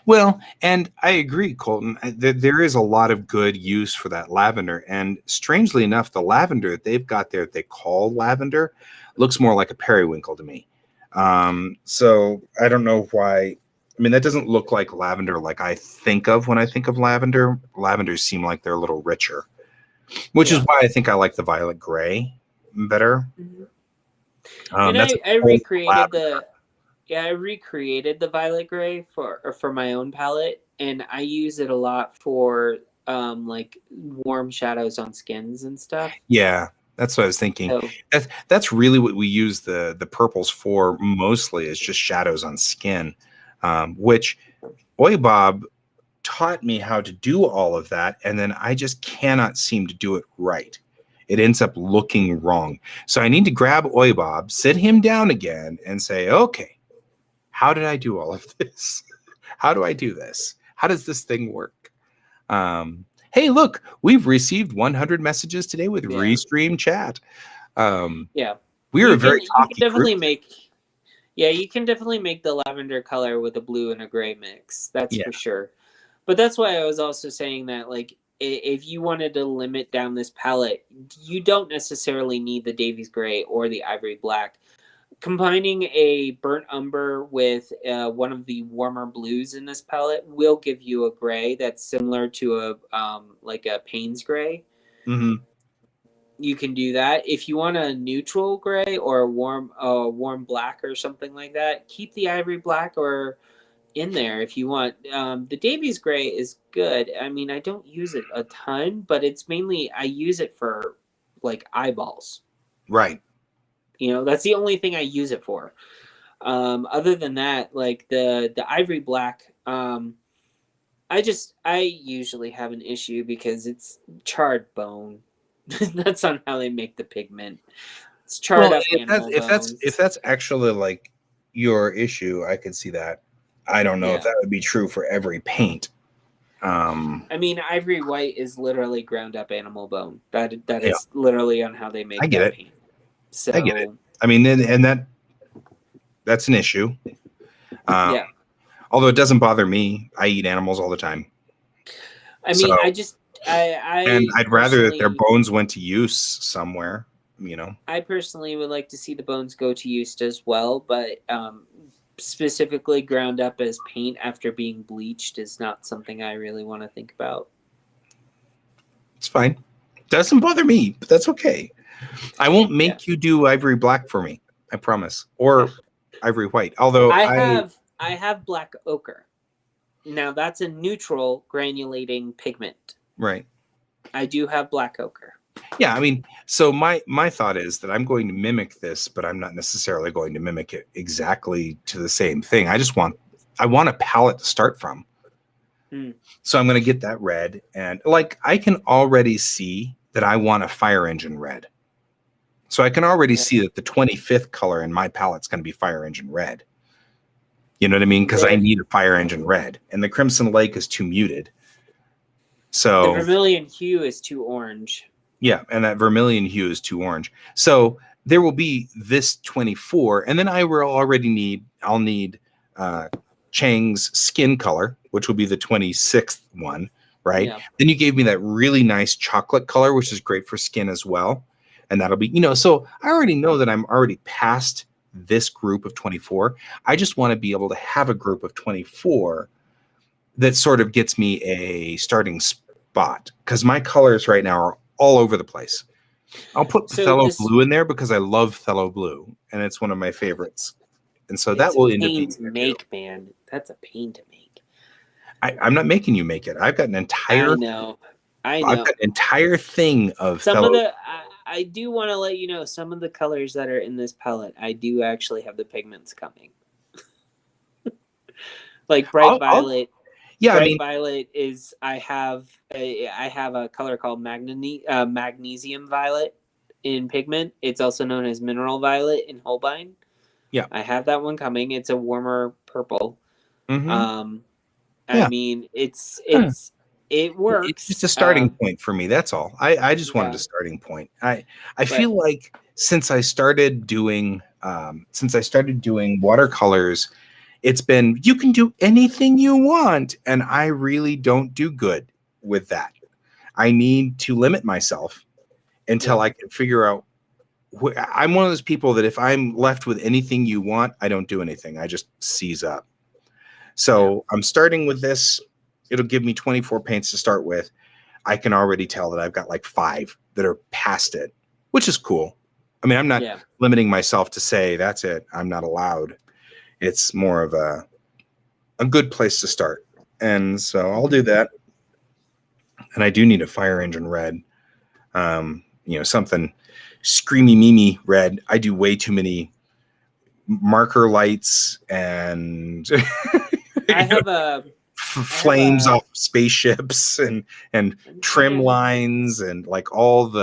Well, and I agree, Colton. There is a lot of good use for that lavender. And strangely enough, the lavender that they've got there that they call lavender looks more like a periwinkle to me. So I don't know why. I mean, that doesn't look like lavender like I think of when I think of lavender. Lavenders seem like they're a little richer, which is why I think I like the violet gray better. Mm-hmm. And I recreated I recreated the violet gray for my own palette, and I use it a lot for like warm shadows on skins and stuff. Yeah, That's what I was thinking. So That's really what we use the purples for mostly, is just shadows on skin, which Oi Bob taught me how to do all of that, and then I just cannot seem to do it right. It ends up looking wrong. So I need to grab Oi Bob, sit him down again, and say, okay, how did I do all of this? How do I do this? How does this thing work? Hey, look, we've received 100 messages today with Yeah. Restream Chat. yeah, We're a very you talky can definitely group. make. Yeah, you can definitely make the lavender color with a blue and a gray mix. That's Yeah. for sure. But that's why I was also saying that, like, if you wanted to limit down this palette, you don't necessarily need the Davies Gray or the Ivory Black. Combining a burnt umber with one of the warmer blues in this palette will give you a gray that's similar to like a Payne's gray. Mm-hmm. You can do that. If you want a neutral gray or a warm black or something like that, keep the Ivory Black or in there if you want. The Davies Gray is good. I mean, I don't use it a ton, but it's mainly I use it for like eyeballs. Right. You know, that's the only thing I use it for. Other than that, like the Ivory Black, I usually have an issue because it's charred bone. That's on how they make the pigment. It's charred up animal bones. If that's actually like your issue, I could see that. I don't know if that would be true for every paint. I mean, ivory white is literally ground up animal bone. That is literally on how they make. I get it. Paint. So I get it. I mean, and that's an issue. yeah. Although it doesn't bother me. I eat animals all the time. I mean, I'd rather that their bones went to use somewhere. You know. I personally would like to see the bones go to use as well, but specifically ground up as paint after being bleached is not something I really want to think about. It's fine. Doesn't bother me, but that's okay. I won't make you do Ivory Black for me. I promise. Or Ivory White. Although I have black ochre. Now that's a neutral granulating pigment. Right. I do have black ochre. Yeah, I mean, so my thought is that I'm going to mimic this, but I'm not necessarily going to mimic it exactly to the same thing. I want a palette to start from. So I'm going to get that red, and like I can already see that I want a fire engine red. So I can already see that the 25th color in my palette is going to be fire engine red. You know what I mean? Because I need a fire engine red, and the Crimson Lake is too muted. So the vermilion hue is too orange. Yeah, and that vermilion hue is too orange. So there will be this 24, and then I'll need Chang's skin color, which will be the 26th one, right? Yeah. Then you gave me that really nice chocolate color, which is great for skin as well. And that'll be, so I already know that I'm already past this group of 24. I just want to be able to have a group of 24 that sort of gets me a starting spot, because my colors right now are all over the place. I'll put phthalo blue in there because I love phthalo blue, and it's one of my favorites. And so that will end up being man. That's a pain to make. I'm not making you make it. I've got an entire. I know. I've got an entire thing of some of the. I do want to let you know some of the colors that are in this palette. I do actually have the pigments coming. Like bright violet. Violet is I have a color called magnesium violet in pigment. It's also known as mineral violet in Holbein. Yeah, I have that one coming. It's a warmer purple. Mm-hmm. I mean, it works. It's just a starting point for me. That's all. I just wanted a starting point. I feel like since I started doing watercolors, it's been, you can do anything you want. And I really don't do good with that. I need to limit myself until I can figure out. I'm one of those people that if I'm left with anything you want, I don't do anything. I just seize up. So I'm starting with this. It'll give me 24 paints to start with. I can already tell that I've got like 5 that are past it, which is cool. I mean, I'm not limiting myself to say that's it. I'm not allowed. It's more of a good place to start. And so I'll do that. And I do need a fire engine red. something screamy mimi red. I do way too many marker lights and I have a flames off spaceships and trim lines, and like all of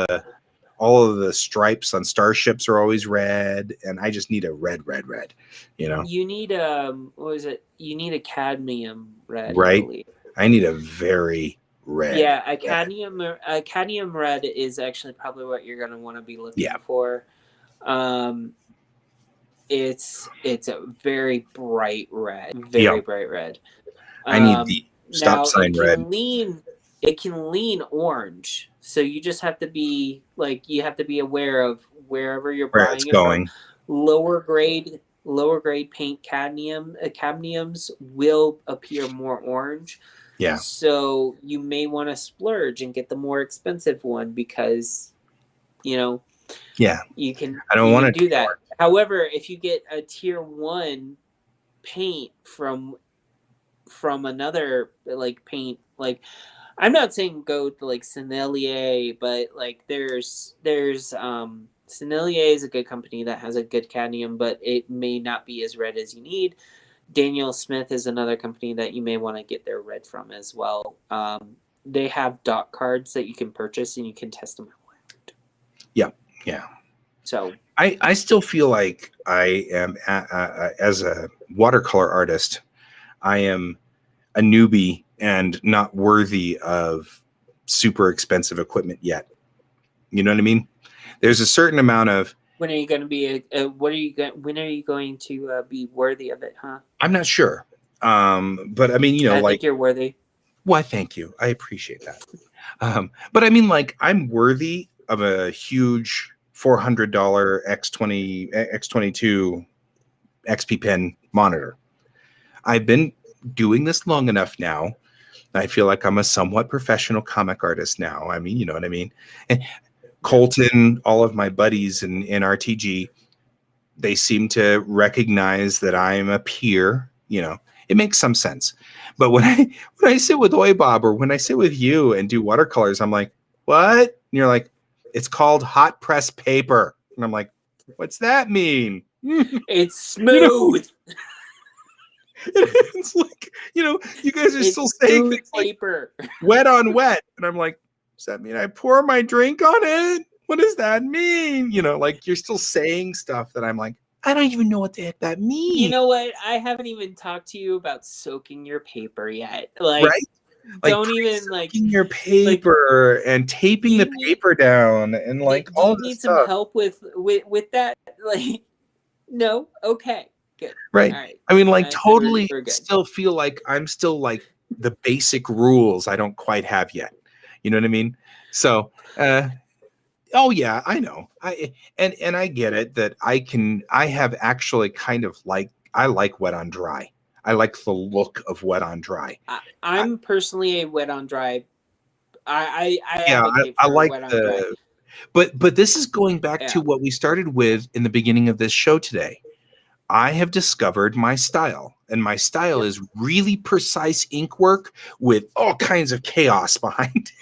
the stripes on starships are always red, and I just need a red. You need what was it? You need a cadmium red, Right? I believe. I need a very red. Yeah, a cadmium red is actually probably what you're gonna want to be looking for. It's a very bright red, bright red. I need the stop sign red. It can lean orange, so you just have to be aware of wherever you're buying it's it going. from. Lower grade paint cadmiums will appear more orange. Yeah. So you may want to splurge and get the more expensive one because, Yeah. you can. I don't want to do that. However, if you get a tier 1 paint from another paint, I'm not saying go to Sennelier, but there's Sennelier is a good company that has a good cadmium, but it may not be as red as you need. Daniel Smith is another company that you may want to get their red from as well. They have dot cards that you can purchase and you can test them out. Yeah. So I still feel like I am as a watercolor artist, I am a newbie and not worthy of super expensive equipment yet. You know what I mean? There's a certain amount of. When are you going to be? When are you going to be worthy of it? Huh? I'm not sure. But I mean, I think you're worthy. Why? Thank you. I appreciate that. But I mean, I'm worthy of a huge $400 X22 XP Pen monitor. I've been doing this long enough now. I feel like I'm a somewhat professional comic artist now. I mean, you know what I mean? And Colton, all of my buddies in RTG, they seem to recognize that I'm a peer. It makes some sense. But when I sit with Oi Bob or when I sit with you and do watercolors, I'm like, what? And you're like, it's called hot press paper. And I'm like, what's that mean? It's smooth. It's like, you guys are still saying things paper. Wet on wet. And I'm like, does that mean I pour my drink on it? What does that mean? You're still saying stuff that I'm like, I don't even know what the heck that means. You know what? I haven't even talked to you about soaking your paper yet. Right? Don't even soaking your paper and taping the paper down and all this stuff. Do you need some help with that? No? Okay. Good. Right. All right. I mean, totally still feel like I'm still the basic rules I don't quite have yet. You know what I mean? So, oh yeah, I know. I get it that I have actually kind of I like wet on dry. I like the look of wet on dry. I'm personally a wet on dry. I like wet on dry. But this is going back to what we started with in the beginning of this show today. I have discovered my style, and my style is really precise ink work with all kinds of chaos behind it.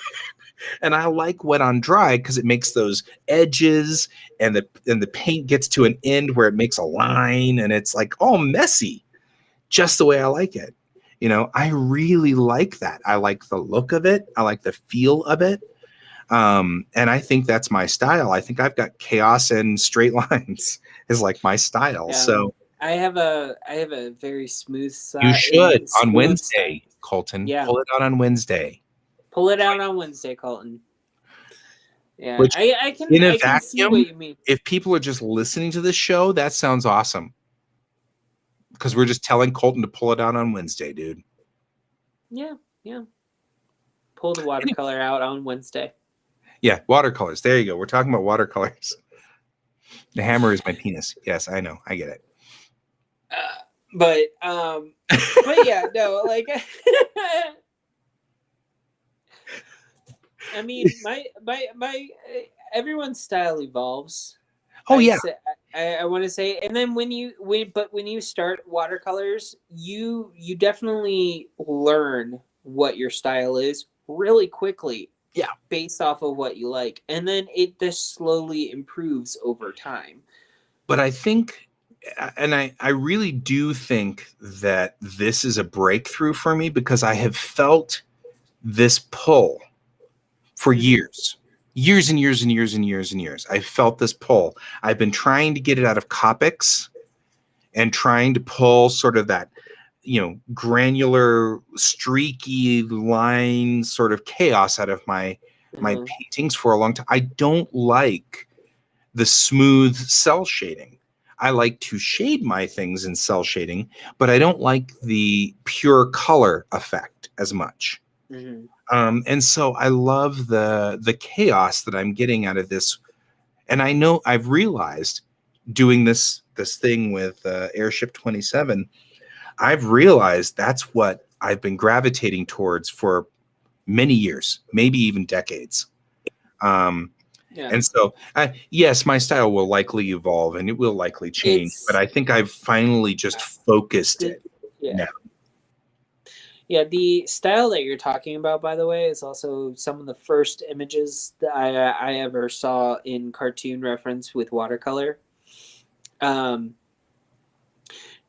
And I like wet on dry because it makes those edges and the paint gets to an end where it makes a line and it's all messy, just the way I like it. I really like that. I like the look of it. I like the feel of it. And I think that's my style. I think I've got chaos and straight lines is my style. Yeah. So I have a very smooth side. You should on Wednesday, Colton. Yeah. Pull it out on Wednesday. Pull it out on Wednesday, Colton. Yeah, Which, I can see what you mean. If people are just listening to this show, that sounds awesome. Because we're just telling Colton to pull it out on Wednesday, dude. Yeah. Pull the watercolor out on Wednesday. Yeah, watercolors. There you go. We're talking about watercolors. The hammer is my penis. Yes, I know. I get it. But yeah, no, I mean, my everyone's style evolves. Oh yeah. I want to say, and then when you start watercolors, you definitely learn what your style is really quickly. Yeah. based off of what you like, and then it just slowly improves over time. But I think, and I really do think that this is a breakthrough for me because I have felt this pull for years, years and years and years and years and years. I felt this pull. I've been trying to get it out of Copics and trying to pull sort of that, granular, streaky line sort of chaos out of my Mhm. paintings for a long time. I don't like the smooth cell shading. I like to shade my things in cell shading, but I don't like the pure color effect as much. Mhm. And so I love the chaos that I'm getting out of this. And I know I've realized doing this thing with Airship 27, I've realized that's what I've been gravitating towards for many years, maybe even decades. Yeah, And so, yes, my style will likely evolve and it will likely change, but it's I think I've finally just focused the it yeah. now. Yeah, the style that you're talking about, by the way, is also some of the first images that I ever saw in cartoon reference with watercolor. Um,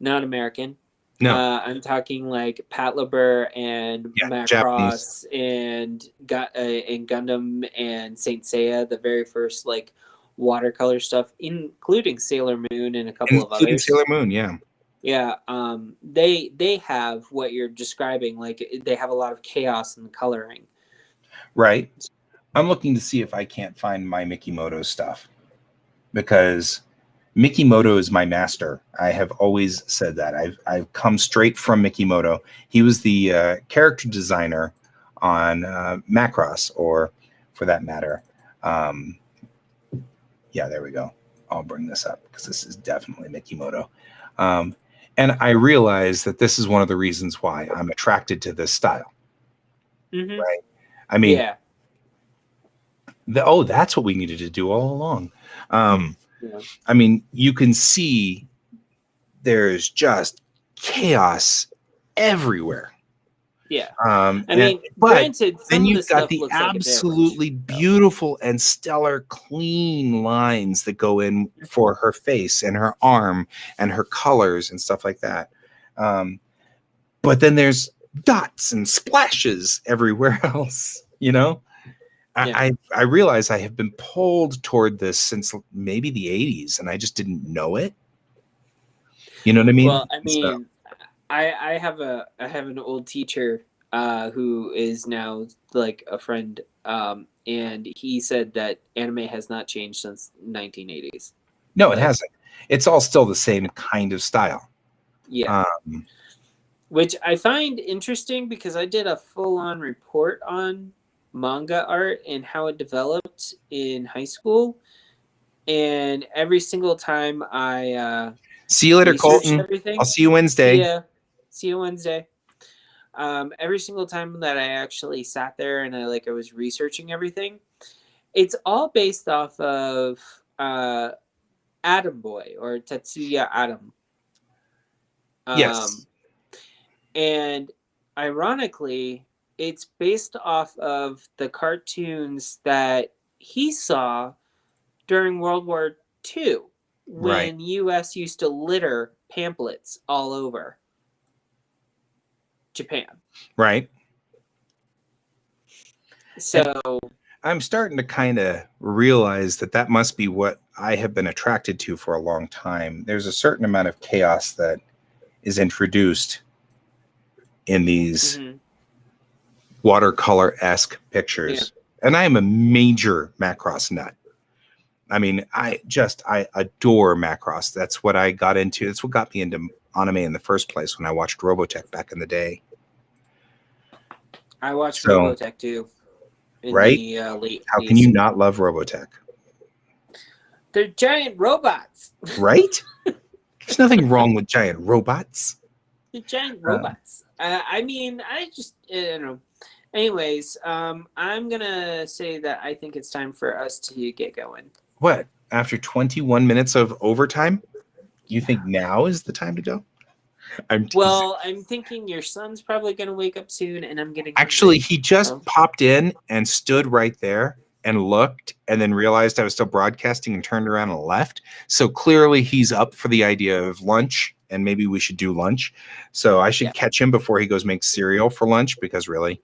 Not American. No, I'm talking like Pat LeBur and yeah, Japanese. Macross and Gundam and Saint Seiya, the very first like watercolor stuff, including Sailor Moon and a couple of Including others. Sailor Moon, yeah. Yeah, they have what you're describing. Like they have a lot of chaos in the coloring. Right. I'm looking to see if I can't find my Mikimoto stuff because Mikimoto is my master. I have always said that. I've come straight from Mikimoto. He was the character designer on Macross, or for that matter. Um, yeah, there we go. I'll bring this up because this is definitely Mikimoto. Um, and I realize that this is one of the reasons why I'm attracted to this style. Mm-hmm. Right. I mean, Yeah. That's what we needed to do all along. Yeah. I mean, you can see there's just chaos everywhere. Yeah. I mean, granted, then some of you've this got stuff the looks like a damage. absolutely beautiful and stellar clean lines that go in for her face and her arm and her colors and stuff like that. But then there's dots and splashes everywhere else, Yeah. I realize I have been pulled toward this since maybe the 80s and I just didn't know it. You know what I mean? Well, I mean, I have an old teacher who is now like a friend, and he said that anime has not changed since 1980s. No, it Like, hasn't. It's all still the same kind of style. yeah, Um, which I find interesting because I did a full-on report on manga art and how it developed in high school, and every single time I see you later, researched Colton. I'll everything. see you See Wednesday. ya. See you Wednesday. Every single time that I actually sat there and I was researching everything, it's all based off of Atom Boy or Tetsuya Atom. Yes. And ironically, it's based off of the cartoons that he saw during World War II Right. when US used to litter pamphlets all over Japan. Right. So I'm starting to kind of realize that must be what I have been attracted to for a long time. There's a certain amount of chaos that is introduced in these watercolor-esque pictures. Yeah. And I am a major Macross nut. I mean, I adore Macross. That's what I got into. That's what got me into anime in the first place when I watched Robotech back in the day. I watched Robotech too. Right? Late How can you not love Robotech? They're giant robots. Right? There's nothing wrong with giant robots. They're giant robots. I mean, I don't know. Anyways, I'm gonna say that I think it's time for us to get going. What? After 21 minutes of overtime? You think now is the time to go? I'm teasing. Well, I'm thinking your son's probably going to wake up soon, and I'm getting Actually, hungry. he just Oh. popped in and stood right there and looked and then realized I was still broadcasting and turned around and left. So clearly he's up for the idea of lunch and maybe we should do lunch. So I should catch him before he goes make cereal for lunch because really.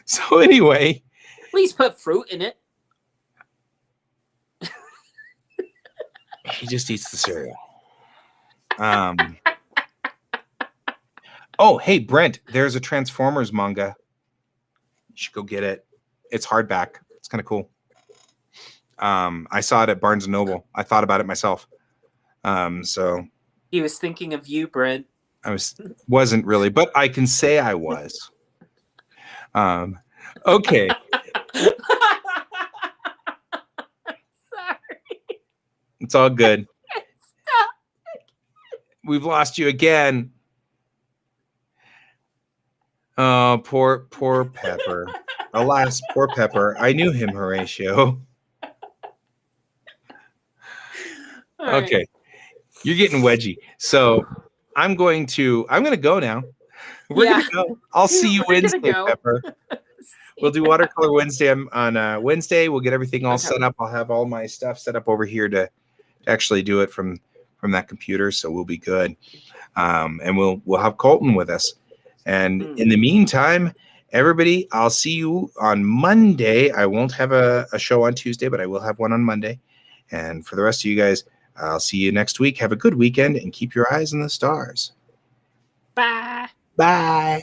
So anyway. Please put fruit in it. He just eats the cereal. Oh, hey, Brent, there's a Transformers manga. You should go get it. It's hardback. It's kind of cool. I saw it at Barnes & Noble. I thought about it myself. So He was thinking of you, Brent. I wasn't really, but I can say I was. Okay. Sorry. It's all good. Stop. We've lost you again. Oh, poor Pepper. Alas, poor Pepper. I knew him, Horatio. Okay. Right. You're getting wedgy. So I'm going to go now. We're gonna go. I'll see you We're gonna Wednesday, go. Pepper. We'll do watercolor Wednesday on Wednesday. We'll get everything all set up. I'll have all my stuff set up over here to actually do it from that computer, so we'll be good. And we'll have Colton with us. And in the meantime, everybody, I'll see you on Monday. I won't have a show on Tuesday, but I will have one on Monday. And for the rest of you guys, I'll see you next week. Have a good weekend and keep your eyes on the stars. Bye. Bye.